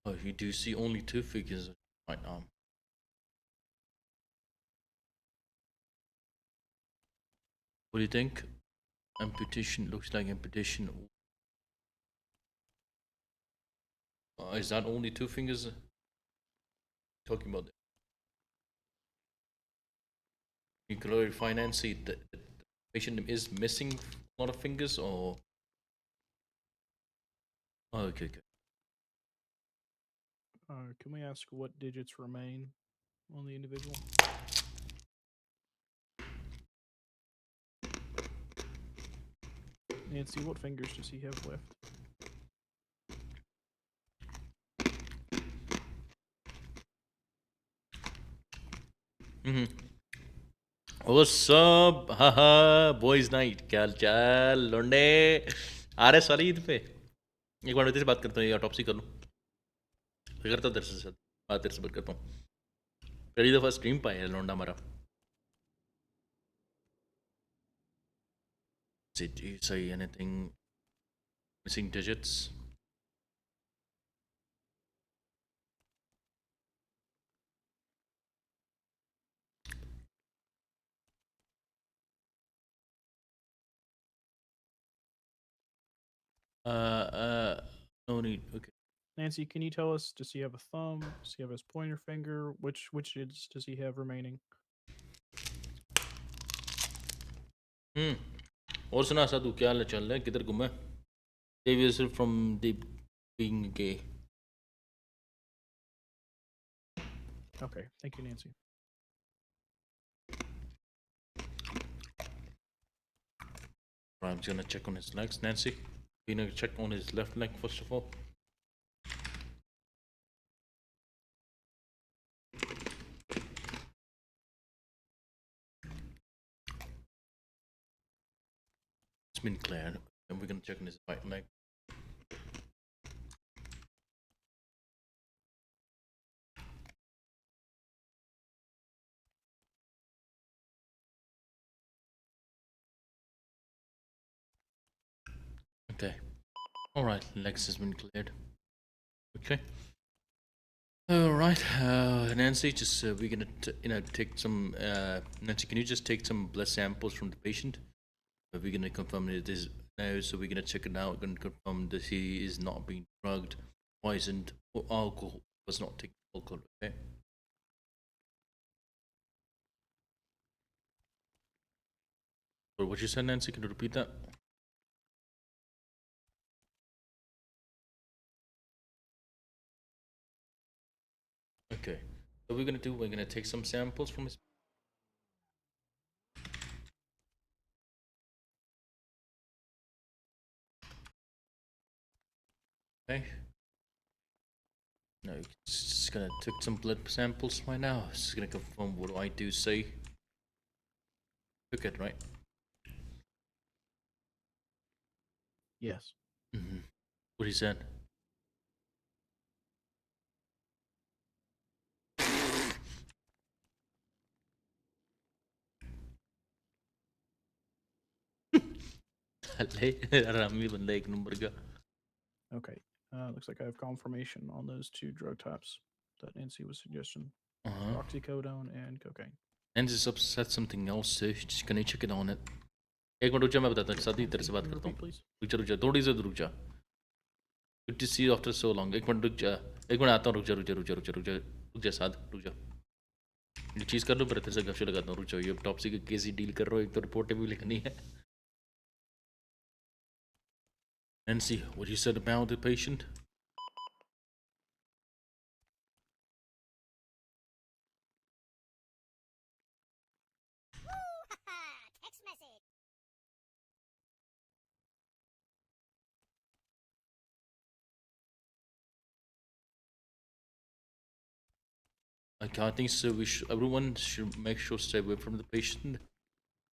Oh, you do see only 2 figures on his right arm. What do you think? Amputation looks like amputation. Is that only 2 fingers? Talking about it. You clarify, Nancy, the patient is missing a lot of fingers, or? Oh, okay, okay. Can we ask what digits remain on the individual? Nancy, what fingers does he have left? What's up? Haha, boys night. क्या हाल चाल लौंडे? आ रहे सारी ईद पे? एक बार मैं तेरे से बात करता हूँ, ऑटोप्सी कर लूँ। करता हूँ तेरे से बात करता हूँ। पहली दफ़ा स्ट्रीम पाया है लौंडा हमारा। Did you say anything? Missing digits? No need. Okay. Nancy, can you tell us, does he have a thumb? Does he have his pointer finger? Which digits does he have remaining? और सुना साधु, क्या हाल चल रहा है? किधर घूमा? Save yourself from being gay. Okay, thank you, Nancy. I'm just gonna check on his legs, Nancy. You know, check on his left leg first of all. been cleared, and we're gonna check on his right leg. Okay. All right, legs has been cleared. Okay. All right, Nancy, just we're gonna take some. Nancy, can you just take some blood samples from the patient? We're gonna confirm it is now, so we're gonna check it out and confirm that he is not being drugged, poisoned, or alcohol was not taking alcohol. Okay. So what you said, Nancy? Can you repeat that? Okay. So we're gonna take some samples from his. Okay. No, just gonna take some blood samples right now. Just gonna confirm what I do say. Took it, right? Yes. Mm-hmm. What he said. Okay. Looks like I have confirmation on those two drug types that Nancy was suggesting. Oxycodone and cocaine. Nancy said something else too. Just can you check it on it? एक minute रुक जा, मैं बताता हूँ साथी तेरे से बात करता हूँ. रुक जा थोड़ी सी रुक जा. Good to see you after so long. एक मिनट रुक जा. एक मिनट आता हूँ. रुक जा साथ रुक जा. ये चीज़ कर लो फिर तेरे से गपशप लगाता हूँ. रुक जाओ. ये टॉपसी के केस ही डील कर रहा हूँ. एक तो रिपोर्टें भी लिखनी है. Nancy, what you said about the patient? Okay, I think so. Everyone should make sure to stay away from the patient.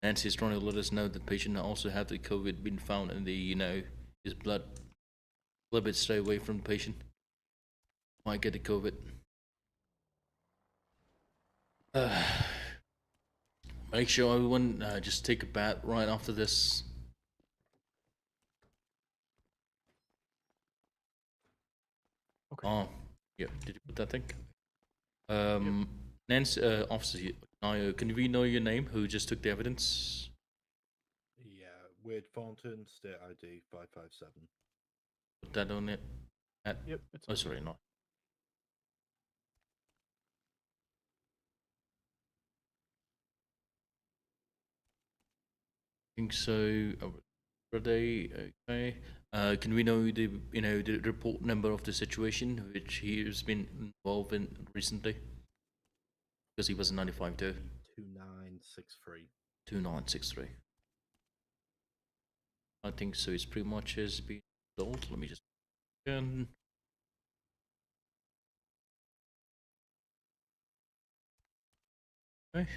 Nancy is trying to let us know that the patient also had the COVID been found in the, his blood. A little bit stay away from the patient. Might get the COVID. Make sure everyone just take a bath right after this. Okay. Yeah. Did you put that thing? Nancy, officer, can we know your name? Who just took the evidence? Yeah, Wade Thornton, state ID 557. Put that on it. Yep. Oh, sorry, not. I think so. Are they okay? Can we know the report number of the situation which he has been involved in recently? Because he was in 95 too. 2963. 2963. I think so. It's pretty much has been resolved. Let me just again. Okay.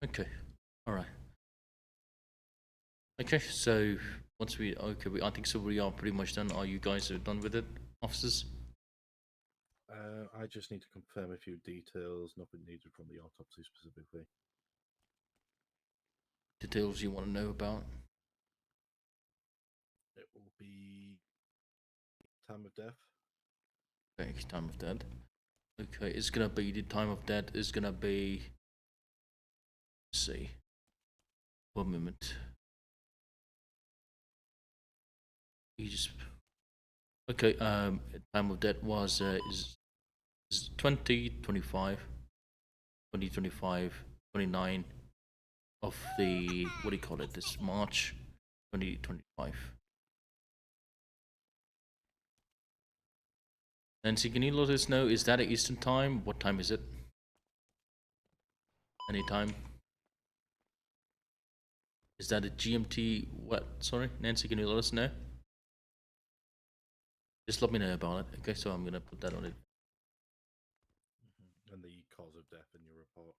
Okay. All right. Okay. So once I think so. We are pretty much done. Are you guys done with it, officers? I just need to confirm a few details. Nothing needed from the autopsy specifically. Details you want to know about? It will be time of death. Okay, time of death. Okay, it's gonna be the time of death is gonna be. Let's see. 1 moment. You just. Okay. Time of death was is 2025, 29 of the what do you call it? This March 2025. Nancy, can you let us know? Is that at Eastern time? What time is it? Any time? Is that a GMT? What? Sorry, Nancy, can you let us know? Just let me know about it. Okay, so I'm gonna put that on it. cause of death in your report.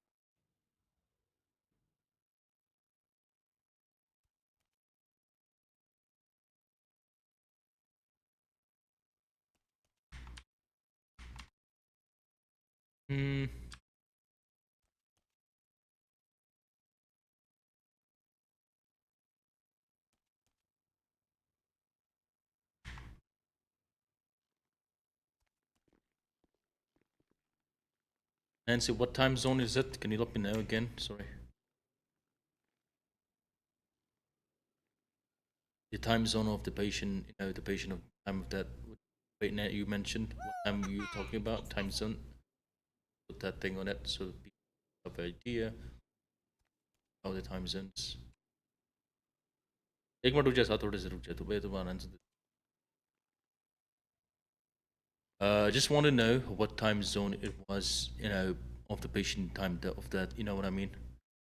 Hmm. Nancy, what time zone is it? Can you let me know again? Sorry. The time zone of the patient, the patient of time of that. Wait, now you mentioned what time you talking about? Time zone. Put that thing on it so people have an idea how the time zones. एक minute रुक जा, साथ थोड़े से रुक जा, तो मैं तुम्हारा answer just want to know what time zone it was, of the patient time of that, you know what I mean?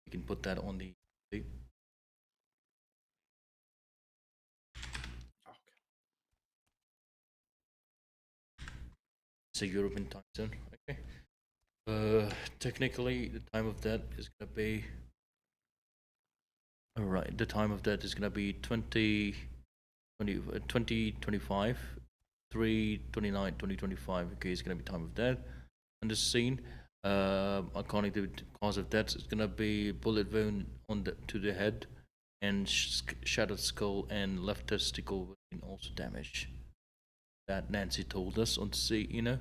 You can put that on the thing. It's a European time zone, okay. Technically, the time of that is gonna be. Alright, the time of that is gonna be 2025, 3/29, 2025. Okay, it's gonna be time of that. And the scene, according to the cause of death, it's gonna be bullet wound to the head, and shattered skull and left testicle and also damage. That Nancy told us on the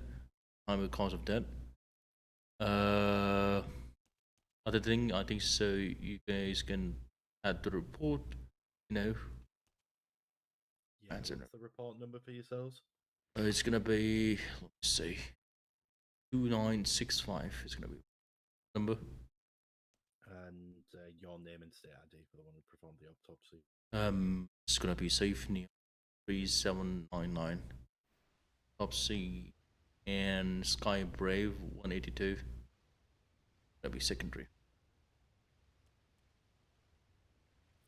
time of cause of death. Other thing, I think so. You guys can add the report. Yeah, what's the report number for yourselves? It's gonna be, let's see, 2965. It's gonna be number. And your name and state ID for the one who performed the autopsy. It's gonna be Saif 3799. Autopsy and Sky Brave 182. That'll be secondary.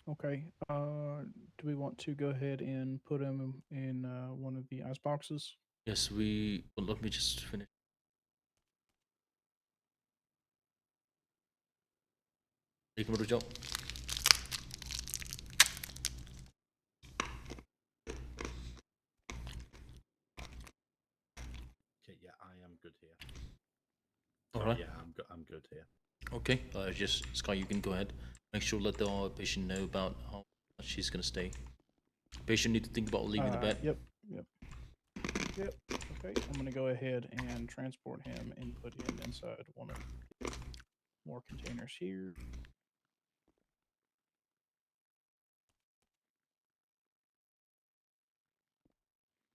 Okay. Do we want to go ahead and put him in one of the ice boxes? Yes, we. Well, let me just finish. Take him to the job. Okay, yeah, I am good here. All right. Yeah, I'm good here. Okay. Just Sky, you can go ahead. Make sure let the patient know about how much she's gonna stay. Patient need to think about leaving the bed. Yep. Okay, I'm gonna go ahead and transport him and put him inside one of more containers here.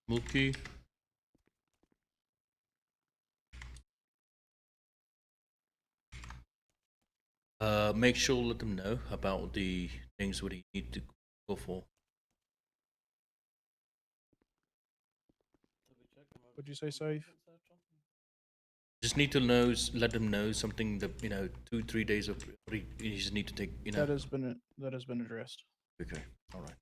Mookie. Make sure let them know about the things what he need to go for. What'd you say, Saif? Just need to let them know something that 2-3 days of you just need to take. That has been addressed. Okay. All right.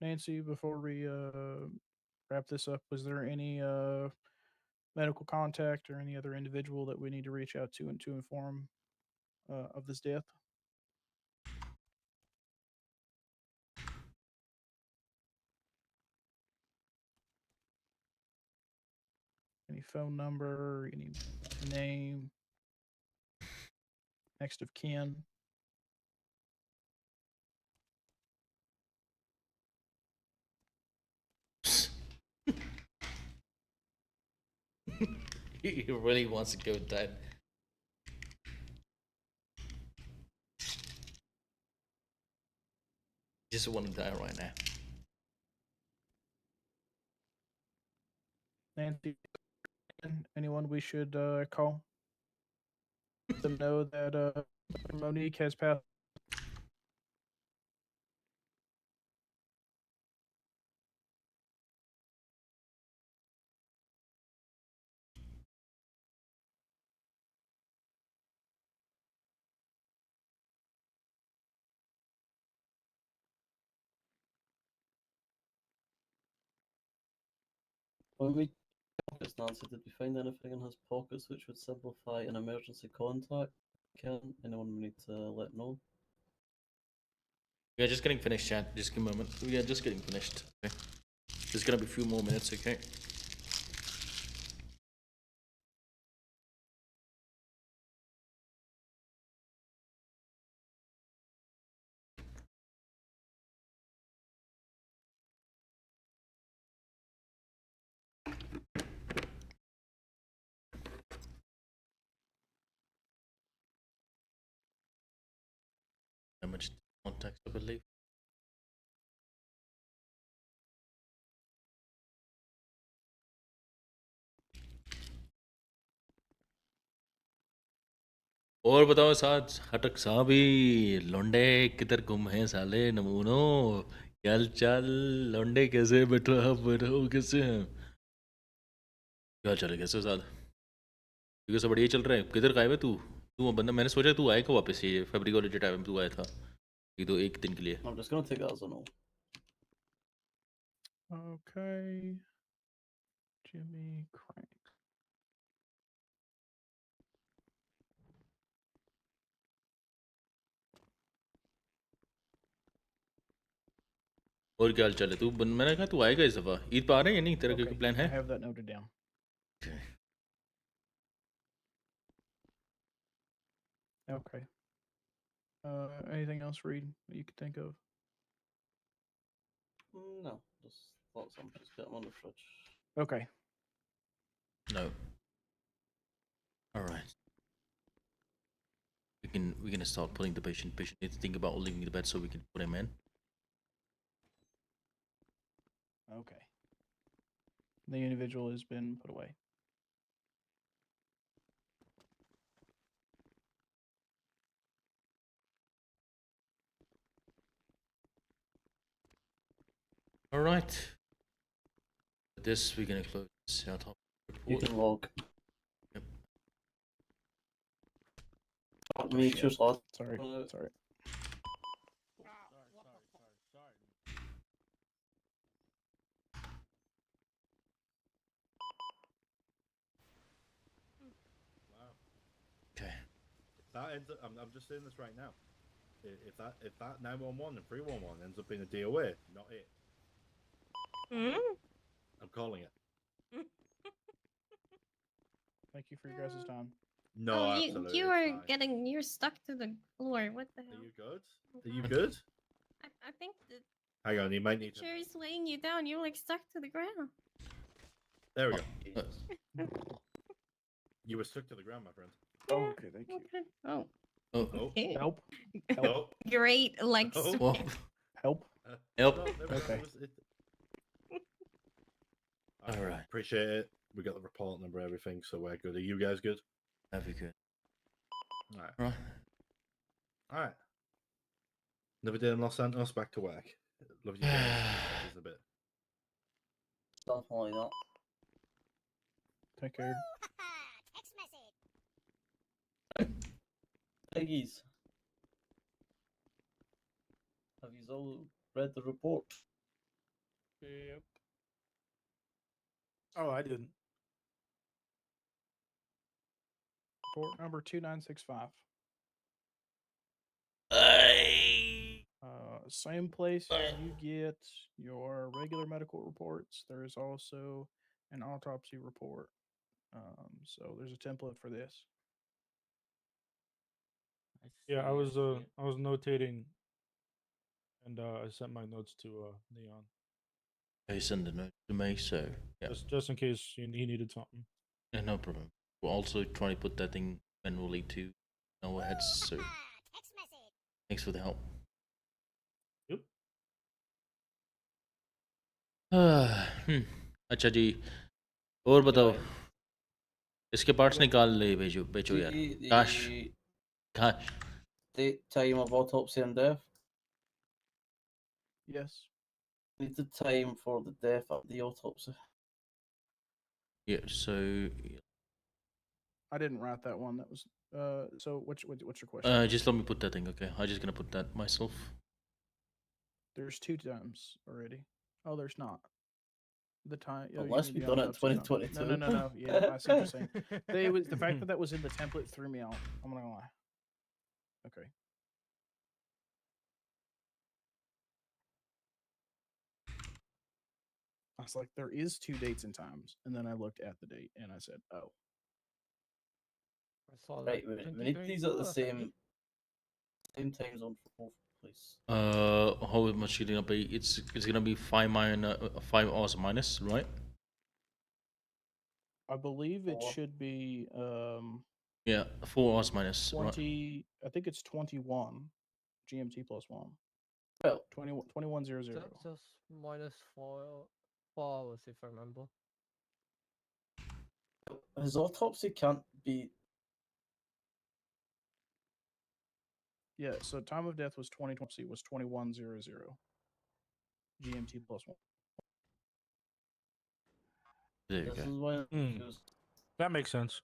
Nancy, before we wrap this up, was there any medical contact or any other individual that we need to reach out to and to inform of this death? Any phone number, any name, next of kin? He really wants to go dead. Just want to die right now. Nancy, anyone we should call? Let them know that Monique has passed. When we pockets, Nancy, did we find anything in his pockets which would simplify an emergency contact? Can anyone we need to let know? We are just getting finished, chat. Just give me a moment. We are just getting finished. Okay. There's gonna be a few more minutes, okay? How much context, I believe. और बताओ साथ हटक साहबी लौंडे किधर गुम हैं साले नमूनो क्या चाल लौंडे कैसे बैठो कैसे हैं क्या चल रहा है कैसे साथ क्योंकि सब बढ़िया चल रहा है किधर गायब है तू बंदा मैंने सोचा तू आएगा वापस ये फैब्रिक कॉलेज टाइम में तू आया था ये तो एक दिन के लिए I'm just gonna take that as a no. Okay. Jimmy Crank. और क्या हाल चाल है मैंने कहा तू आएगा इस दफा ईद पर आ रहा है या नहीं तेरा कोई प्लान है I have that noted down. Okay. Anything else, Reed, that you could think of? No, just thought some. Just get them on the fridge. Okay. No. All right. We're gonna start putting the patient. Patient needs to think about leaving the bed so we can put him in. Okay. The individual has been put away. All right. With this, we're gonna close our top report. You can log. Yep. Me too, lad. Sorry. Sorry. Okay. That ends up, I'm just saying this right now. If that 911 and 311 ends up being a DOA, not it. I'm calling it. Thank you for your guys' time. No, Oh, absolutely. you are getting. You're stuck to the floor. What the hell? Are you good? Are you good? I think the Hang on, you might need to. chair is weighing you down. You're like stuck to the ground. There we go. You were stuck to the ground, my friend. Oh, okay, thank you. Oh. Oh. Okay. Help. Help. Great, like. Oh. Help. Help. Okay. All right. Appreciate it. We got the report number, everything, so we're good. Are you guys good? That'd be good. All right. Right. All right. Another day in Los Santos, back to work. Love you guys. In a bit. Something like that. Take care. Piggies. Have you all read the report? Yep. Oh, I didn't. Report number 2965. Same place you get your regular medical reports. There is also an autopsy report. So there's a template for this. Yeah, I was notating, and I sent my notes to Neon. Hey, send a note to me, so yeah. Just in case he needed something. Yeah, no problem. We're also trying to put that thing manually to our heads, so thanks for the help. Yep. अच्छा जी और बताओ इसके parts निकाल ले बेचो यार cash Date, time of autopsy and death. Yes. Need the time for the death at the autopsy. yeah so I didn't write that one. That was so what's your question? just let me put that thing. Okay, I'm just gonna put that myself. There's 2 times already. Oh, there's not. The time. Unless we've done it in 2022. No. Yeah, I see what you're saying. The fact that was in the template threw me out. I'm not gonna lie. Okay. I was like, there is 2 dates and times, and then I looked at the date and I said, oh. Right, we need these at the same time zone for both, please. How much is it gonna be? It's gonna be 5 hours minus, right? I believe it should be Yeah, 4 hours minus. 20. I think it's 21 GMT plus 1. Well, 2100. Just minus 4 hours, if I remember. His autopsy can't be. Yeah, so time of death was 2020 was 2100. GMT plus 1. There you This go. is why That makes sense.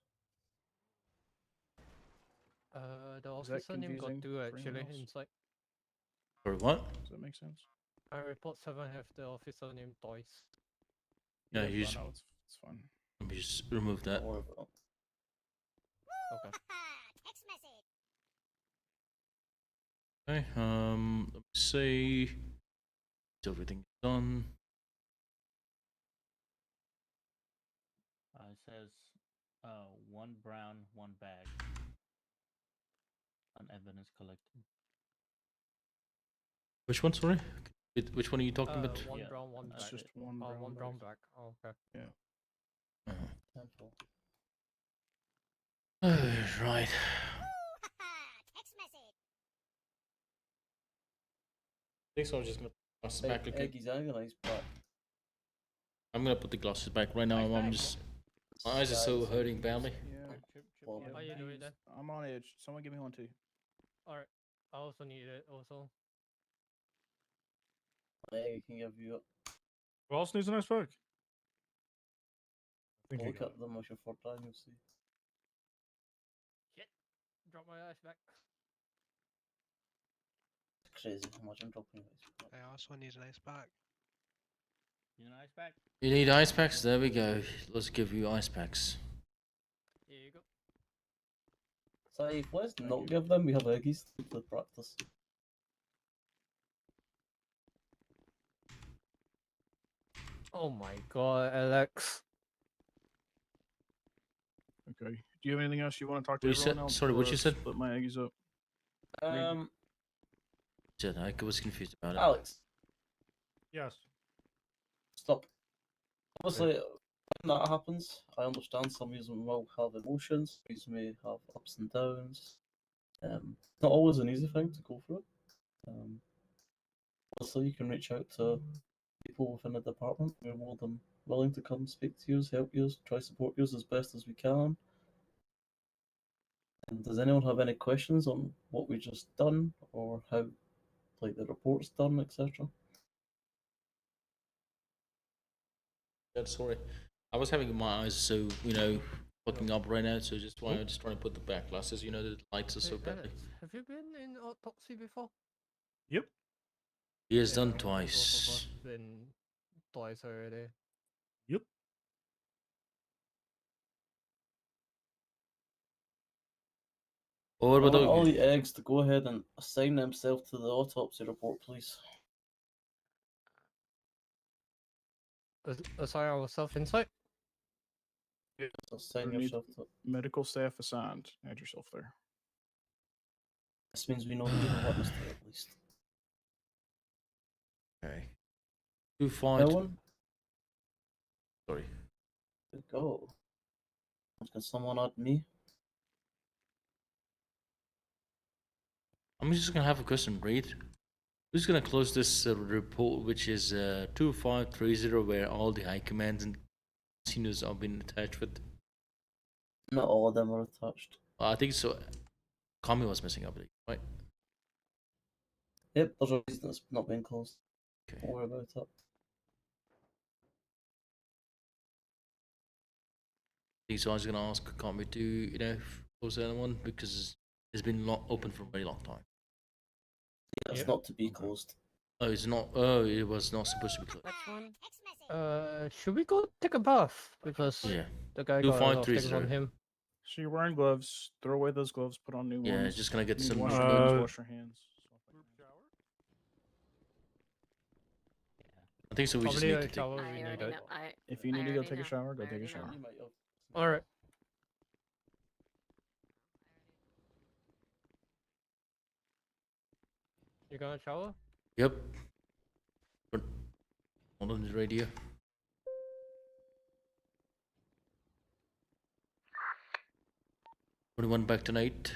The officer name got confusing 2 for actually anyone else? inside. Or what? Does that make sense? I report 7 have the officer name twice. Yeah, I you just, know, it's fine. let me just remove that. Okay. Okay, let me see. Is everything done? It says 1 brown, 1 bag. On evidence collected. Which one, sorry? Which one are you talking about? 1 brown, 1 It's black. just 1 Oh, brown 1 brown bag. black. Oh, okay. Yeah. Right. I think so. I'm just gonna put the glasses back. Okay. 𝐔𝐥𝐿𝐷 back. I'm gonna put the glasses back right now. I'm just. My eyes are so hurting badly. Yeah. How you doing then? I'm on edge. Someone give me one too. Alright. I also need it also. I can give you it. Who else needs an ice pack? Look at them with your 4 down, you'll see. Shit. Drop my ice back. It's crazy how much I'm dropping ice back. I also need an ice pack. You need an ice pack? You need ice packs? There we go. Let's give you ice packs. Here you go. Saif, let's not give them. We have eggies to practice. Oh my god, Alex. Okay. Do you have anything else you want to talk to What you everyone said? else? Sorry, what you said? Split my eggies up. Said I was confused about it. Alex, Yes. stop. Obviously, when that happens, I understand some of them will have emotions, some may have ups and downs. It's not always an easy thing to go through. Also, you can reach out to people within the department. We're more than willing to come speak to you, help you, try to support you as best as we can. And does anyone have any questions on what we just done, or how, like, the report's done, etc.? Yeah, sorry. I was having my eyes so, fucking up right now, so just why I'm just trying to put the back glasses, the lights are so Hey, badly. Alex, have you been in autopsy before? Yep. He has done Both of twice. us been twice already. Yep. Or I want all the eggs to go ahead and assign themselves to the autopsy report, please. Assign ourselves inside? Assign We need yourself to it. medical staff assigned. Add yourself there. This means we know who did what mistake at least. Okay. 2-5. Ellen? Sorry. Good go. Can someone add me? I'm just gonna have a question, Reed. Who's gonna close this report, which is 2530, where all the high commands and seniors have been attached with? Not all of them are attached. I think so. Kami was messing up, right? Yep, there's a reason it's not being closed. Okay. Don't worry about it. So I was gonna ask Kami to, close that one because it's been open for a very long time. Yeah, it's not to be closed. Oh, it's not. Oh, it was not supposed to be closed. Which one? Should we go take a bath? Because Yeah. the guy got a lot of 253 things on him. So you're wearing gloves. Throw away those gloves. Put on new Yeah, ones. just gonna get Need to some wash new your hands. clothes. Wash your hands. I think so. We just Probably need a to take. shower I we already need it. know. If you need to go take a shower, go take a shower. Alright. You gonna shower? Yep. Put on the radio. Anyone back tonight?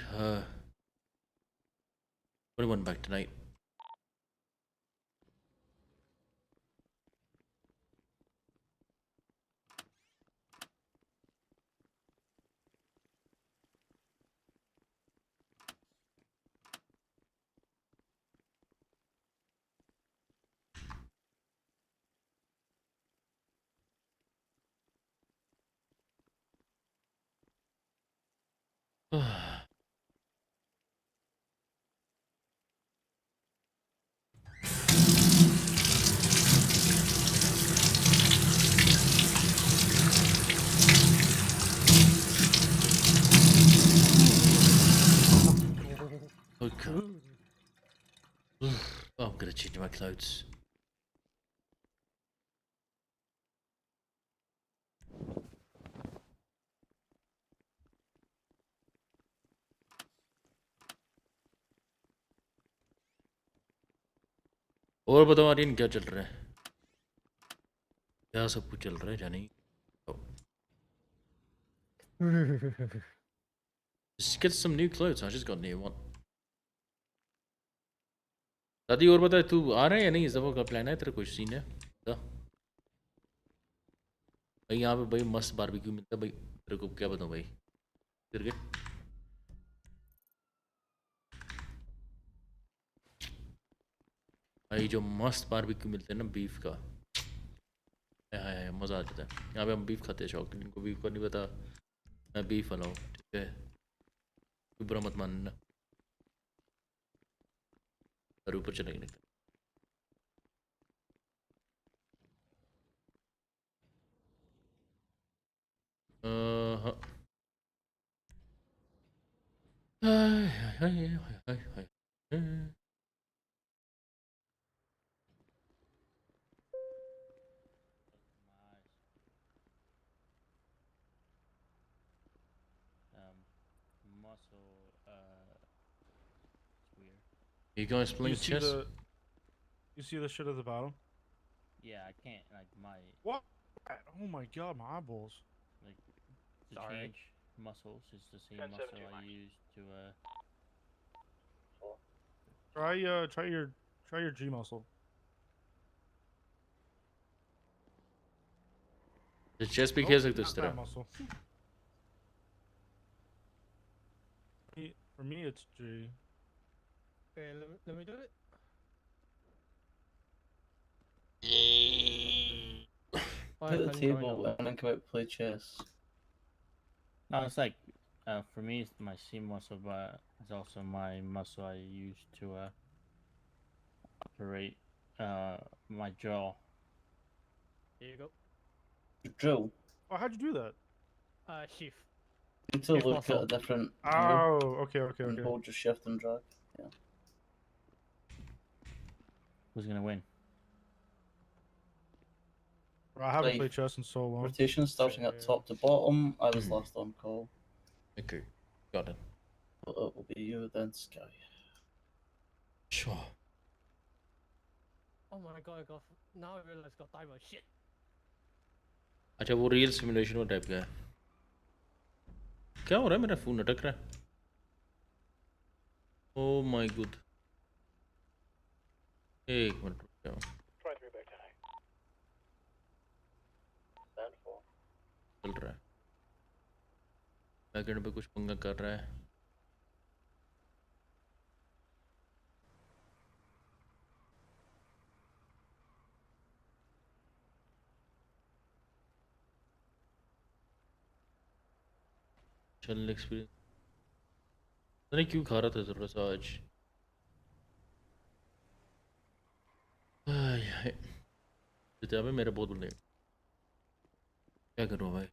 21 back tonight. Okay. Oh, I'm gonna change my clothes. और बताओ आर्यन क्या चल रहा है? क्या सब कुछ चल रहा है जानी? Just get some new clothes. I just got new one. दादी और बता तू आ रहा है या नहीं? इस दफा का प्लान है तेरा? कुछ सीन है? बता। भाई यहाँ पे भाई मस्त बारबेक्यू मिलता है भाई। तेरे को क्या बताऊँ भाई? फिर के भाई जो मस्त बारबेक्यू मिलते हैं ना बीफ का, है मज़ा आ जाता है। यहाँ पे हम बीफ खाते हैं, शौक इनको बीफ का नहीं पता। मैं बीफ वाला हूँ, ठीक है? कोई बुरा मत मानना। और ऊपर चले गए। हाँ। Muscle, it's weird. You guys playing chess? You see the shit at the bottom? Yeah, I can't, like, my... What? Oh my god, my eyeballs. Like, to change muscles, it's the same muscle I use to, Try your G muscle. The chess because of this Not that stuff. muscle. For me, it's G. Okay, let me do it. At the table and then come out and play chess. No, it's like, for me, it's my C muscle, but it's also my muscle I use to, operate, my jaw. Here you go. Drill. Oh, how'd you do that? Shift. You need to Shift look muscle. at a different. Oh, okay. And hold your shift and drag. Yeah. Who's gonna win? I haven't Saif. played chess in so long. Rotation starting at top to bottom. I was last on call. Okay, got it. But it will be you then, Sky. Sure. Oh my god, now I realize I got timer. Shit. अच्छा वो real simulation में type का है। क्या हो रहा है? मेरा फोन अटक रहा है। Oh my god. एक मिनट रुक जाओ। चल रहा है। बैकएंड पे कुछ पंगा कर रहा है। चल एक्सपीरियंस नहीं क्यों खा रहा था थोड़ा सा आज। है किताबें मेरा बहुत लेट क्या करूँ भाई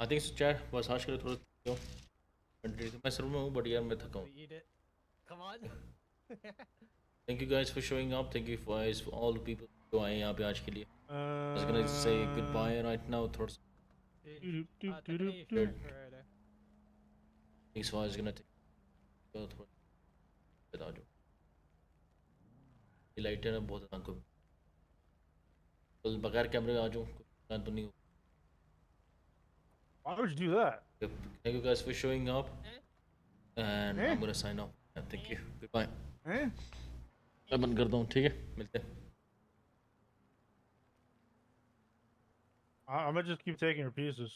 आई थिंक चैट बस आज के लिए थोड़ा मैं सर्व में हूँ बट यार मैं थका हूँ Eat it. Come on. Thank you guys for showing up. Thank you guys for all the people who आए यहाँ पे आज के लिए. I was gonna say goodbye right now. थोड़ा सा. Thanks for I was gonna take. थोड़ा बता दो. ये लाइट है ना बहुत आंखों में. तो बगैर कैमरे आ जाऊँ कुछ तो नहीं हो. Why would you do that? Thank you guys for showing up. And I'm gonna sign off. Thank you. Goodbye. मैं बंद करता हूँ ठीक है मिलते हैं I'm gonna just keep taking your pieces.